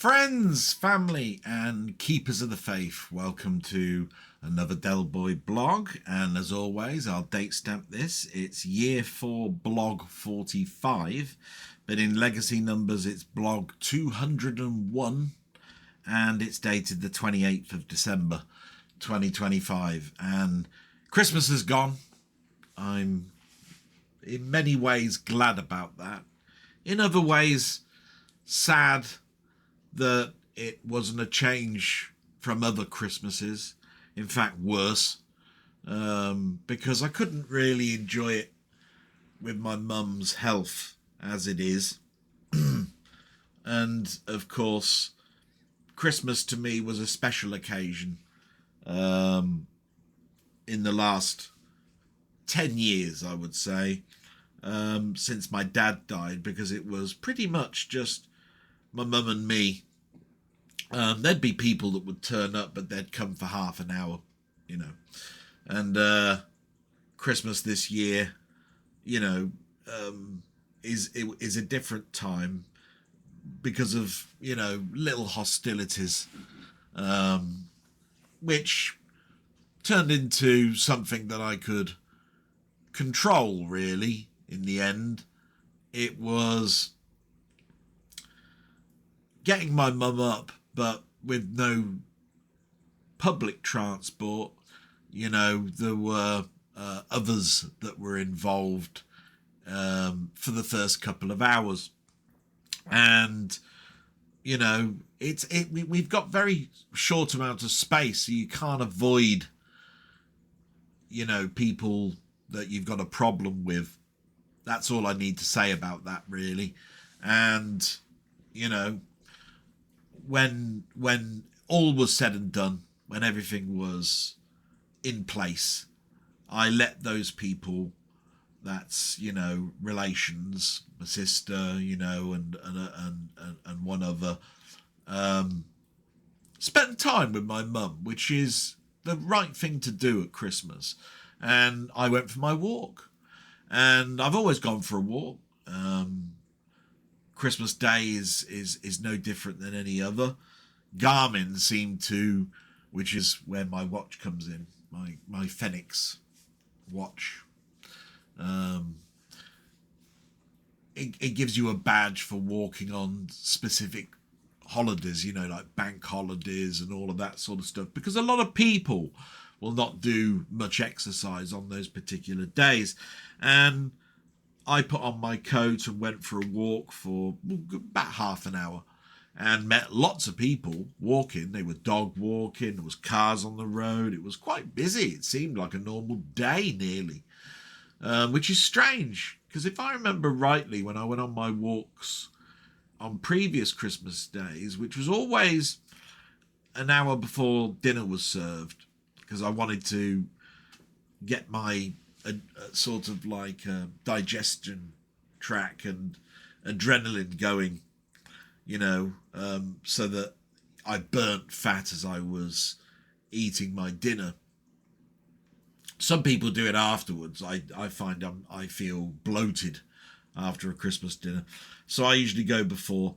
Friends, family and keepers of the faith, welcome to another Del Boy blog, and as always I'll date stamp this. It's year 4 blog 45, but in legacy numbers it's blog 201 and it's dated the 28th of December 2025, and Christmas is gone. I'm in many ways glad about that, in other ways sad that it wasn't a change from other Christmases. In fact, worse, because I couldn't really enjoy it with my mum's health as it is. And of course, Christmas to me was a special occasion in the last 10 years, I would say, since my dad died, because it was pretty much just my mum and me. There'd be people that would turn up, but they'd come for half an hour, you know. And Christmas this year, you know, is a different time because of, you know, little hostilities, which turned into something that I could control, really, in the end. It was getting my mum up, but with no public transport. You know, there were others that were involved for the first couple of hours. And, you know, we've got very short amount of space, so you can't avoid, you know, people that you've got a problem with. That's all I need to say about that, really. And, you know, when all was said and done, when everything was in place, I let those people, that's, you know, relations, my sister, you know, and one other, spend time with my mum, which is the right thing to do at Christmas. And I went for my walk, and I've always gone for a walk. Christmas Day is no different than any other. Garmin seemed to, which is where my watch comes in, my Phoenix watch. It gives you a badge for walking on specific holidays, you know, like bank holidays and all of that sort of stuff, because a lot of people will not do much exercise on those particular days. And I put on my coat and went for a walk for about half an hour and met lots of people walking. They were dog walking, there was cars on the road. It was quite busy. It seemed like a normal day nearly, which is strange, because if I remember rightly, when I went on my walks on previous Christmas days, which was always an hour before dinner was served, because I wanted to get my a sort of like a digestion track and adrenaline going, you know, so that I burnt fat as I was eating my dinner. Some people do it afterwards. I find I feel bloated after a Christmas dinner, so I usually go before.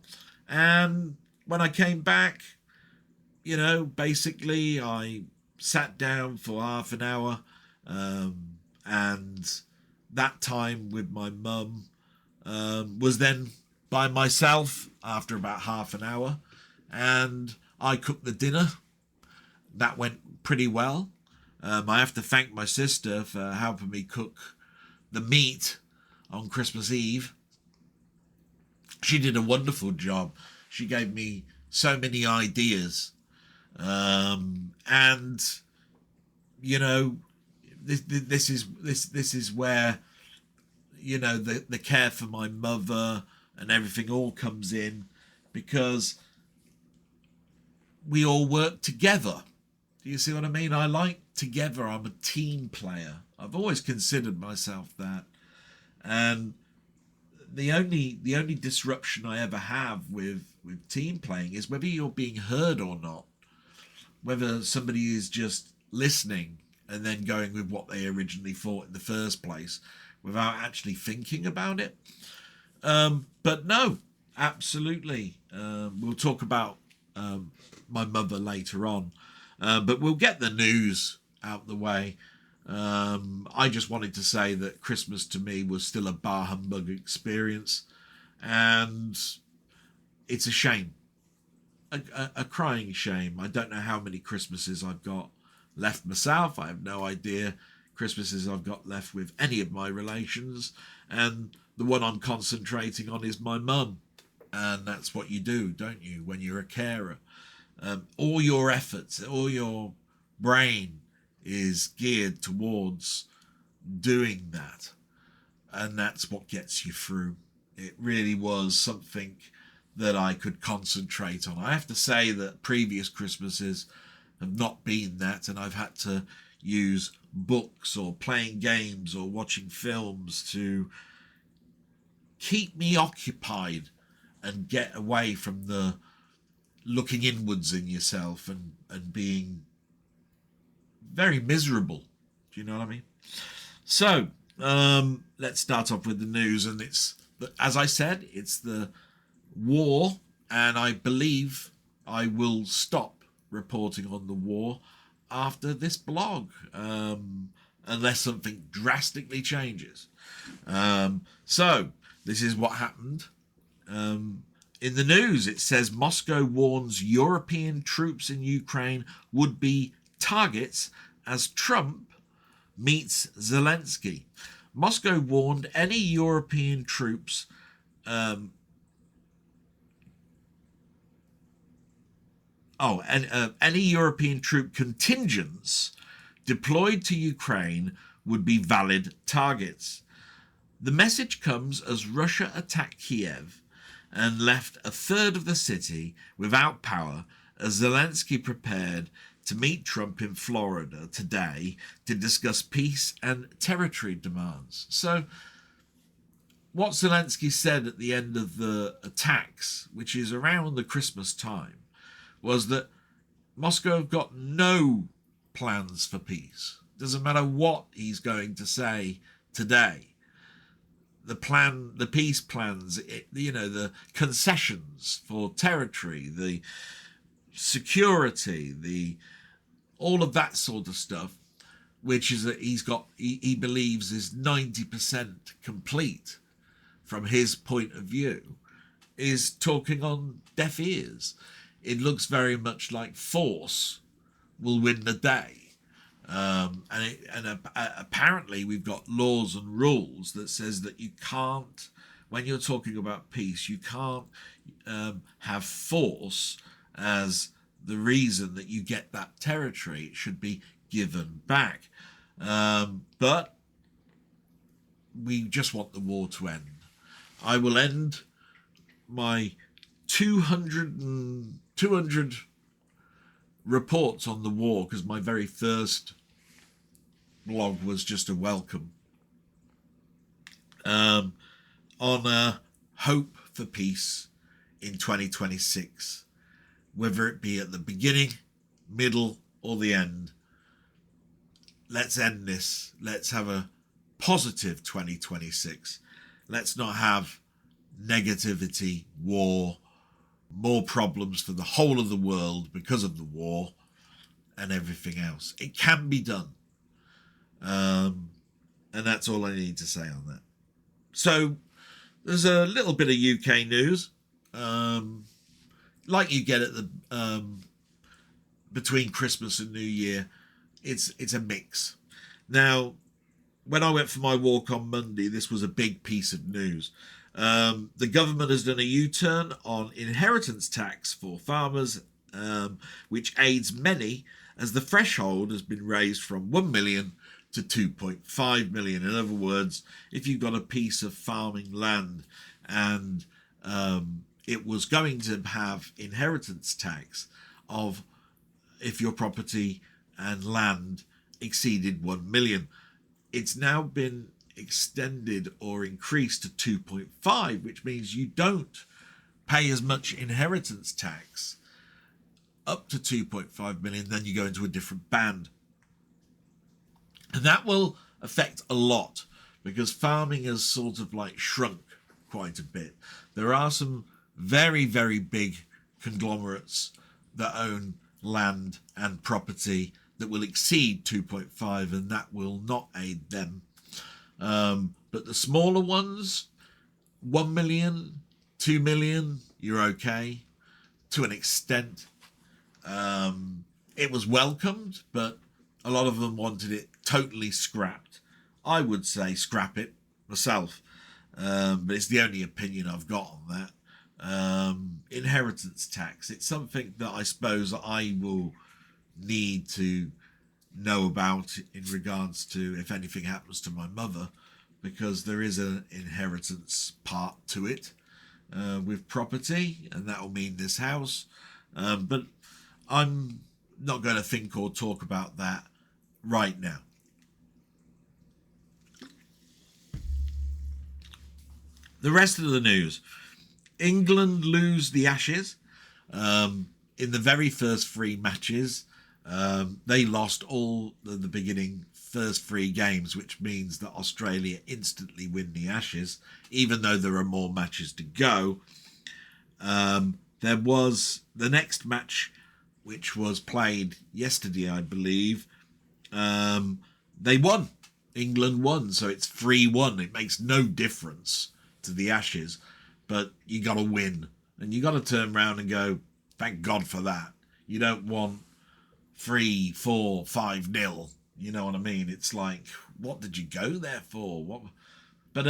And when I came back, you know, basically I sat down for half an hour, and that time with my mum was then by myself after about half an hour, and I cooked the dinner. That went pretty well. I have to thank my sister for helping me cook the meat on Christmas Eve. She did a wonderful job. She gave me so many ideas, and you know, this is where, you know, the care for my mother and everything all comes in, because we all work together. Do you see what I mean? I like together. I'm a team player. I've always considered myself that. And the only disruption I ever have with team playing is whether you're being heard or not, whether somebody is just listening and then going with what they originally thought in the first place without actually thinking about it. But no, absolutely. We'll talk about my mother later on, but we'll get the news out the way. I just wanted to say that Christmas to me was still a bar humbug experience, and it's a shame, a crying shame. I don't know how many Christmases I've got left myself. I have no idea Christmases I've got left with any of my relations, and the one I'm concentrating on is my mum. And that's what you do, don't you, when you're a carer? All your efforts, all your brain is geared towards doing that, and that's what gets you through. It really was something that I could concentrate on. I have to say that previous Christmases have not been that, and I've had to use books or playing games or watching films to keep me occupied and get away from the looking inwards in yourself and being very miserable. Do you know what I mean? So let's start off with the news, and it's, as I said, it's the war, and I believe I will stop reporting on the war after this blog, unless something drastically changes. So this is what happened. In the news, it says Moscow warns European troops in Ukraine would be targets as Trump meets Zelensky. Moscow warned any European troops any European troop contingents deployed to Ukraine would be valid targets. The message comes as Russia attacked Kiev and left a third of the city without power as Zelensky prepared to meet Trump in Florida today to discuss peace and territory demands. So what Zelensky said at the end of the attacks, which is around the Christmas time, was that Moscow have got no plans for peace. Doesn't matter what he's going to say today. The peace plans, the concessions for territory, the security, all of that sort of stuff, which is that he believes is 90% complete from his point of view, is talking on deaf ears. It looks very much like force will win the day. Apparently we've got laws and rules that says that you can't, when you're talking about peace, you can't have force as the reason that you get that territory. It should be given back. But we just want the war to end. I will end my 200 reports on the war, because my very first blog was just a welcome, on a hope for peace in 2026, whether it be at the beginning, middle, or the end. Let's end this. Let's have a positive 2026. Let's not have negativity, war, more problems for the whole of the world because of the war and everything else. It can be done. And that's all I need to say on that. So there's a little bit of UK news, like you get at the between Christmas and New Year. It's a mix. Now, when I went for my walk on Monday, this was a big piece of news. The government has done a U-turn on inheritance tax for farmers, which aids many, as the threshold has been raised from 1 million to 2.5 million. In other words, if you've got a piece of farming land and it was going to have inheritance tax of if your property and land exceeded 1 million. It's now been extended or increased to 2.5, which means you don't pay as much inheritance tax up to 2.5 million, then you go into a different band. And that will affect a lot because farming has sort of like shrunk quite a bit. There are some very, very big conglomerates that own land and property that will exceed 2.5, and that will not aid them. But the smaller ones, 1 million, 2 million, you're okay to an extent. It was welcomed, but a lot of them wanted it totally scrapped. I would say scrap it myself, but it's the only opinion I've got on that. Inheritance tax, it's something that I suppose I will need to know about in regards to if anything happens to my mother, because there is an inheritance part to it with property, and that will mean this house. But I'm not going to think or talk about that right now. The rest of the news. England lose the Ashes. In the very first 3 matches, they lost all the beginning first 3 games, which means that Australia instantly win the Ashes, even though there are more matches to go. There was the next match, which was played yesterday, I believe. They won. England won, so it's 3-1. It makes no difference to the Ashes, but you got to win, and you got to turn around and go, thank God for that. You don't want 3, 4, 5-0. You know what I mean? It's like, what did you go there for? What? But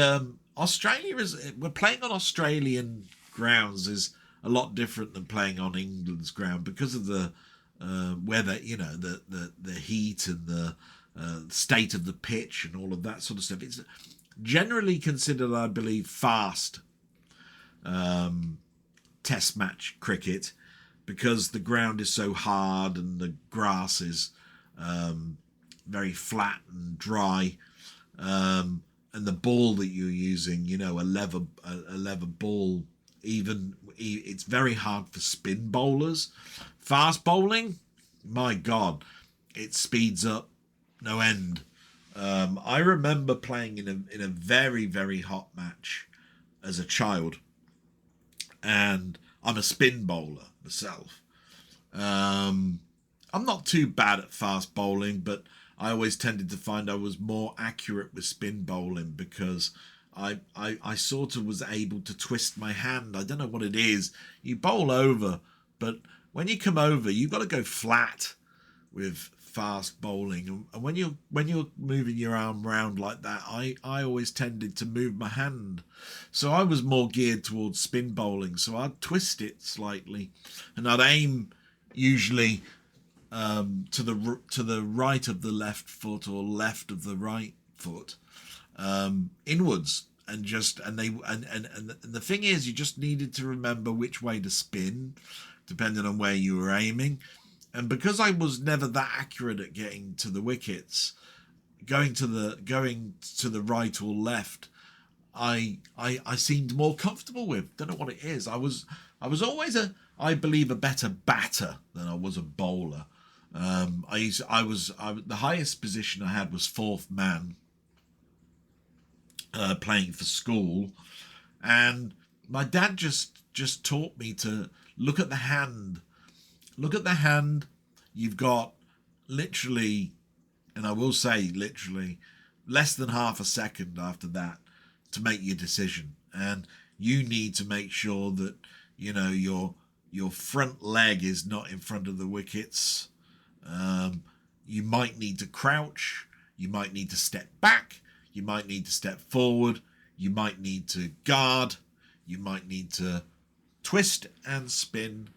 Australia we're playing on Australian grounds is a lot different than playing on England's ground because of the weather, you know, the heat and the state of the pitch and all of that sort of stuff. It's generally considered, I believe, fast test match cricket because the ground is so hard and the grass is very flat and dry, and the ball that you're using, you know, a leather ball, it's very hard for spin bowlers. Fast bowling, my God, it speeds up no end. I remember playing in a very, very hot match as a child, and I'm a spin bowler myself. I'm not too bad at fast bowling, but I always tended to find I was more accurate with spin bowling because I sort of was able to twist my hand. I don't know what it is. You bowl over, but when you come over, you've got to go flat with fast bowling. And when you're moving your arm around like that, I always tended to move my hand. So I was more geared towards spin bowling. So I'd twist it slightly, and I'd aim usually to the right of the left foot or left of the right foot, inwards, and the thing is, you just needed to remember which way to spin depending on where you were aiming. And because I was never that accurate at getting to the wickets, going to the right or left, I seemed more comfortable with. Don't know what it is. I was always I believe a better batter than I was a bowler. The highest position I had was 4th man, playing for school, and my dad just taught me to look at the hand. Look at the hand. You've got literally, and I will say literally, less than half a second after that to make your decision, and you need to make sure that, you know, your front leg is not in front of the wickets. You might need to crouch. You might need to step back. You might need to step forward. You might need to guard. You might need to twist and spin.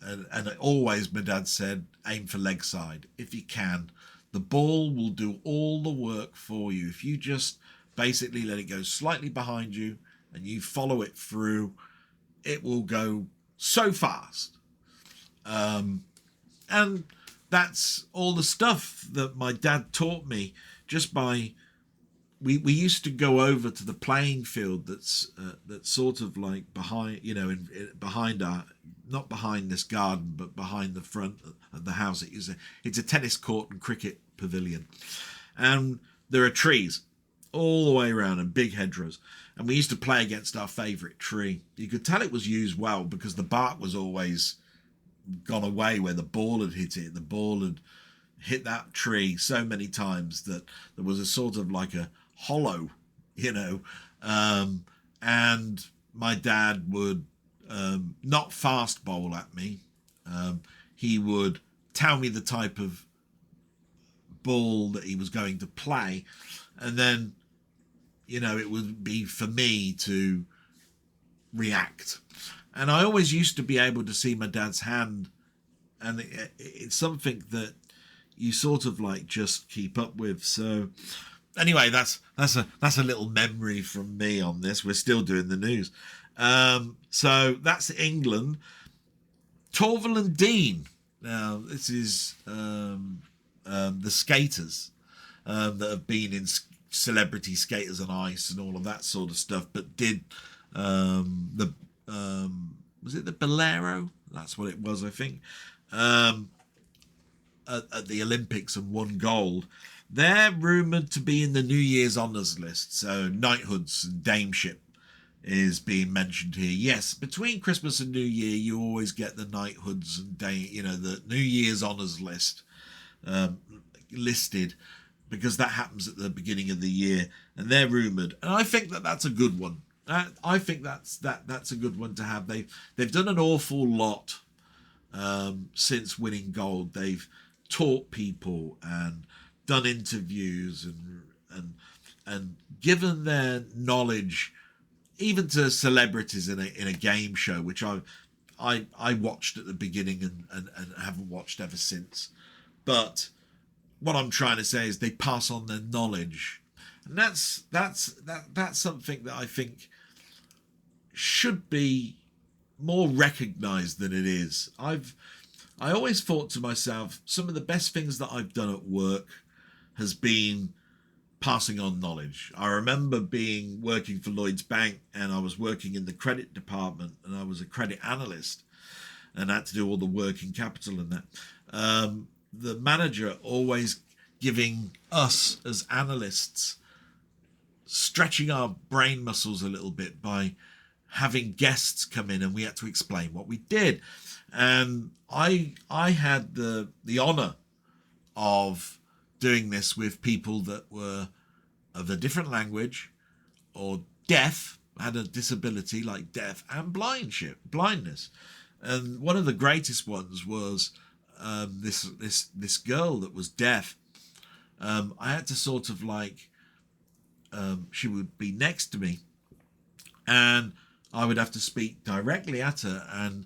And always, my dad said, aim for leg side if you can. The ball will do all the work for you. If you just basically let it go slightly behind you and you follow it through, it will go so fast. And that's all the stuff that my dad taught me just by... We used to go over to the playing field that's sort of like behind, you know, behind our, not behind this garden, but behind the front of the house. It's a tennis court and cricket pavilion, and there are trees all the way around, and big hedgerows. And we used to play against our favourite tree. You could tell it was used well because the bark was always gone away where the ball had hit it. The ball had hit that tree so many times that there was a sort of like a hollow, you know. And my dad would not fast bowl at me. He would tell me the type of ball that he was going to play, and then, you know, it would be for me to react. And I always used to be able to see my dad's hand, and it's something that you sort of like just keep up with. So anyway, that's a little memory from me on this. We're still doing the news. So that's England. Torval and Dean. Now this is the skaters that have been in Celebrity Skaters on Ice and all of that sort of stuff, but did was it the Bolero? That's what it was, I think. At the Olympics and won gold. They're rumoured to be in the New Year's honours list. So knighthoods and dameship is being mentioned here. Yes, between Christmas and New Year, you always get the knighthoods and the New Year's honours list listed, because that happens at the beginning of the year, and they're rumoured. And I think that that's a good one. I think that's a good one to have. They've done an awful lot since winning gold. They've taught people and done interviews and given their knowledge even to celebrities in a game show, which I watched at the beginning and haven't watched ever since. But what I'm trying to say is they pass on their knowledge, and that's something that I think should be more recognised than it is. I always thought to myself, some of the best things that I've done at work has been passing on knowledge. I remember working for Lloyd's Bank, and I was working in the credit department, and I was a credit analyst, and I had to do all the working capital and that. The manager always giving us as analysts, stretching our brain muscles a little bit by having guests come in, and we had to explain what we did. And I had the honour of doing this with people that were of a different language or deaf, had a disability like deaf and blindness. And one of the greatest ones was this girl that was deaf. I had to sort of like, she would be next to me, and I would have to speak directly at her and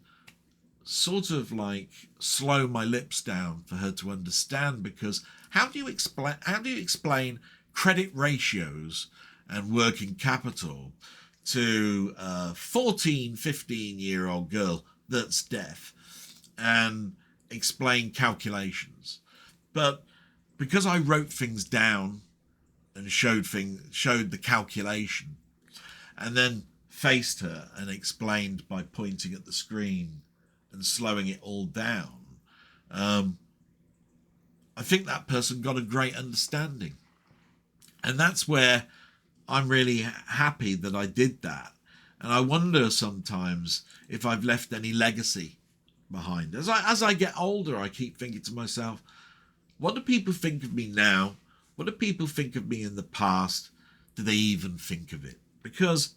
sort of like slow my lips down for her to understand, because how do you explain credit ratios and working capital to a 15-year-old girl that's deaf, and explain calculations? But because I wrote things down and showed the calculation, and then faced her and explained by pointing at the screen and slowing it all down, I think that person got a great understanding. And that's where I'm really happy that I did that. And I wonder sometimes if I've left any legacy behind. As I get older, I keep thinking to myself, what do people think of me now? What do people think of me in the past? Do they even think of it? Because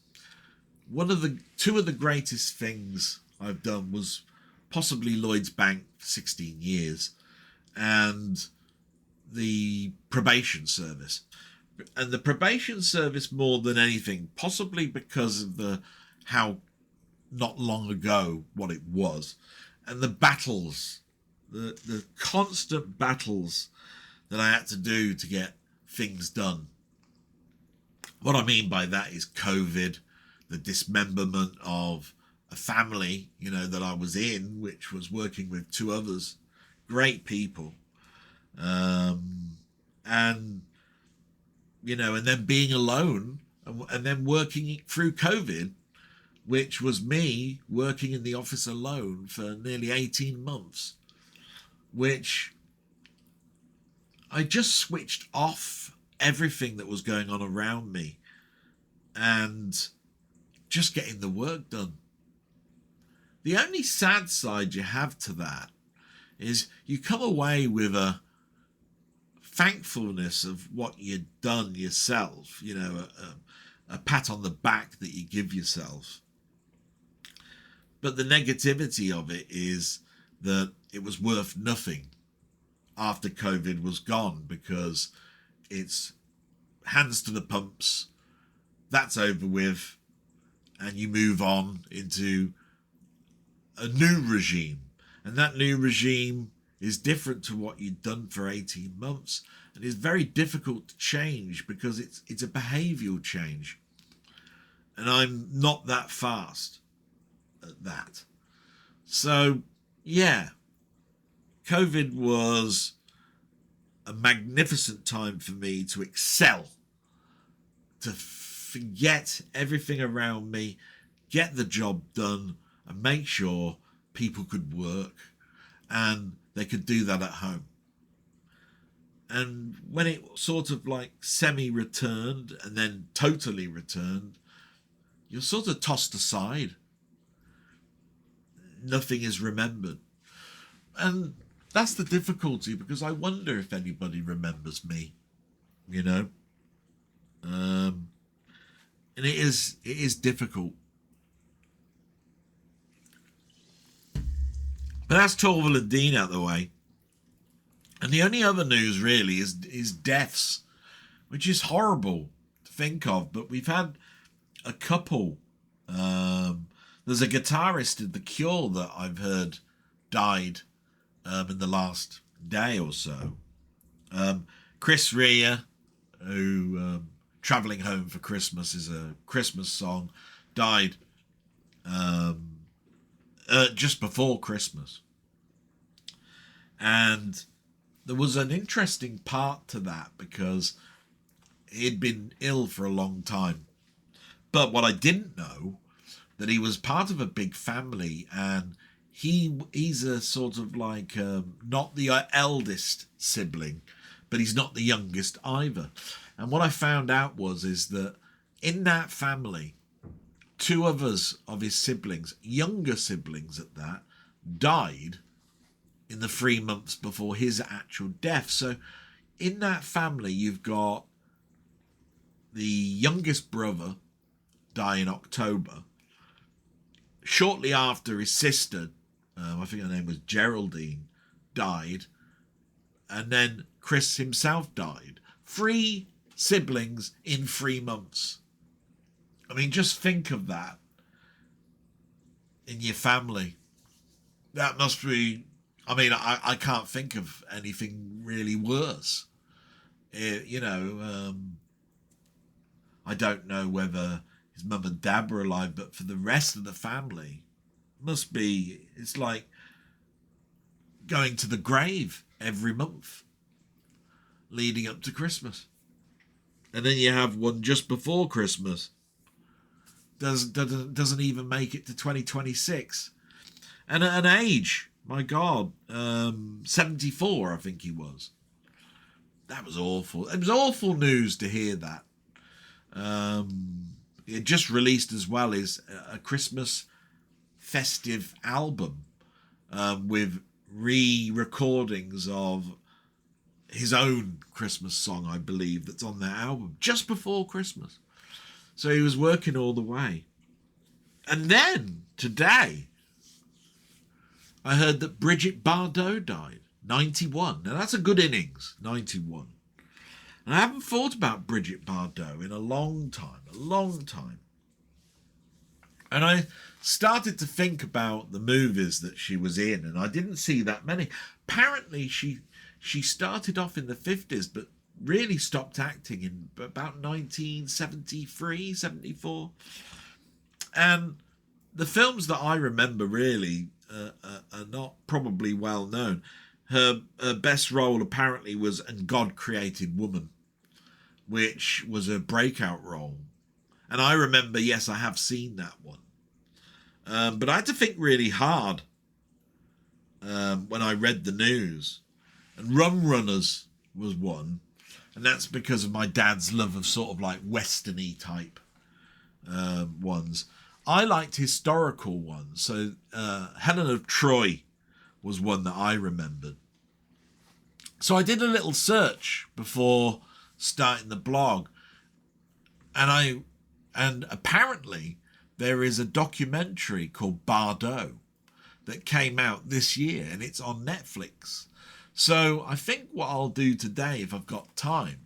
two of the greatest things I've done was possibly Lloyd's Bank for 16 years and the probation service. And the probation service, more than anything, possibly because of how not long ago what it was, and the battles, the constant battles that I had to do to get things done. What I mean by that is COVID, the dismemberment of a family, that I was in, which was working with two others, great people, and then being alone, and then working through COVID, which was me working in the office alone for nearly 18 months, which I just switched off everything that was going on around me and just getting the work done. The only sad side you have to that is you come away with a thankfulness of what you've done yourself, you know, a pat on the back that you give yourself. But the negativity of it is that it was worth nothing after COVID was gone, because it's hands to the pumps, that's over with, and you move on into a new regime. And that new regime is different to what you'd done for 18 months, and is very difficult to change because it's a behavioural change. And I'm not that fast at that. So, yeah, COVID was a magnificent time for me to excel, to forget everything around me, get the job done, and make sure people could work and they could do that at home. And when it sort of like semi-returned and then totally returned, you're sort of tossed aside. Nothing is remembered. And that's the difficulty, because I wonder if anybody remembers me, you know. And it is difficult. But that's Torval and Dean out the way. And the only other news really is deaths, which is horrible to think of. But we've had a couple. There's a guitarist in The Cure that I've heard died in the last day or so. Chris Rea, who Travelling Home for Christmas is a Christmas song, died just before Christmas. And there was an interesting part to that, because he'd been ill for a long time. But what I didn't know, that he was part of a big family, and he's a sort of like not the eldest sibling, but he's not the youngest either. And what I found out is that in that family, two others of his siblings, younger siblings at that, died in the 3 months before his actual death. So in that family, you've got the youngest brother die in October. Shortly after, his sister, I think her name was Geraldine, died. And then Chris himself died. 3 siblings in 3 months. I mean, just think of that in your family. That must be, I mean, I can't think of anything really worse. You know, I don't know whether his mum and dad were alive, but for the rest of the family, must be, it's like going to the grave every month leading up to Christmas. And then you have one just before Christmas. Doesn't even make it to 2026. And at an age, my God, 74, I think he was. That was awful. It was awful news to hear that. It just released as well is a Christmas festive album with re-recordings of his own Christmas song, I believe, that's on that album just before Christmas. So he was working all the way. And then today, I heard that Brigitte Bardot died, 91. Now that's a good innings, 91. And I haven't thought about Brigitte Bardot in a long time. And I started to think about the movies that she was in, and I didn't see that many. Apparently she started off in the 50s, but really stopped acting in about 1973, 74. And the films that I remember really are not probably well known. Her best role apparently was in God Created Woman, which was a breakout role. And I remember, yes, I have seen that one. But I had to think really hard when I read the news. And Rum Runners was one. And that's because of my dad's love of sort of like western-y type ones. I liked historical ones. So Helen of Troy was one that I remembered. So I did a little search before starting the blog, and apparently there is a documentary called Bardot that came out this year, and it's on Netflix. So I think what I'll do today, if I've got time,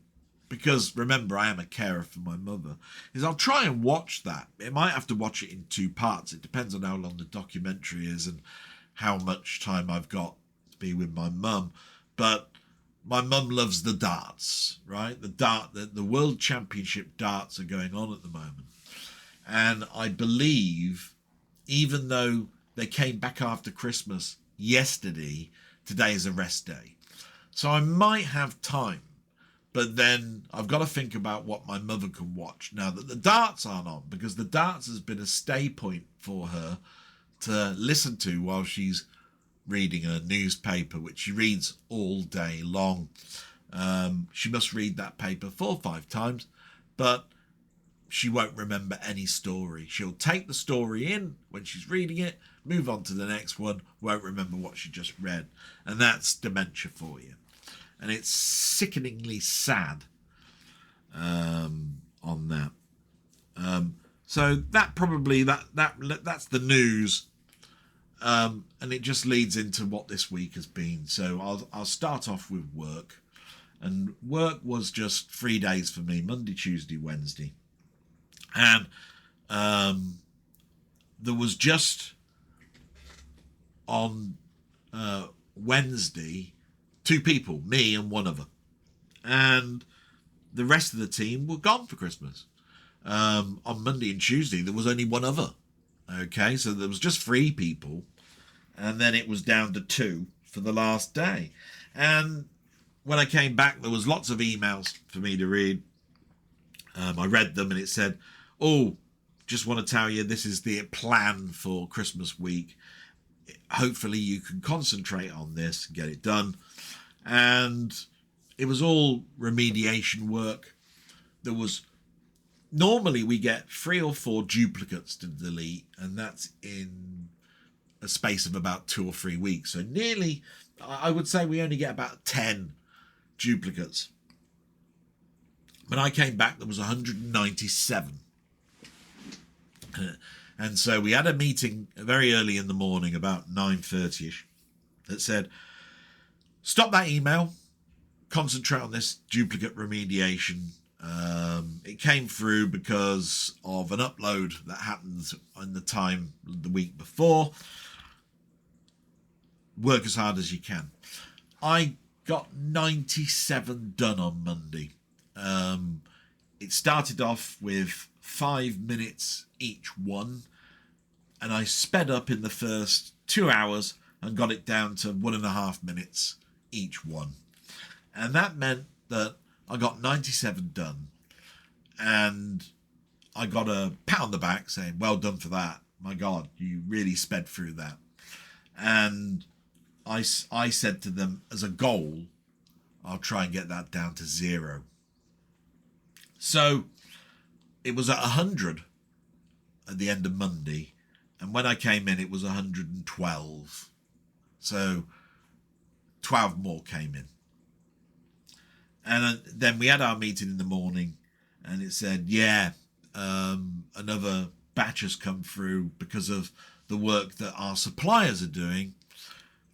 because remember I am a carer for my mother, is I'll try and watch that. I might have to watch it in 2 parts. It depends on how long the documentary is and how much time I've got to be with my mum. But my mum loves the darts, right? The World Championship darts are going on at the moment. And I believe, even though they came back after Christmas yesterday, today is a rest day. So I might have time, but then I've got to think about what my mother can watch now that the darts aren't on, because the darts has been a stay point for her to listen to while she's reading a newspaper, which she reads all day long. She must read that paper 4 or 5 times, but she won't remember any story. She'll take the story in when she's reading it, move on to the next one, won't remember what she just read. And that's dementia for you. And it's sickeningly sad on that. So that probably, that's the news. And it just leads into what this week has been. So I'll start off with work. And work was just 3 days for me, Monday, Tuesday, Wednesday. And there was just on Wednesday 2 people, me and one other. And the rest of the team were gone for Christmas. On Monday and Tuesday, there was only one other. Okay, so there was just 3 people. And then it was down to 2 for the last day. And when I came back, there was lots of emails for me to read. I read them and it said, oh, just want to tell you, this is the plan for Christmas week. Hopefully you can concentrate on this and get it done. And it was all remediation work. There was, normally we get 3 or 4 duplicates to delete, and that's in a space of about 2 or 3 weeks. So nearly, I would say we only get about 10 duplicates. When I came back, there was 197. And so we had a meeting very early in the morning, about 9:30ish, that said, stop that email, concentrate on this duplicate remediation. It came through because of an upload that happened in the time the week before. Work as hard as you can. I got 97 done on Monday. It started off with 5 minutes each one, and I sped up in the first 2 hours and got it down to 1.5 minutes each one. And that meant that I got 97 done, and I got a pat on the back saying, well done for that. My God, you really sped through that. And I said to them, as a goal, I'll try and get that down to 0. So it was at 100 at the end of Monday, and when I came in, it was 112. So 12 more came in. And then we had our meeting in the morning, and it said, yeah, another batch has come through because of the work that our suppliers are doing.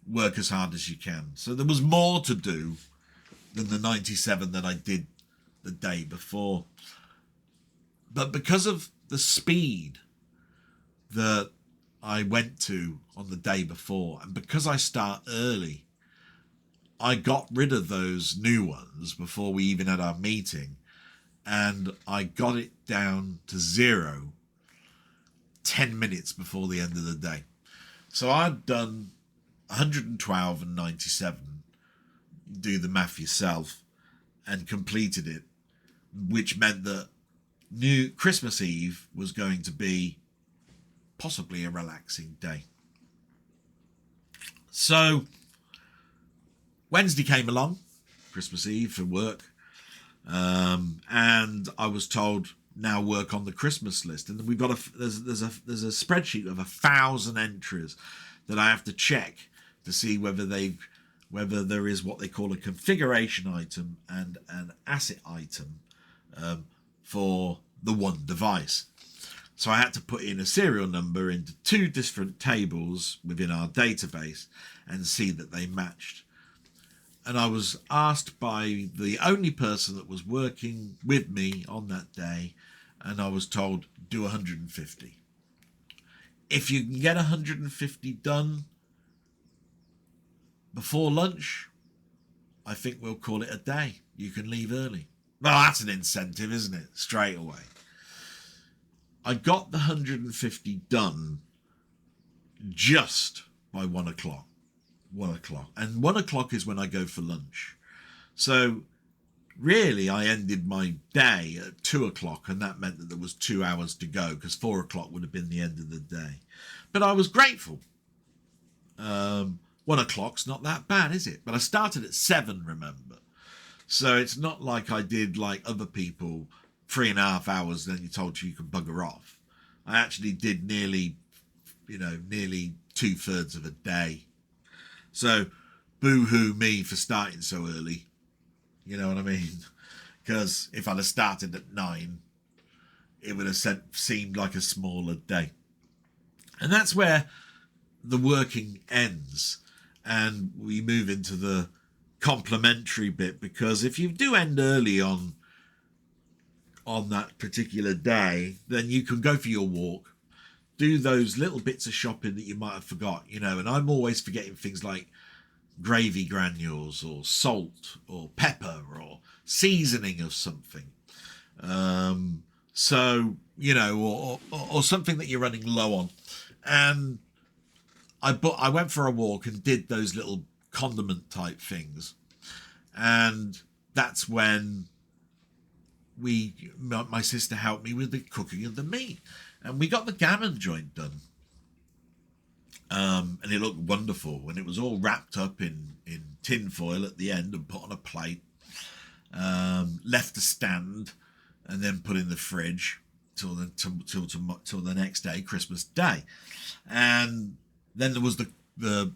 Work as hard as you can. So there was more to do than the 97 that I did the day before. But because of the speed that I went to on the day before, and because I start early, I got rid of those new ones before we even had our meeting, and I got it down to 0 10 minutes before the end of the day. So I'd done 112 and 97, do the math yourself, and completed it, which meant that New Christmas Eve was going to be possibly a relaxing day. So Wednesday came along, Christmas Eve for work, And I was told, now work on the Christmas list. And we've got there's a spreadsheet of 1,000 entries that I have to check to see whether there is what they call a configuration item and an asset item for the one device. So I had to put in a serial number into 2 different tables within our database and see that they matched. And I was asked by the only person that was working with me on that day, and I was told, do 150. If you can get 150 done before lunch, I think we'll call it a day. You can leave early. Well, that's an incentive, isn't it? Straight away. I got the 150 done just by 1 o'clock. 1 o'clock. And 1 o'clock is when I go for lunch. So really, I ended my day at 2 o'clock, and that meant that there was 2 hours to go, because 4 o'clock would have been the end of the day. But I was grateful. 1 o'clock's not that bad, is it? But I started at 7, remember? So it's not like I did like other people, 3.5 hours, then you're told you can bugger off. I actually did nearly 2/3 of a day. So boo-hoo me for starting so early. You know what I mean? Because if I'd have started at 9, it would have seemed like a smaller day. And that's where the working ends. And we move into the complimentary bit, because if you do end early on that particular day, then you can go for your walk, do those little bits of shopping that you might have forgot, and I'm always forgetting things like gravy granules or salt or pepper or seasoning of something. Or something that you're running low on. And I went for a walk and did those little condiment type things. And that's when my sister helped me with the cooking of the meat. And we got the gammon joint done. And it looked wonderful. And it was all wrapped up in tin foil at the end and put on a plate. Left to stand and then put in the fridge till the next day, Christmas Day. And then there was the bird,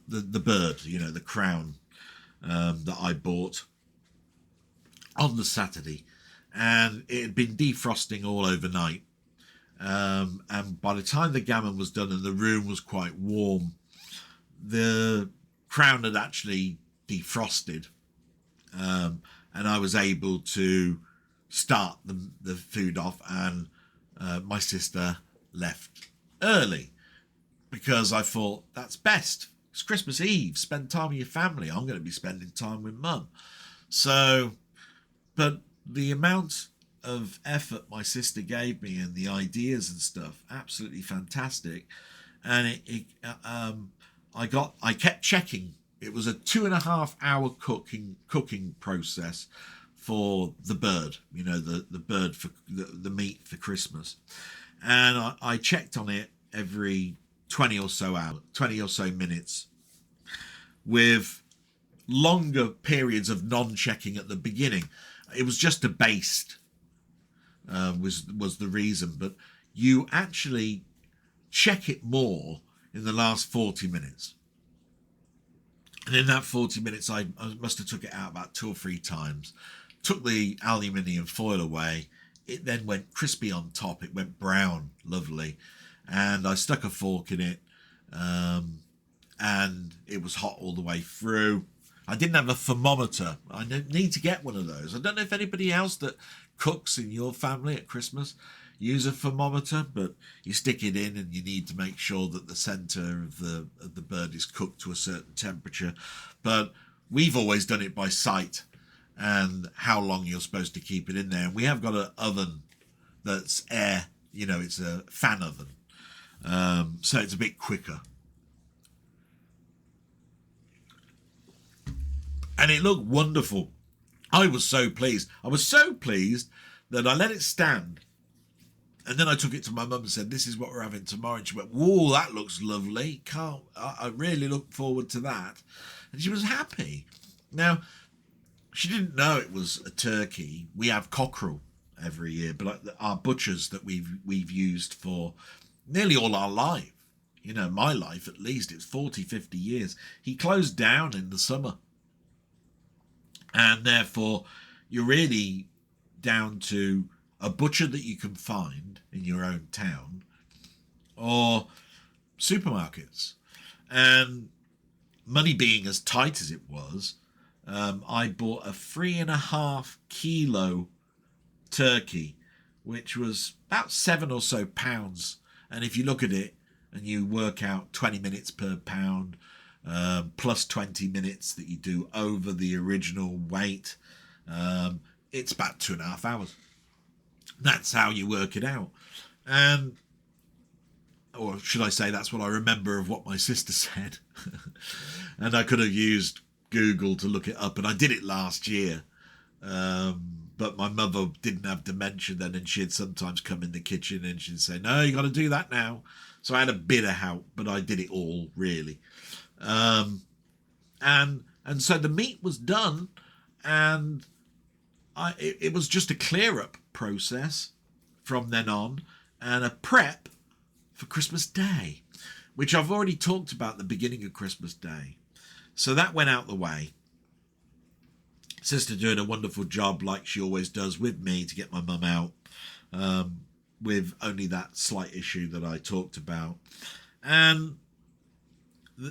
the crown that I bought on the Saturday, and it had been defrosting all overnight. And by the time the gammon was done and the room was quite warm, the crown had actually defrosted, and I was able to start the food off, and my sister left early because I thought that's best. It's Christmas Eve, spend time with your family. I'm going to be spending time with Mum. So, but the amount of effort my sister gave me and the ideas and stuff, absolutely fantastic. And I kept checking. It was a 2.5 hour cooking process for the bird, the bird for the meat for Christmas. And I checked on it every 20 or so minutes, with longer periods of non-checking at the beginning. It was just a baste, was the reason, but you actually check it more in the last 40 minutes. And in that 40 minutes, I must have took it out about 2 or 3 times, took the aluminium foil away. It then went crispy on top. It went brown, lovely. And I stuck a fork in it, and it was hot all the way through. I didn't have a thermometer. I need to get one of those. I don't know if anybody else that cooks in your family at Christmas use a thermometer, but you stick it in and you need to make sure that the center of the bird is cooked to a certain temperature. But we've always done it by sight and how long you're supposed to keep it in there. And we have got an oven that's air, it's a fan oven. So it's a bit quicker. And it looked wonderful. I was so pleased. I was so pleased that I let it stand. And then I took it to my mum and said, this is what we're having tomorrow. And she went, whoa, that looks lovely. I really look forward to that. And she was happy. Now, She didn't know it was a turkey. We have cockerel every year, but our butchers that we've used for nearly all our life, you know, my life at least, it's 40, 50 years. He closed down in the summer. And therefore, you're really down to a butcher that you can find in your own town or supermarkets. And money being as tight as it was, I bought a 3.5 kilo turkey, which was about £7 or so. And if you look at it and you work out 20 minutes per pound, plus 20 minutes that you do over the original weight, it's about 2.5 hours. That's how you work it out. And, or should I say, that's what I remember of what my sister said. And I could have used Google to look it up, and I did it last year. But my mother didn't have dementia then, and she'd sometimes come in the kitchen and she'd say, no, you got to do that now. So I had a bit of help, but I did it all, really. And so the meat was done, and it was just a clear up process from then on, and a prep for Christmas Day, which I've already talked about at the beginning of Christmas Day. So that went out the way. Sister doing a wonderful job, like she always does with me, to get my mum out, with only that slight issue that I talked about. And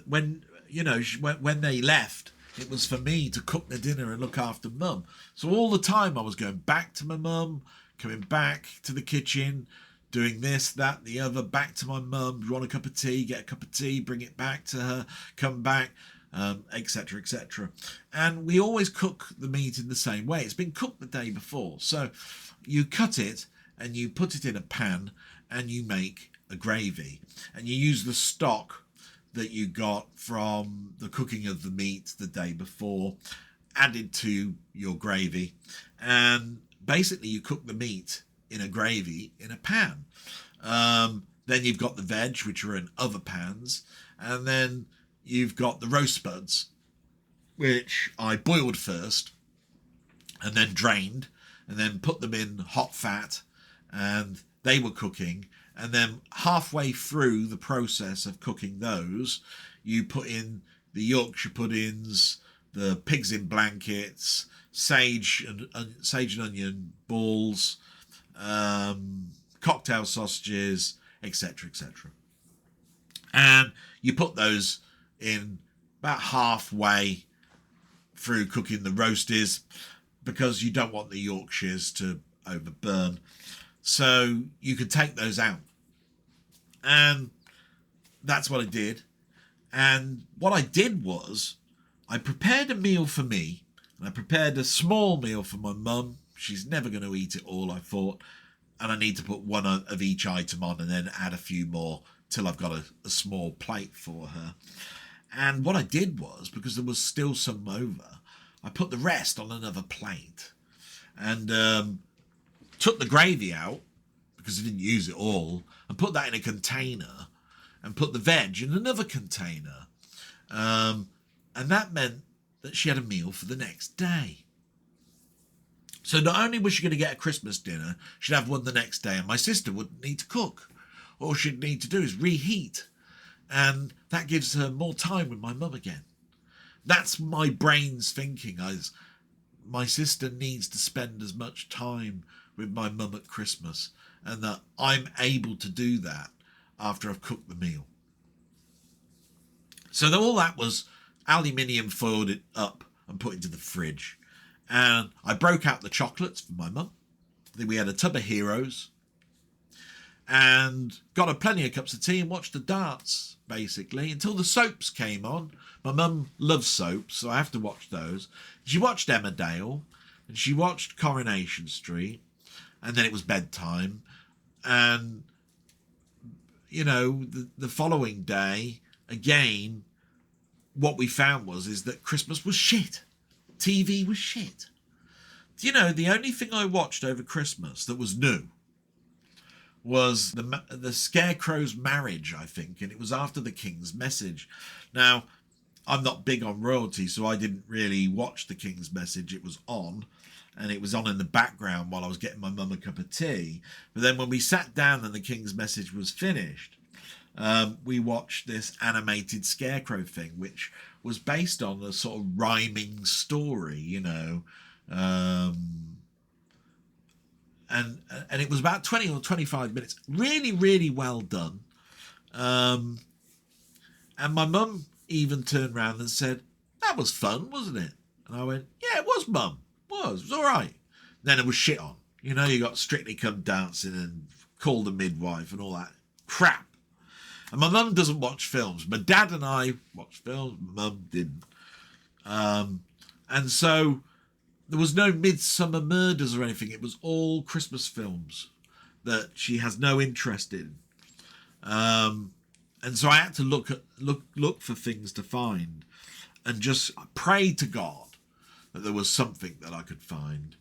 when, you know, when they left, it was for me to cook the dinner and look after mum. So all the time I was going back to my mum, coming back to the kitchen, doing this, that, the other, back to my mum. You want a cup of tea? Get a cup of tea, bring it back to her, come back, etc., etc. And we always cook the meat in the same way. It's been cooked the day before. So you cut it and you put it in a pan and you make a gravy. And you use the stock that you got from the cooking of the meat the day before, added to your gravy. And basically you cook the meat in a gravy in a pan. Then you've got the veg, which are in other pans. And then you've got the roast spuds, which I boiled first and then drained and then put them in hot fat, and they were cooking. And then halfway through the process of cooking those, you put in the Yorkshire puddings, the pigs in blankets, sage and onion balls, cocktail sausages, etc., etc. And you put those in about halfway through cooking the roasties, because you don't want the Yorkshires to overburn. So you could take those out. And that's what I did. And what I did was I prepared a meal for me, and I prepared a small meal for my mum. She's never going to eat it all, I thought. And I need to put one of each item on and then add a few more till I've got a small plate for her. And what I did was, because there was still some over, I put the rest on another plate and took the gravy out, because I didn't use it all, and put that in a container and put the veg in another container. And that meant that she had a meal for the next day. So not only was she going to get a Christmas dinner, she'd have one the next day, and my sister wouldn't need to cook. All she'd need to do is reheat. And that gives her more time with my mum again. That's my brain's thinking. My sister needs to spend as much time with my mum at Christmas, and that I'm able to do that after I've cooked the meal. So all that was aluminium foiled it up and put into the fridge. And I broke out the chocolates for my mum. Then we had a tub of Heroes and got her plenty of cups of tea and watched the darts, basically, until the soaps came on. My mum loves soaps, so I have to watch those. She watched Emmerdale, and she watched Coronation Street, and then it was bedtime. And, you know, the following day, again, what we found is that Christmas was shit. TV was shit. You know, the only thing I watched over Christmas that was new was the Scarecrow's marriage, I think, and it was after the King's Message. Now, I'm not big on royalty, so I didn't really watch The King's Message. It was on, and it was on in the background while I was getting my mum a cup of tea. But then when we sat down and The King's Message was finished, we watched this animated Scarecrow thing, which was based on a sort of rhyming story, you know. And it was about 20 or 25 minutes. Really, really well done. And my mum even turned around and said, "That was fun, wasn't it?" And I went, "Yeah, it was, Mum. It was all right." Then it was shit on. You know, you got Strictly Come Dancing and Call the Midwife and all that crap. And my mum doesn't watch films. My dad and I watched films. My mum didn't. And so there was no Midsummer Murders or anything. It was all Christmas films that she has no interest in. And so I had to look for things to find, and just pray to God that there was something that I could find.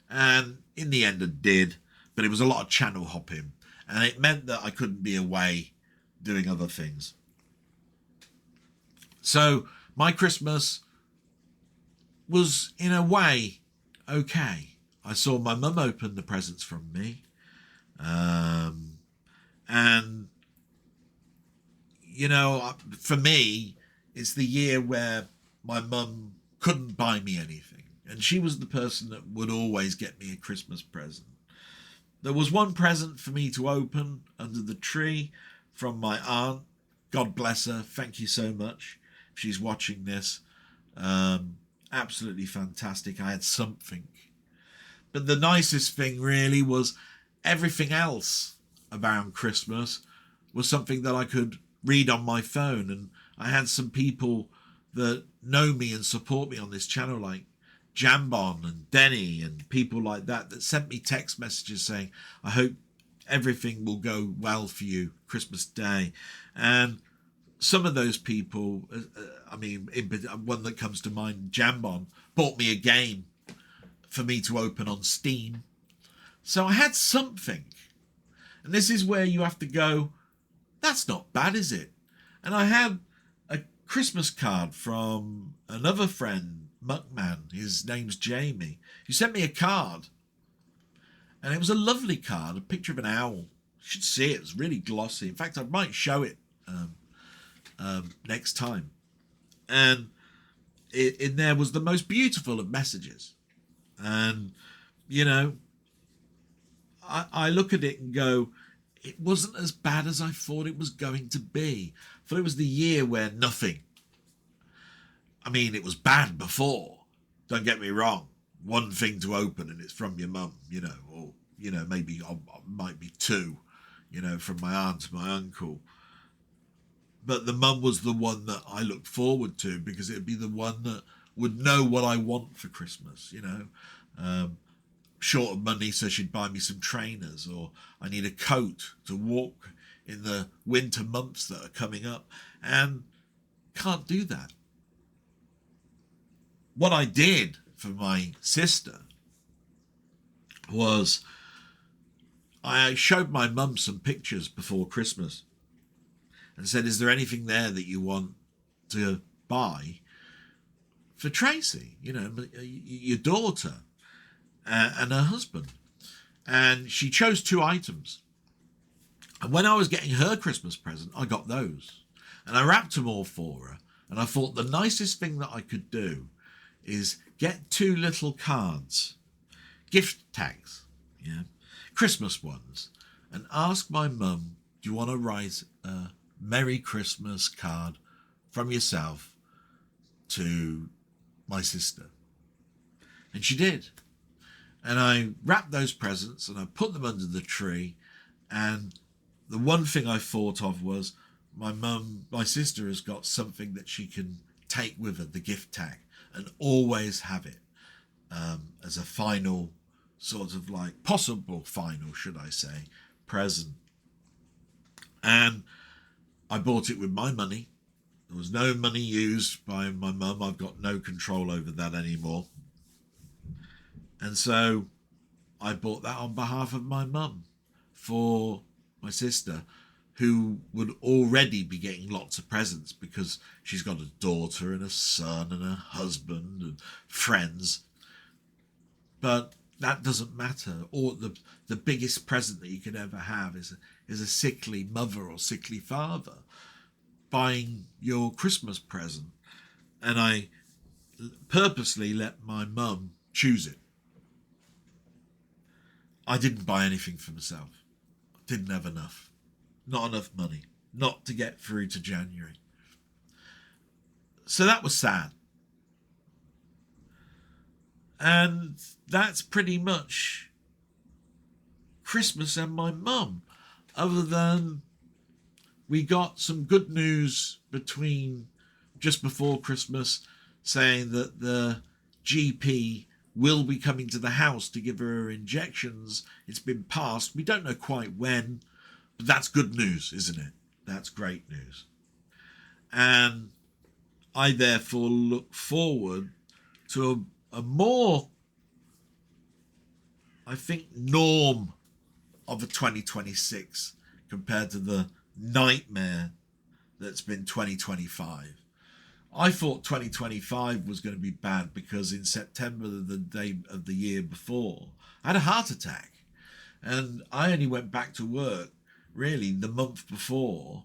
And in the end I did, but it was a lot of channel hopping, and it meant that I couldn't be away doing other things. So my Christmas was, in a way, okay. I saw my mum open the presents from me, and you know, for me, it's the year where my mum couldn't buy me anything, and she was the person that would always get me a Christmas present. There was one present for me to open under the tree from my aunt. God bless her. Thank you so much. If she's watching this, absolutely fantastic. I had something. But the nicest thing really was everything else around Christmas was something that I could read on my phone. And I had some people that know me and support me on this channel, like Jambon and Denny and people like that sent me text messages saying, "I hope everything will go well for you Christmas Day." And some of those people, one that comes to mind, Jambon, bought me a game for me to open on Steam. So I had something. And this is where you have to go, that's not bad, is it? And I had a Christmas card from another friend, Muckman, his name's Jamie, who sent me a card. And it was a lovely card, a picture of an owl. You should see it, it's really glossy. In fact, I might show it next time. And in there was the most beautiful of messages. And, you know, I look at it and go, it wasn't as bad as I thought it was going to be. I thought it was the year where nothing. I mean, it was bad before. Don't get me wrong. One thing to open and it's from your mum, you know, or, you know, maybe might be two, you know, from my aunt and my uncle. But the mum was the one that I looked forward to, because it'd be the one that would know what I want for Christmas, you know. Short of money, so she'd buy me some trainers, or I need a coat to walk in the winter months that are coming up, and can't do that. What I did for my sister was I showed my mum some pictures before Christmas and said, "Is there anything there that you want to buy for Tracy, you know, your daughter and her husband?" And she chose 2 items. And when I was getting her Christmas present, I got those. And I wrapped them all for her. And I thought the nicest thing that I could do is get 2 little cards, gift tags, yeah, Christmas ones, and ask my mum, "Do you want to write a Merry Christmas card from yourself to my sister?" And she did. And I wrapped those presents and I put them under the tree. And the one thing I thought of was, my sister has got something that she can take with her, the gift tag, and always have it as a final, sort of like possible final, should I say, present. And I bought it with my money. There was no money used by my mum. I've got no control over that anymore. And so I bought that on behalf of my mum for my sister, who would already be getting lots of presents because she's got a daughter and a son and a husband and friends. But that doesn't matter. Or the biggest present that you could ever have is a sickly mother or sickly father buying your Christmas present. And I purposely let my mum choose it. I didn't buy anything for myself. Didn't have enough. Not enough money. Not to get through to January. So that was sad. And that's pretty much Christmas and my mum. Other than we got some good news just before Christmas saying that the GP will be coming to the house to give her injections. It's been passed. We don't know quite when, but that's good news, isn't it? That's great news. And I therefore look forward to a more, I think, norm of a 2026 compared to the nightmare that's been 2025. I thought 2025 was going to be bad because in September, the day of the year before, I had a heart attack. And I only went back to work, really, the month before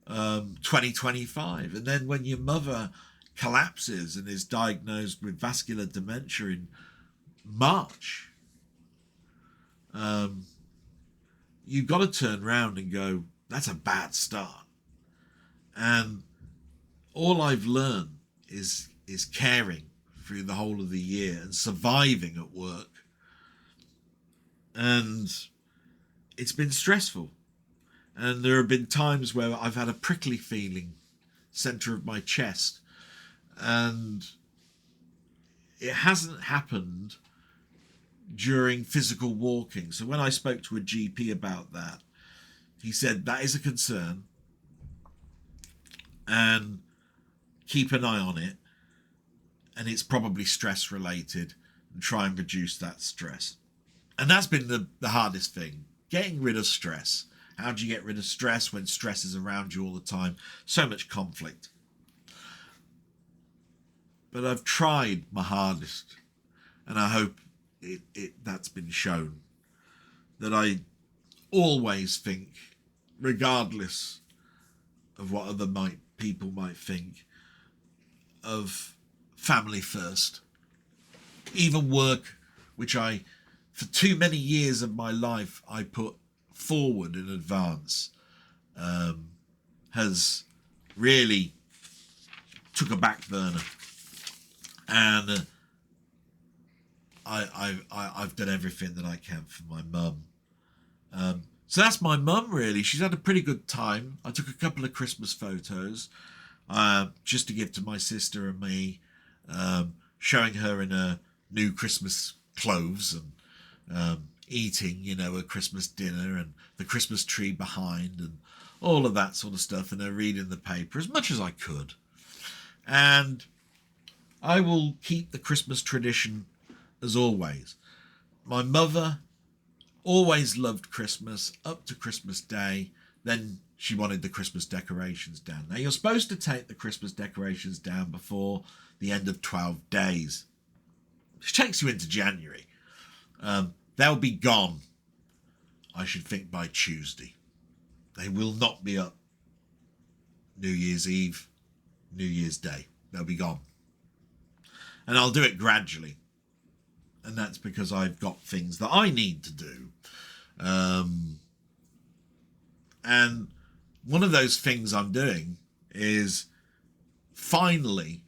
2025. And then when your mother collapses and is diagnosed with vascular dementia in March, you've got to turn around and go, that's a bad start. And all I've learned is caring through the whole of the year and surviving at work. And it's been stressful. And there have been times where I've had a prickly feeling center of my chest. And it hasn't happened during physical walking. So when I spoke to a GP about that, he said that is a concern. And keep an eye on it, and it's probably stress related, and try and reduce that stress. And that's been the hardest thing, getting rid of stress. How do you get rid of stress when stress is around you all the time? So much conflict. But I've tried my hardest, and I hope that's been shown, that I always think, regardless of what other people might think, of family first. Even work, which for too many years of my life, I put forward in advance, has really took a back burner. And I've done everything that I can for my mum. So that's my mum, really. She's had a pretty good time. I took a couple of Christmas photos just to give to my sister and me, showing her in her new Christmas clothes and eating, a Christmas dinner and the Christmas tree behind and all of that sort of stuff, and her reading the paper as much as I could. And I will keep the Christmas tradition as always. My mother always loved Christmas up to Christmas Day. Then she wanted the Christmas decorations down. Now, you're supposed to take the Christmas decorations down before the end of 12 days, which takes you into January. They'll be gone, I should think, by Tuesday. They will not be up New Year's Eve, New Year's Day. They'll be gone. And I'll do it gradually. And that's because I've got things that I need to do. And one of those things I'm doing is finally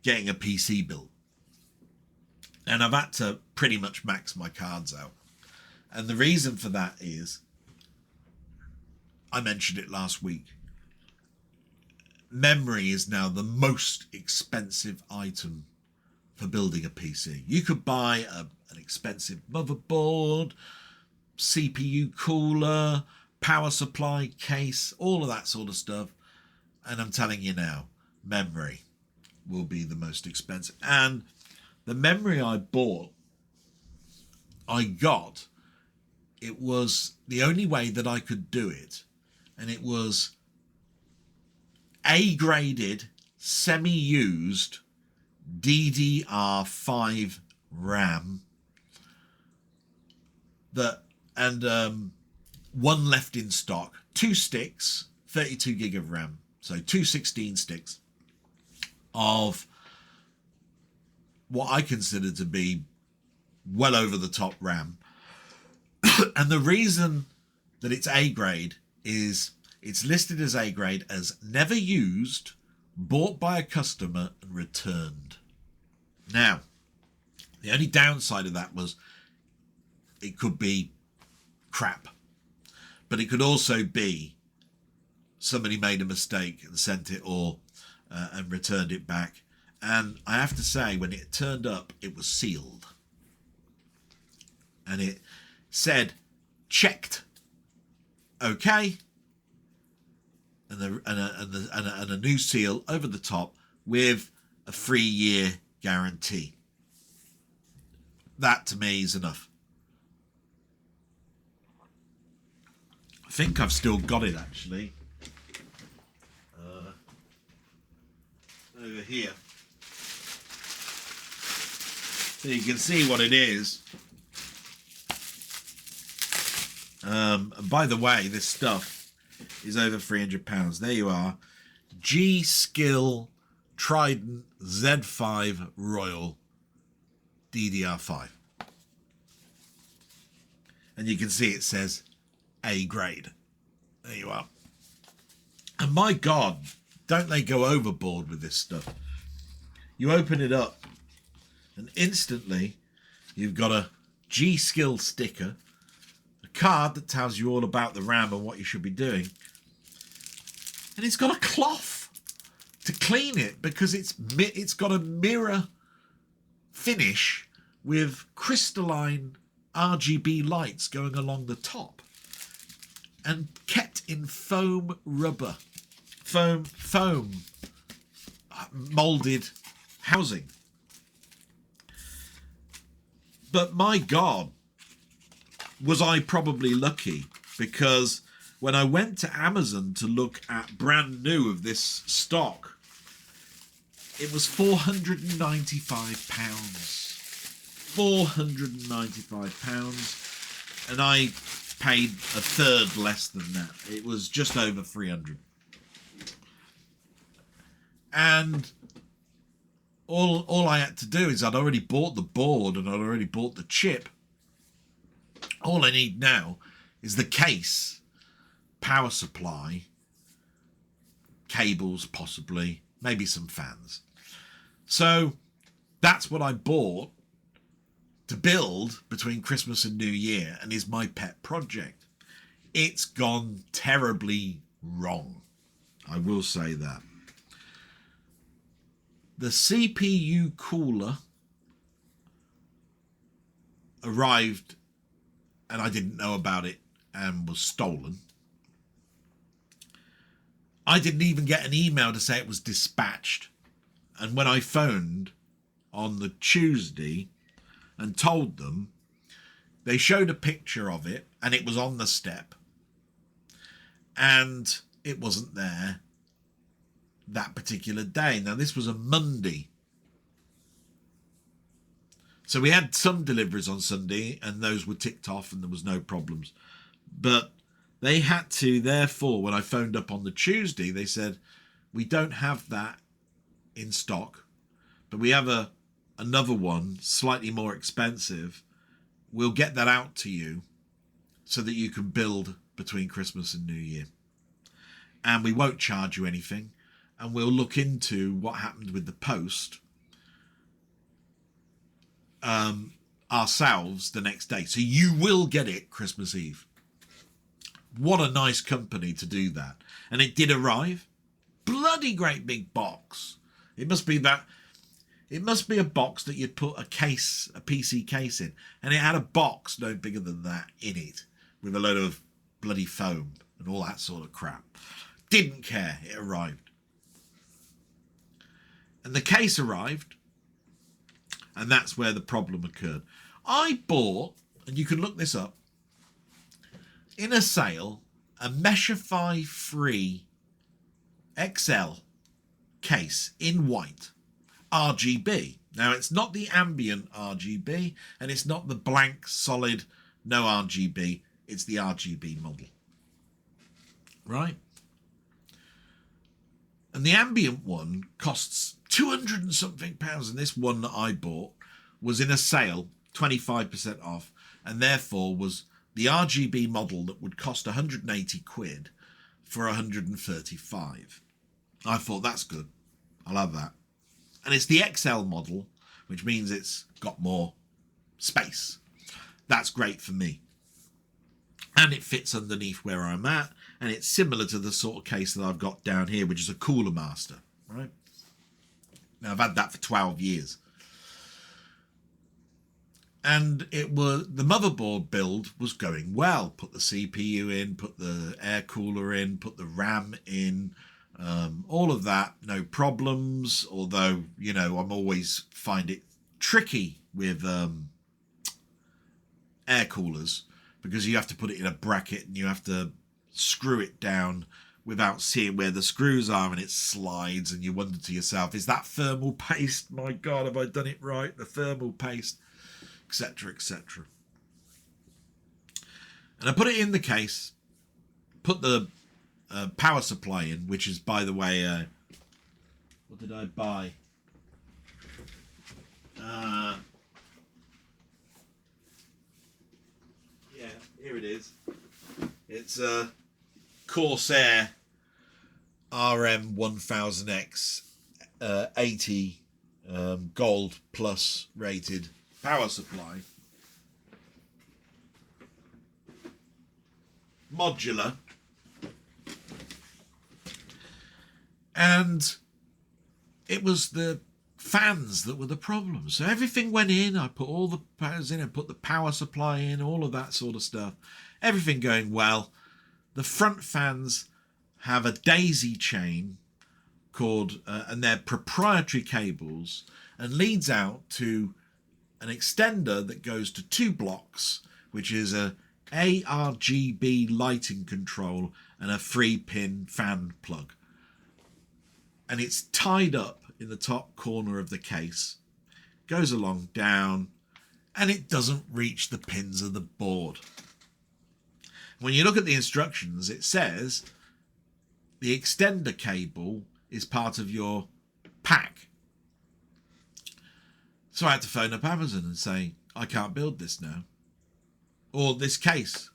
getting a PC built. And I've had to pretty much max my cards out. And the reason for that is, I mentioned it last week, memory is now the most expensive item for building a PC. You could buy an expensive motherboard, CPU cooler, power supply, case, all of that sort of stuff. And I'm telling you now, memory will be the most expensive. And the memory I bought, I got it was the only way that I could do it. And it was A-graded, semi-used DDR5 RAM one left in stock, 2 sticks, 32 gig of RAM, so 216 sticks of what I consider to be well over the top RAM. And the reason that it's A grade is it's listed as A grade as never used, bought by a customer and returned. Now, the only downside of that was it could be crap, but it could also be somebody made a mistake and sent it and returned it back. And I have to say, when it turned up, it was sealed, and it said checked okay, and a new seal over the top with a 3-year guarantee. That to me is enough. I think I've still got it actually. Over here. So you can see what it is. And by the way, this stuff is over £300. There you are. G-Skill Trident Z5 Royal DDR5. And you can see it says A grade. There you are. And my God, don't they go overboard with this stuff? You open it up and instantly you've got a G-Skill sticker, a card that tells you all about the RAM and what you should be doing, and it's got a cloth to clean it because it's got a mirror finish with crystalline RGB lights going along the top and kept in foam rubber, foam molded housing. But my God, was I probably lucky, because when I went to Amazon to look at brand new of this stock, it was £495. £495, and I paid a third less than that. It was just over 300. And all I had to do is I'd already bought the board and I'd already bought the chip. All I need now is the case, power supply, cables possibly, maybe some fans. So that's what I bought to build between Christmas and New Year, and is my pet project. It's gone terribly wrong, I will say that. The CPU cooler arrived and I didn't know about it and was stolen. I didn't even get an email to say it was dispatched. And when I phoned on the Tuesday and told them, they showed a picture of it and it was on the step. And it wasn't there that particular day. Now, this was a Monday. So we had some deliveries on Sunday and those were ticked off and there was no problems. But they had to, therefore, when I phoned up on the Tuesday, they said, we don't have that in stock, but we have another one, slightly more expensive. We'll get that out to you so that you can build between Christmas and New Year. And we won't charge you anything. And we'll look into what happened with the post ourselves the next day. So you will get it Christmas Eve. What a nice company to do that. And it did arrive. Bloody great big box. It must be a box that you'd put a PC case in. And it had a box no bigger than that in it, with a load of bloody foam and all that sort of crap. Didn't care. It arrived. And the case arrived, and that's where the problem occurred. I bought, and you can look this up, in a sale a Meshify free XL case in white, RGB. Now, it's not the ambient RGB, and it's not the blank, solid, no RGB. It's the RGB model. Right? And the ambient one costs 200 and something pounds, and this one that I bought was in a sale, 25% off, and therefore was the RGB model that would cost 180 quid for 135. I thought, that's good. I'll have that. And it's the XL model, which means it's got more space. That's great for me. And it fits underneath where I'm at, and it's similar to the sort of case that I've got down here, which is a Cooler Master, right? Now, I've had that for 12 years. And it was, the motherboard build was going well. Put the CPU in, put the air cooler in, put the RAM in, all of that, no problems. Although, you know, I'm always find it tricky with air coolers, because you have to put it in a bracket and you have to screw it down without seeing where the screws are, and it slides, and you wonder to yourself, is that thermal paste? My God, have I done it right? The thermal paste, etc., etc. And I put it in the case, put the power supply in, which is, by the way, what did I buy? Yeah, here it is. It's a Corsair RM1000X 80 gold plus rated power supply. Modular. And it was the fans that were the problem. So everything went in. I put all the powers in. I put the power supply in, all of that sort of stuff. Everything going well. The front fans have a daisy chain called, and they're proprietary cables, and leads out to an extender that goes to 2 blocks, which is a ARGB lighting control and a 3-pin fan plug. And it's tied up in the top corner of the case, goes along down, and it doesn't reach the pins of the board. When you look at the instructions, it says the extender cable is part of your pack. So I had to phone up Amazon and say, I can't build this now. Or this case.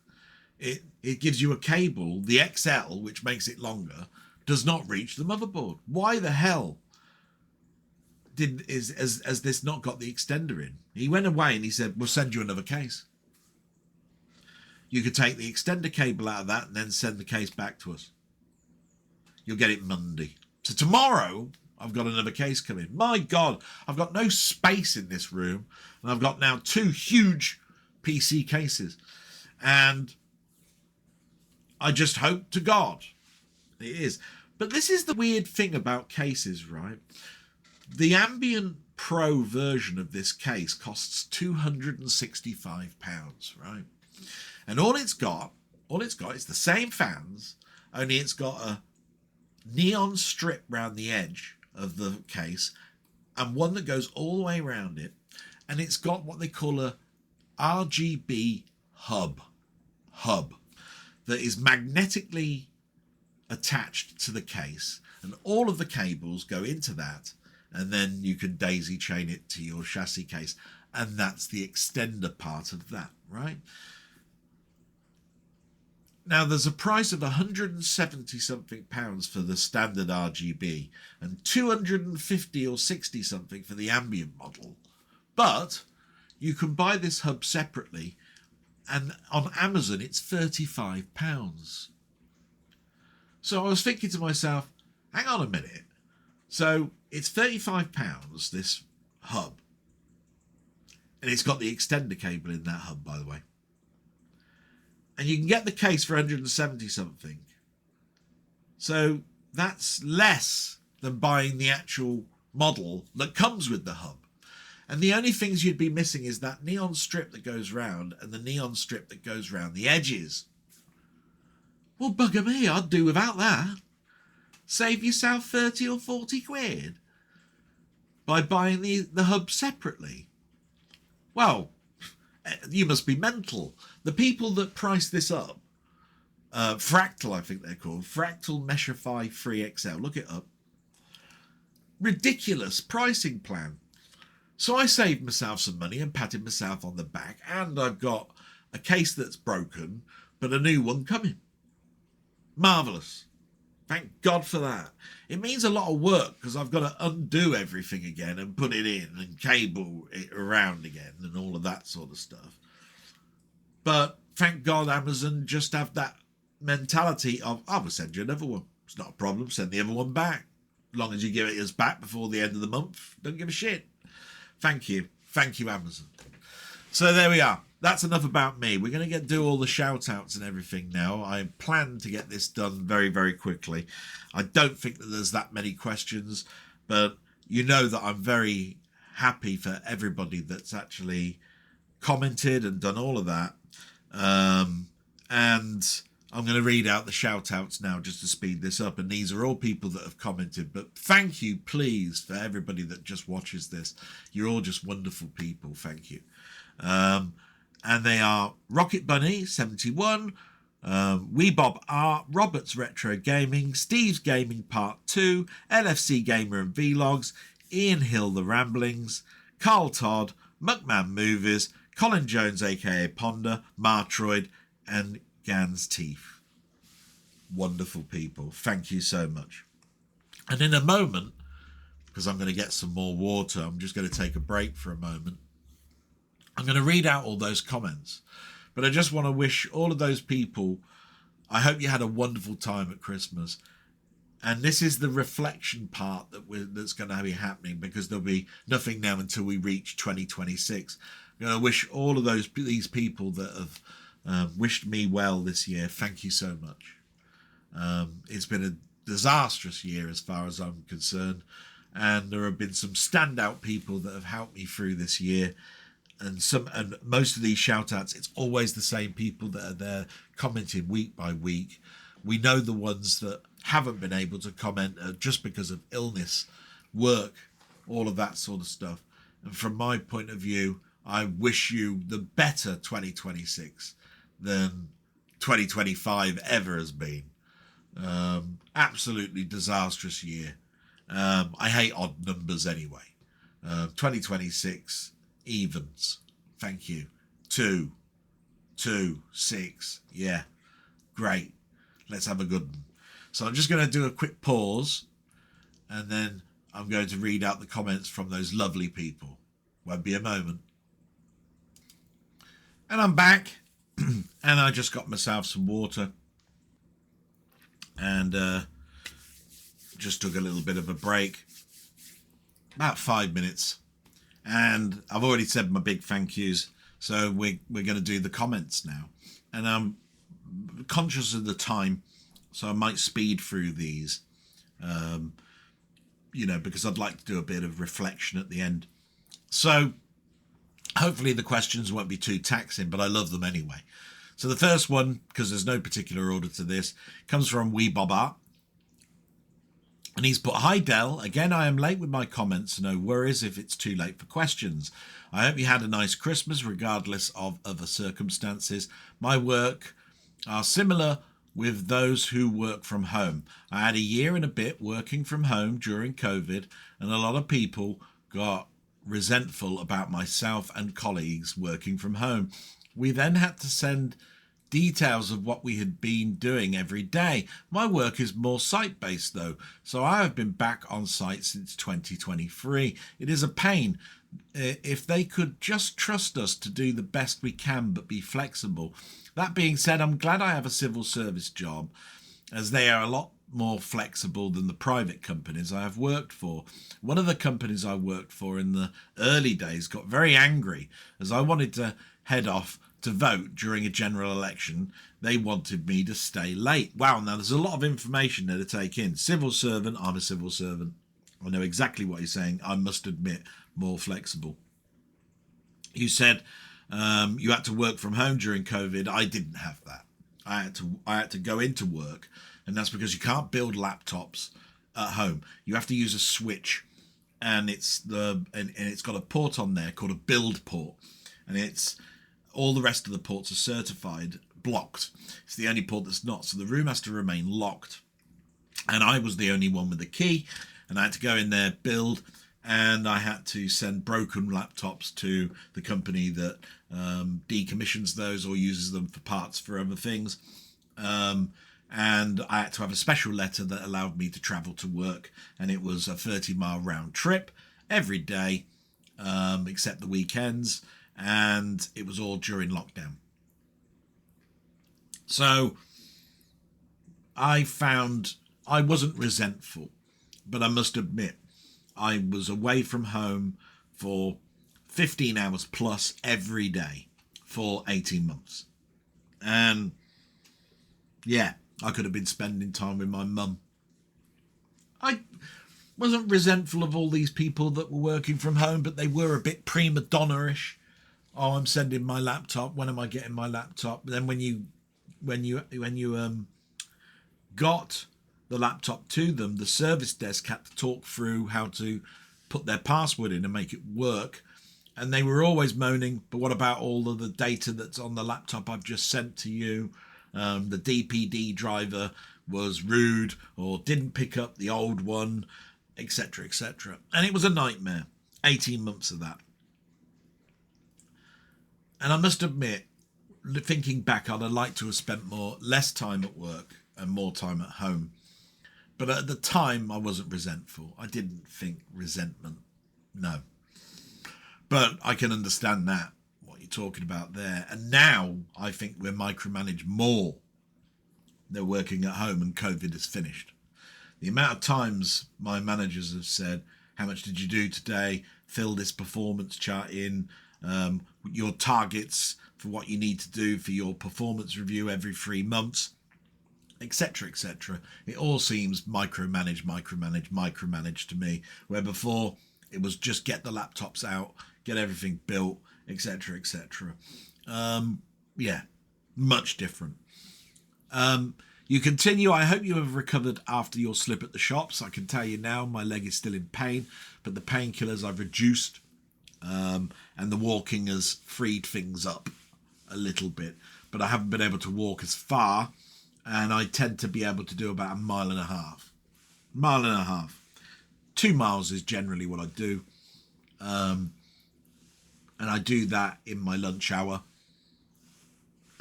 It gives you a cable, the XL, which makes it longer, does not reach the motherboard. Why the hell has this not got the extender in? He went away and he said, we'll send you another case. You could take the extender cable out of that and then send the case back to us. You'll get it Monday. So tomorrow, I've got another case coming. My God, I've got no space in this room. And I've got now 2 huge PC cases. And I just hope to God it is. But this is the weird thing about cases, right? The Ambient Pro version of this case costs £265, right? And all it's got is the same fans, only it's got a neon strip round the edge of the case and one that goes all the way around it. And it's got what they call a RGB hub that is magnetically attached to the case, and all of the cables go into that, and then you can daisy chain it to your chassis case, and that's the extender part of that, right? Now, there's a price of 170 something pounds for the standard RGB and 250 or 60 something for the ambient model. But you can buy this hub separately, and on Amazon it's £35. So I was thinking to myself, hang on a minute. So it's £35, this hub. And it's got the extender cable in that hub, by the way. And you can get the case for 170 something. So that's less than buying the actual model that comes with the hub. And the only things you'd be missing is that neon strip that goes round and the neon strip that goes round the edges. Well, bugger me, I'd do without that. Save yourself 30 or 40 quid by buying the hub separately. Well, you must be mental. The people that price this up, Fractal, I think they're called, Fractal Meshify 3XL, look it up. Ridiculous pricing plan. So I saved myself some money and patted myself on the back, and I've got a case that's broken, but a new one coming. Marvellous. Thank God for that. It means a lot of work because I've got to undo everything again and put it in and cable it around again and all of that sort of stuff. But thank God Amazon just have that mentality of, I will send you another one. It's not a problem. Send the other one back. As long as you give it us back before the end of the month, don't give a shit. Thank you. Thank you, Amazon. So there we are. That's enough about me. We're going to do all the shout outs and everything now. I plan to get this done very, very quickly. I don't think that there's that many questions, but you know that I'm very happy for everybody that's actually commented and done all of that. And I'm going to read out the shout outs now just to speed this up. And these are all people that have commented. But thank you, please, for everybody that just watches this. You're all just wonderful people. Thank you. And they are Rocket Bunny 71, Weebob Art, Robert's Retro Gaming, Steve's Gaming Part 2, LFC Gamer and Vlogs, Ian Hill The Ramblings, Carl Todd, Muckman-Movies, Colin Jones aka Ponder, Martroid, and Gans Teeth. Wonderful people. Thank you so much. And in a moment, because I'm going to get some more water, I'm just going to take a break for a moment. I'm going to read out all those comments, but I just want to wish all of those people, I hope you had a wonderful time at Christmas. And this is the reflection part that's going to be happening, because there'll be nothing now until we reach 2026. I'm going to wish all of these people that have wished me well this year, thank you so much. It's been a disastrous year as far as I'm concerned, and there have been some standout people that have helped me through this year. And most of these shout outs, it's always the same people that are there commenting week by week. We know the ones that haven't been able to comment just because of illness, work, all of that sort of stuff. And from my point of view, I wish you the better 2026 than 2025 ever has been. Absolutely disastrous year. I hate odd numbers anyway. 2026 evens. Thank you. 2, 2, 6. Yeah. Great. Let's have a good one. So I'm just going to do a quick pause, and then I'm going to read out the comments from those lovely people. Won't be a moment. And I'm back, and I just got myself some water, and just took a little bit of a break, about 5 minutes. And I've already said my big thank yous, so we're going to do the comments now. And I'm conscious of the time, so I might speed through these, because I'd like to do a bit of reflection at the end. So hopefully the questions won't be too taxing, but I love them anyway. So the first one, because there's no particular order to this, comes from Weebob Art. And he's put, "Hi Del, again I am late with my comments, no worries if it's too late for questions. I hope you had a nice Christmas regardless of other circumstances. My work are similar with those who work from home. I had a year and a bit working from home during COVID, and a lot of people got resentful about myself and colleagues working from home. We then had to send details of what we had been doing every day. My work is more site-based though, so I have been back on site since 2023. It is a pain. If they could just trust us to do the best we can but be flexible. That being said, I'm glad I have a civil service job, as they are a lot more flexible than the private companies I have worked for. One of the companies I worked for in the early days got very angry as I wanted to head off to vote during a general election. They wanted me to stay late. Wow, now there's a lot of information there to take in. Civil servant, I'm a civil servant. I know exactly what he's saying. I must admit, more flexible. You said you had to work from home during COVID. I didn't have that. I had to go into work, and that's because you can't build laptops at home. You have to use a switch, and it's got a port on there called a build port, and it's all the rest of the ports are certified blocked. It's the only port that's not, so the room has to remain locked. And I was the only one with the key, and I had to go in there, build, and I had to send broken laptops to the company that decommissions those or uses them for parts for other things. And I had to have a special letter that allowed me to travel to work, and it was a 30-mile round trip every day, except the weekends, and it was all during lockdown. So I found I wasn't resentful, but I must admit I was away from home for 15 hours plus every day for 18 months. And yeah, I could have been spending time with my mum. I wasn't resentful of all these people that were working from home, but they were a bit prima donna-ish. Oh, I'm sending my laptop. When am I getting my laptop? But then when you got the laptop to them, the service desk had to talk through how to put their password in and make it work. And they were always moaning, but what about all of the data that's on the laptop I've just sent to you? The DPD driver was rude or didn't pick up the old one, etc., etc. And it was a nightmare. 18 months of that. And I must admit, thinking back, I'd have liked to have spent less time at work and more time at home. But at the time, I wasn't resentful. I didn't think resentment. No. But I can understand that, what you're talking about there. And now I think we're micromanaged more. They're working at home and COVID is finished. The amount of times my managers have said, how much did you do today? Fill this performance chart in. Your targets for what you need to do for your performance review every 3 months, etc., etc. It all seems micromanaged to me, where before it was just get the laptops out, get everything built, etc., etc. Yeah, much different. You continue. I hope you have recovered after your slip at the shops. I can tell you now, my leg is still in pain, but the painkillers I've reduced, and the walking has freed things up a little bit. But I haven't been able to walk as far, and I tend to be able to do about 1.5 miles. 2 miles is generally what I do. And I do that in my lunch hour.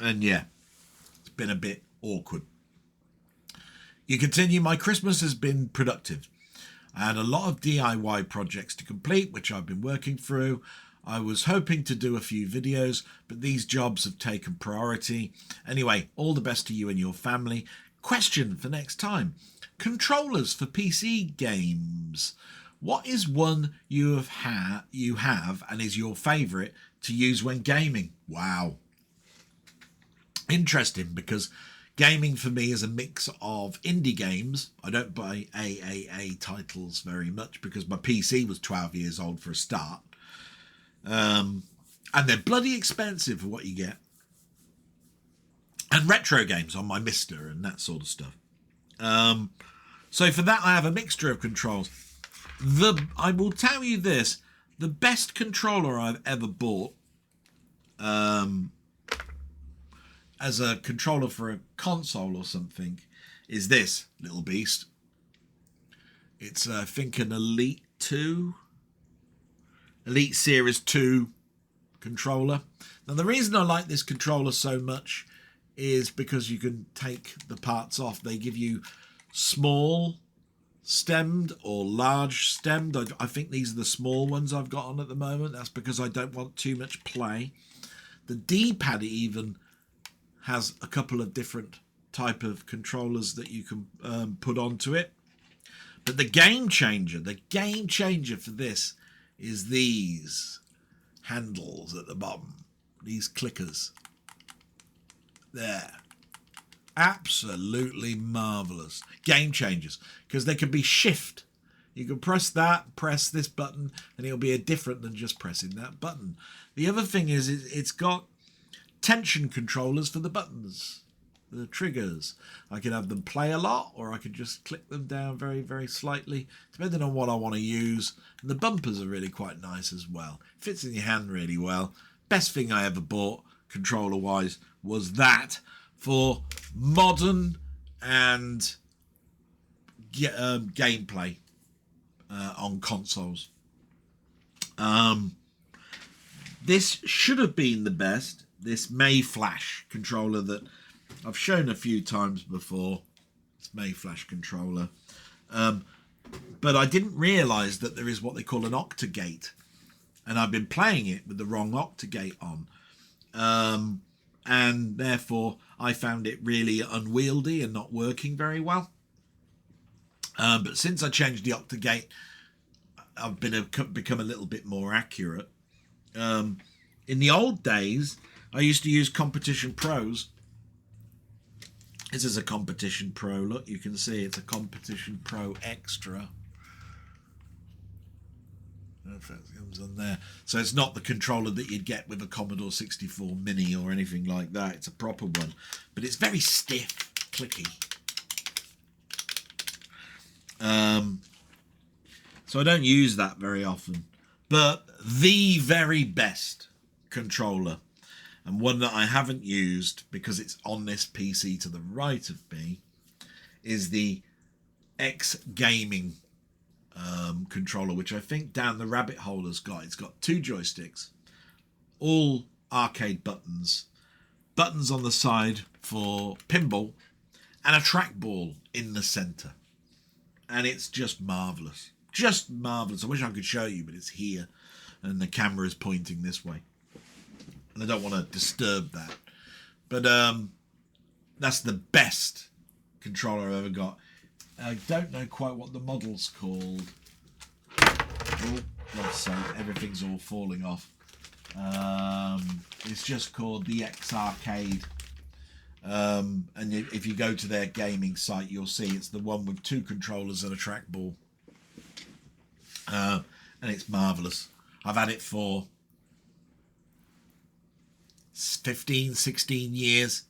And yeah, it's been a bit awkward. You continue. My Christmas has been productive. I had a lot of DIY projects to complete, which I've been working through. I was hoping to do a few videos, but these jobs have taken priority. Anyway, all the best to you and your family. Question for next time. Controllers for PC games. What is one you have and is your favourite to use when gaming? Wow. Interesting, because gaming for me is a mix of indie games. I don't buy AAA titles very much because my PC was 12 years old for a start. And they're bloody expensive for what you get. And retro games on my Mister and that sort of stuff. So for that, I have a mixture of controls. I will tell you this, the best controller I've ever bought as a controller for a console or something is this little beast. It's I think an Elite Series 2 controller. Now the reason I like this controller so much is because you can take the parts off. They give you small stemmed or large stemmed. I think these are the small ones I've got on at the moment. That's because I don't want too much play. The D-pad even has a couple of different type of controllers that you can put onto it. But the game changer for this is these handles at the bottom, these clickers. There. Absolutely marvellous. Game changers, because they can be shift. You can press that, press this button, and it'll be different than just pressing that button. The other thing is it's got tension controllers for the buttons. the triggers. I can have them play a lot, or I can just click them down very, very slightly, depending on what I want to use. And the bumpers are really quite nice as well. Fits in your hand really well. Best thing I ever bought, controller-wise, was that for modern and gameplay on consoles. This should have been the best. This May Flash controller that I've shown a few times before. It's May Flash controller. But I didn't realise that there is what they call an octagate. And I've been playing it with the wrong octagate on. And therefore I found it really unwieldy and not working very well. But since I changed the octagate, I've become a little bit more accurate. In the old days, I used to use Competition Pros. This is a Competition Pro. Look, you can see it's a Competition Pro Extra. I don't know if that comes on there. So it's not the controller that you'd get with a Commodore 64 Mini or anything like that. It's a proper one. But it's very stiff, clicky. So I don't use that very often. But the very best controller, and one that I haven't used because it's on this PC to the right of me, is the X Gaming controller, which I think Dan the Rabbit Hole has got. It's got 2 joysticks, all arcade buttons, buttons on the side for pinball, and a trackball in the centre. And it's just marvellous. Just marvellous. I wish I could show you, but it's here. And the camera is pointing this way. And I don't want to disturb that. But that's the best controller I've ever got. I don't know quite what the model's called. Oh, God's sake, everything's all falling off. It's just called the X Arcade. And if you go to their gaming site, you'll see it's the one with 2 controllers and a trackball. And it's marvellous. I've had it for 15, 16 years.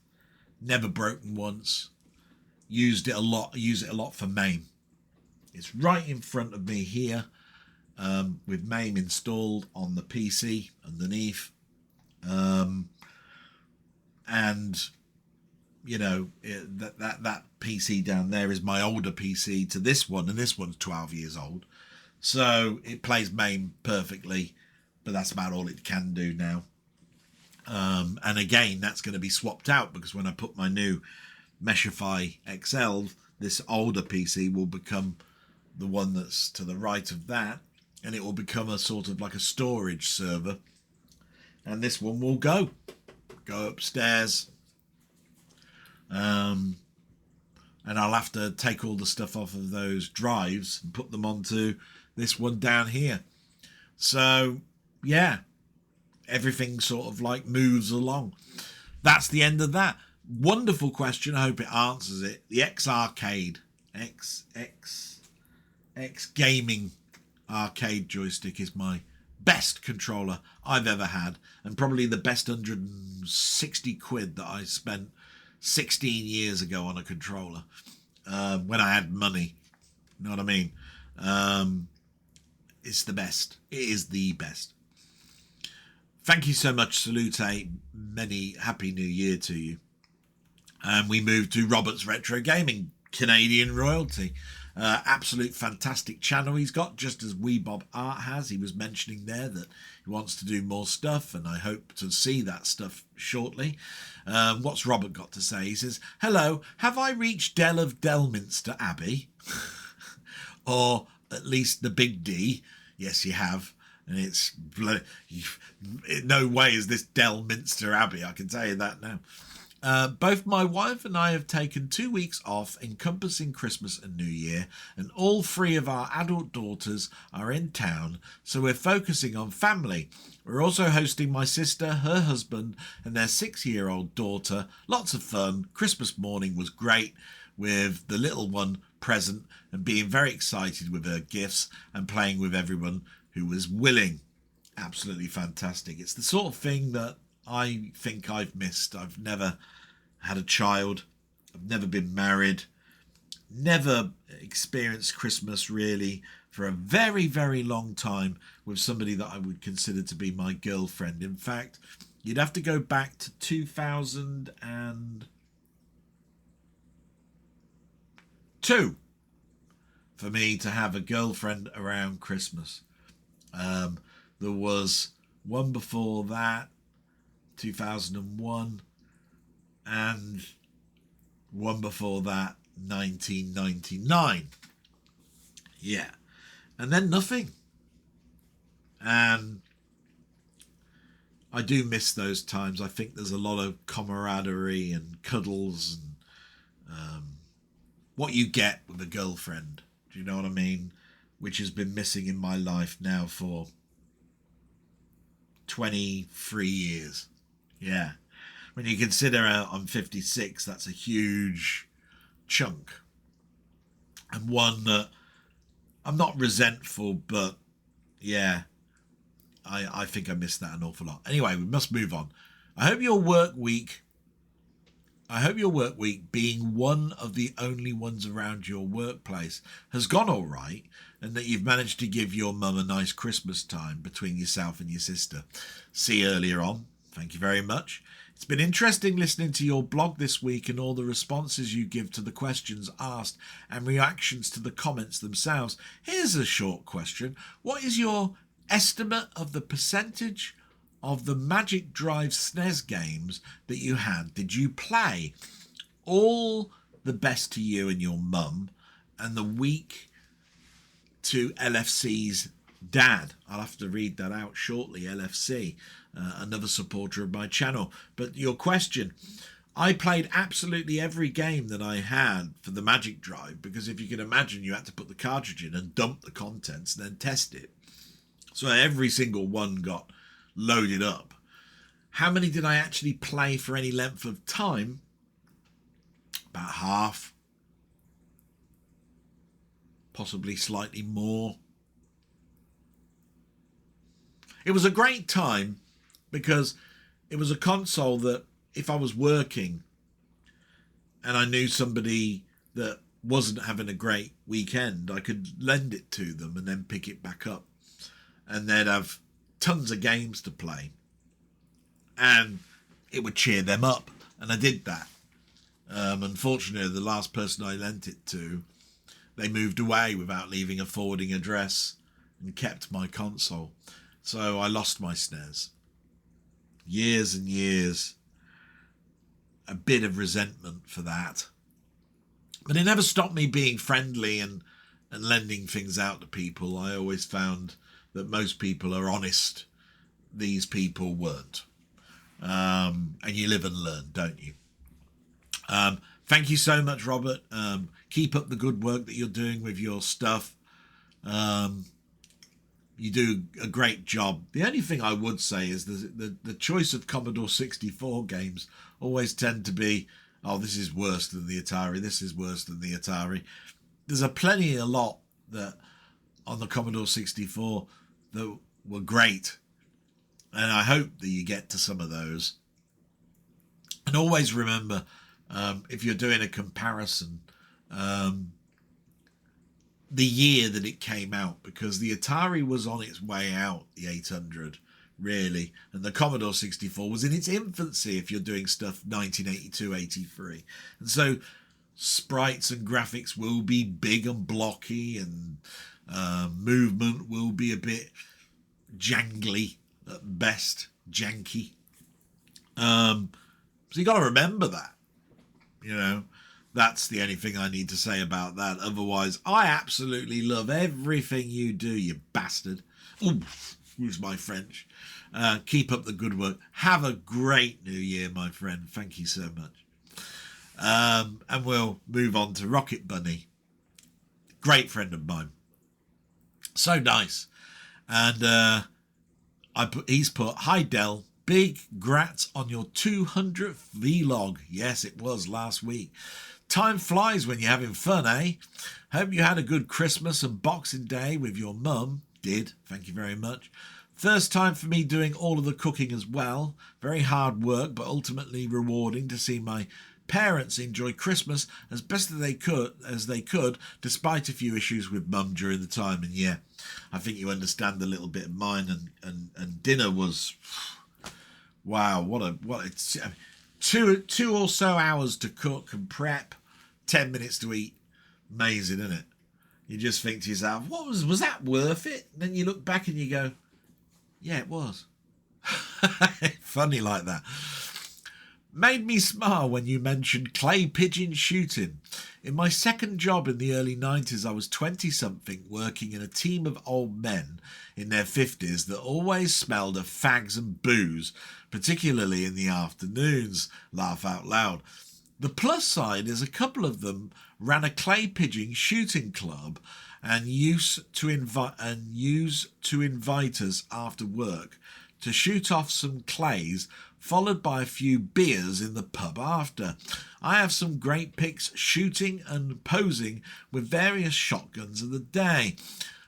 Never broken once. Used it a lot. Use it a lot for MAME. It's right in front of me here, with MAME installed on the PC underneath. And you know, that PC down there is my older PC to this one, and this one's 12 years old. So it plays MAME perfectly, but that's about all it can do now. And again, that's going to be swapped out because when I put my new Meshify XL, this older PC will become the one that's to the right of that, and it will become a sort of like a storage server. And this one will go upstairs. And I'll have to take all the stuff off of those drives and put them onto this one down here. So, yeah, everything sort of like moves along. That's the end of that. Wonderful question. I hope it answers it. The X Arcade, X Gaming arcade joystick is my best controller I've ever had, and probably the best 160 quid that I spent 16 years ago on a controller, when I had money. You know what I mean? It's the best. It is the best. Thank you so much. Salute. Many happy new year to you. And we move to Robert's Retro Gaming, Canadian royalty. Absolute fantastic channel he's got, just as Wee Bob Art has. He was mentioning there that he wants to do more stuff, and I hope to see that stuff shortly. What's Robert got to say? He says, hello, have I reached Dell of Delminster Abbey? Or at least the Big D? Yes, you have. And it's no way is this Delminster Abbey, I can tell you that now. Both my wife and I have taken 2 weeks off encompassing Christmas and New Year, and all 3 of our adult daughters are in town, so we're focusing on family. We're also hosting my sister, her husband, and their 6-year-old daughter. Lots of fun. Christmas morning was great, with the little one present and being very excited with her gifts and playing with everyone who was willing. Absolutely fantastic. It's the sort of thing that I think I've missed. I've never had a child. I've never been married. Never experienced Christmas really for a very, very long time with somebody that I would consider to be my girlfriend. In fact, you'd have to go back to 2002 for me to have a girlfriend around Christmas. There was one before that, 2001, and one before that, 1999. Yeah. And then nothing. And I do miss those times. I think there's a lot of camaraderie and cuddles and what you get with a girlfriend. Do you know what I mean? Which has been missing in my life now for 23 years. Yeah. When you consider I'm 56, that's a huge chunk. And one that I'm not resentful, but yeah, I think I missed that an awful lot. Anyway, we must move on. I hope your work week, being one of the only ones around your workplace, has gone all right, and that you've managed to give your mum a nice Christmas time between yourself and your sister. See you earlier on. Thank you very much. It's been interesting listening to your blog this week and all the responses you give to the questions asked and reactions to the comments themselves. Here's a short question. What is your estimate of the percentage of the Magic Drive SNES games that you had? Did you play? All the best to you and your mum, and the week to LFC's dad. I'll have to read that out shortly. LFC, another supporter of my channel. But your question, I played absolutely every game that I had for the Magic Drive, because if you can imagine, you had to put the cartridge in and dump the contents and then test it. So every single one got loaded up. How many did I actually play for any length of time? About half. Possibly slightly more. It was a great time because it was a console that if I was working and I knew somebody that wasn't having a great weekend, I could lend it to them and then pick it back up. And they'd have tons of games to play. And it would cheer them up. And I did that. Unfortunately, the last person I lent it to, they moved away without leaving a forwarding address and kept my console. So I lost my SNES. Years and years. A bit of resentment for that. But it never stopped me being friendly and lending things out to people. I always found that most people are honest. These people weren't. And you live and learn, don't you? Thank you so much, Robert. Keep up the good work that you're doing with your stuff. You do a great job. The only thing I would say is the choice of Commodore 64 games always tend to be, oh, this is worse than the Atari. This is worse than the Atari. There's a lot that on the Commodore 64 that were great. And I hope that you get to some of those. And always remember, if you're doing a comparison, the year that it came out, because the Atari was on its way out, the 800, really, and the Commodore 64 was in its infancy if you're doing stuff 1982, 83. And so sprites and graphics will be big and blocky, and movement will be a bit jangly at best, janky. So you got to remember that, you know. That's the only thing I need to say about that. Otherwise, I absolutely love everything you do, you bastard. Ooh, who's my French? Keep up the good work. Have a great new year, my friend. Thank you so much. And we'll move on to Rocket Bunny. Great friend of mine. So nice. And he's put, hi Del, big grats on your 200th vlog. Yes, it was last week. Time flies when you're having fun, eh? Hope you had a good Christmas and Boxing Day with your mum. Did, thank you very much. First time for me doing all of the cooking as well. Very hard work, but ultimately rewarding to see my parents enjoy Christmas as best as they could, despite a few issues with mum during the time. And yeah, I think you understand a little bit of mine. And dinner was, wow, it's 2 or so hours to cook and prep, 10 minutes to eat. Amazing, isn't it? You just think to yourself, was that worth it? And then you look back and you go, yeah, it was. Funny like that. Made me smile when you mentioned clay pigeon shooting. In my second job in the early 90s, I was 20-something working in a team of old men in their 50s that always smelled of fags and booze, particularly in the afternoons. Laugh out loud. The plus side is a couple of them ran a clay pigeon shooting club and used to invite us after work to shoot off some clays, followed by a few beers in the pub after. I have some great pics shooting and posing with various shotguns of the day.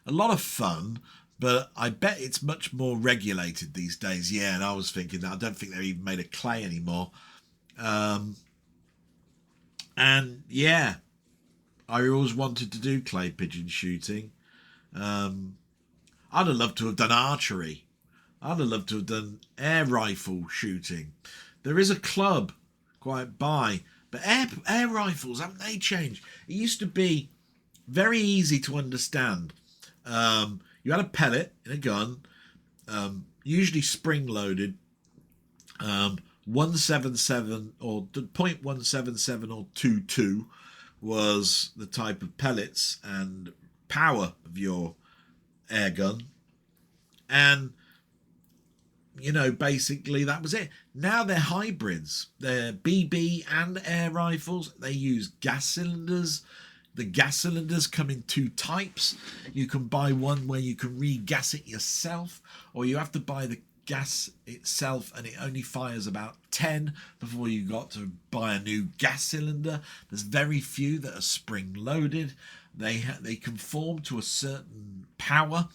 A lot of fun, but I bet it's much more regulated these days. Yeah, and I was thinking that I don't think they're even made of clay anymore. And yeah, I always wanted to do clay pigeon shooting. I'd have loved to have done archery. I'd have loved to have done air rifle shooting. There is a club quite by, but air rifles, haven't they changed? It used to be very easy to understand. You had a pellet in a gun, usually spring-loaded, 177 or 0.177 or 22 was the type of pellets and power of your air gun. And you know, basically that was it. Now they're hybrids. They're BB and air rifles. They use gas cylinders. The gas cylinders come in 2 types. You can buy one where you can re-gas it yourself, or you have to buy the gas itself and it only fires about 10 before you got to buy a new gas cylinder. There's very few that are spring loaded. They conform to a certain power.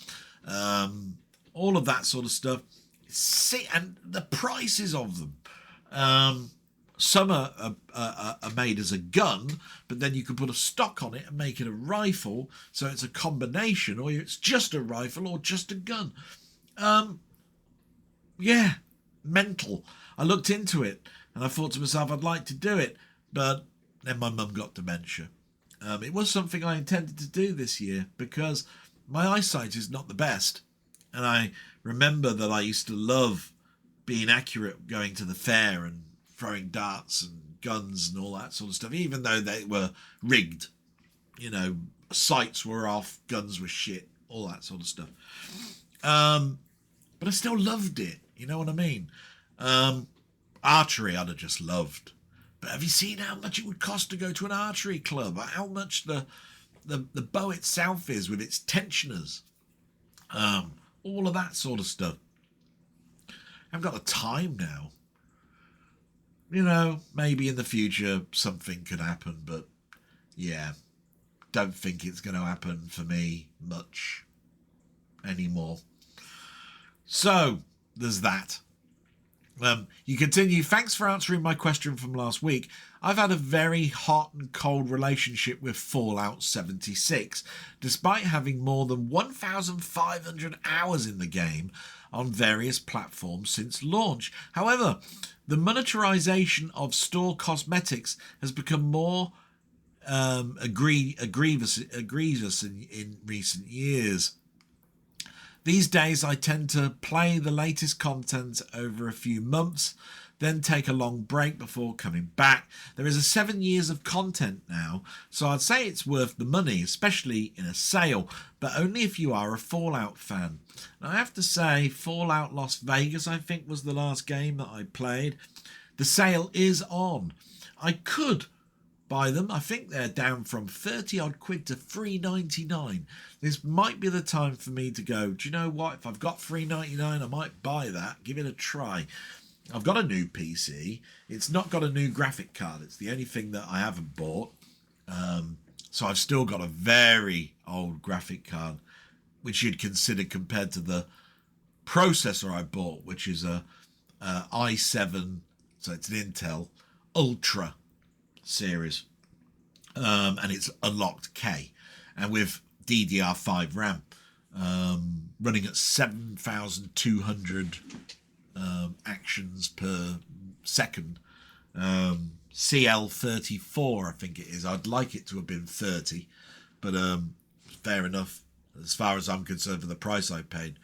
All of that sort of stuff. See, and the prices of them. Some are made as a gun, but then you can put a stock on it and make it a rifle. So it's a combination, or it's just a rifle or just a gun. Yeah, mental. I looked into it and I thought to myself, I'd like to do it, but then my mum got dementia. It was something I intended to do this year because my eyesight is not the best. And I remember that I used to love being accurate, going to the fair and throwing darts and guns and all that sort of stuff, even though they were rigged. You know, sights were off, guns were shit, all that sort of stuff. But I still loved it, you know what I mean? Archery I'd have just loved. But have you seen how much it would cost to go to an archery club? How much the bow itself is with its tensioners? All of that sort of stuff. I haven't got the time now. You know, maybe in the future something could happen, but yeah, don't think it's going to happen for me much anymore. So, there's that. You continue, thanks for answering my question from last week. I've had a very hot and cold relationship with Fallout 76, despite having more than 1,500 hours in the game on various platforms since launch. However, the monetization of store cosmetics has become more egregious in recent years. These days I tend to play the latest content over a few months, then take a long break before coming back. There is 7 years of content now, so I'd say it's worth the money, especially in a sale, but only if you are a Fallout fan. Now, I have to say, Fallout Las Vegas, I think, was the last game that I played. The sale is on. I could buy them. I think they're down from 30 odd quid to $3.99. This might be the time for me to go, do you know what? If I've got $3.99, I might buy that. Give it a try. I've got a new PC. It's not got a new graphic card. It's the only thing that I haven't bought. So I've still got a very old graphic card, which you'd consider compared to the processor I bought, which is a i7, so it's an Intel Ultra series, and it's unlocked K, and with DDR5 RAM, running at 7,200 actions per second. CL34, I think it is. I'd like it to have been 30, but fair enough as far as I'm concerned for the price I paid.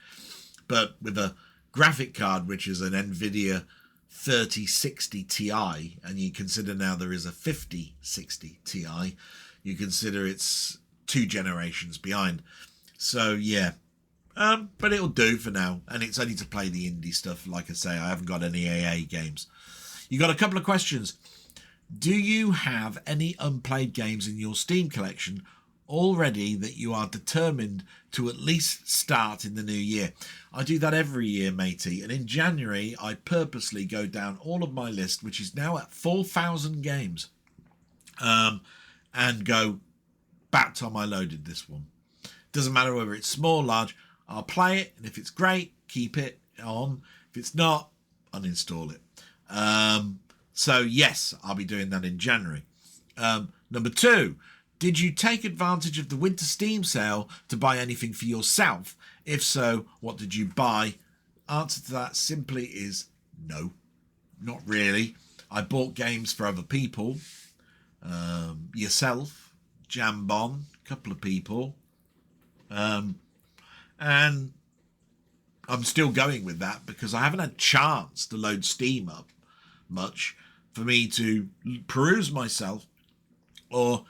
But with a graphic card which is an NVIDIA 3060 Ti, and you consider now there is a 5060 Ti, you consider it's 2 generations behind. So yeah, but it'll do for now, and it's only to play the indie stuff. Like I say, I haven't got any AA games. You got a couple of questions. Do you have any unplayed games in your Steam collection already that you are determined to at least start in the new year? I do that every year, matey, and in January I purposely go down all of my list, which is now at 4,000 games, and go, bat Tom, I loaded this one. Doesn't matter whether it's small, large, I'll play it, and if it's great, keep it on. If it's not, uninstall it. So yes, I'll be doing that in January. Number 2, did you take advantage of the winter Steam sale to buy anything for yourself? If so, what did you buy? Answer to that simply is no, not really. I bought games for other people, yourself, Jambon, a couple of people, and I'm still going with that because I haven't had a chance to load Steam up much for me to peruse myself or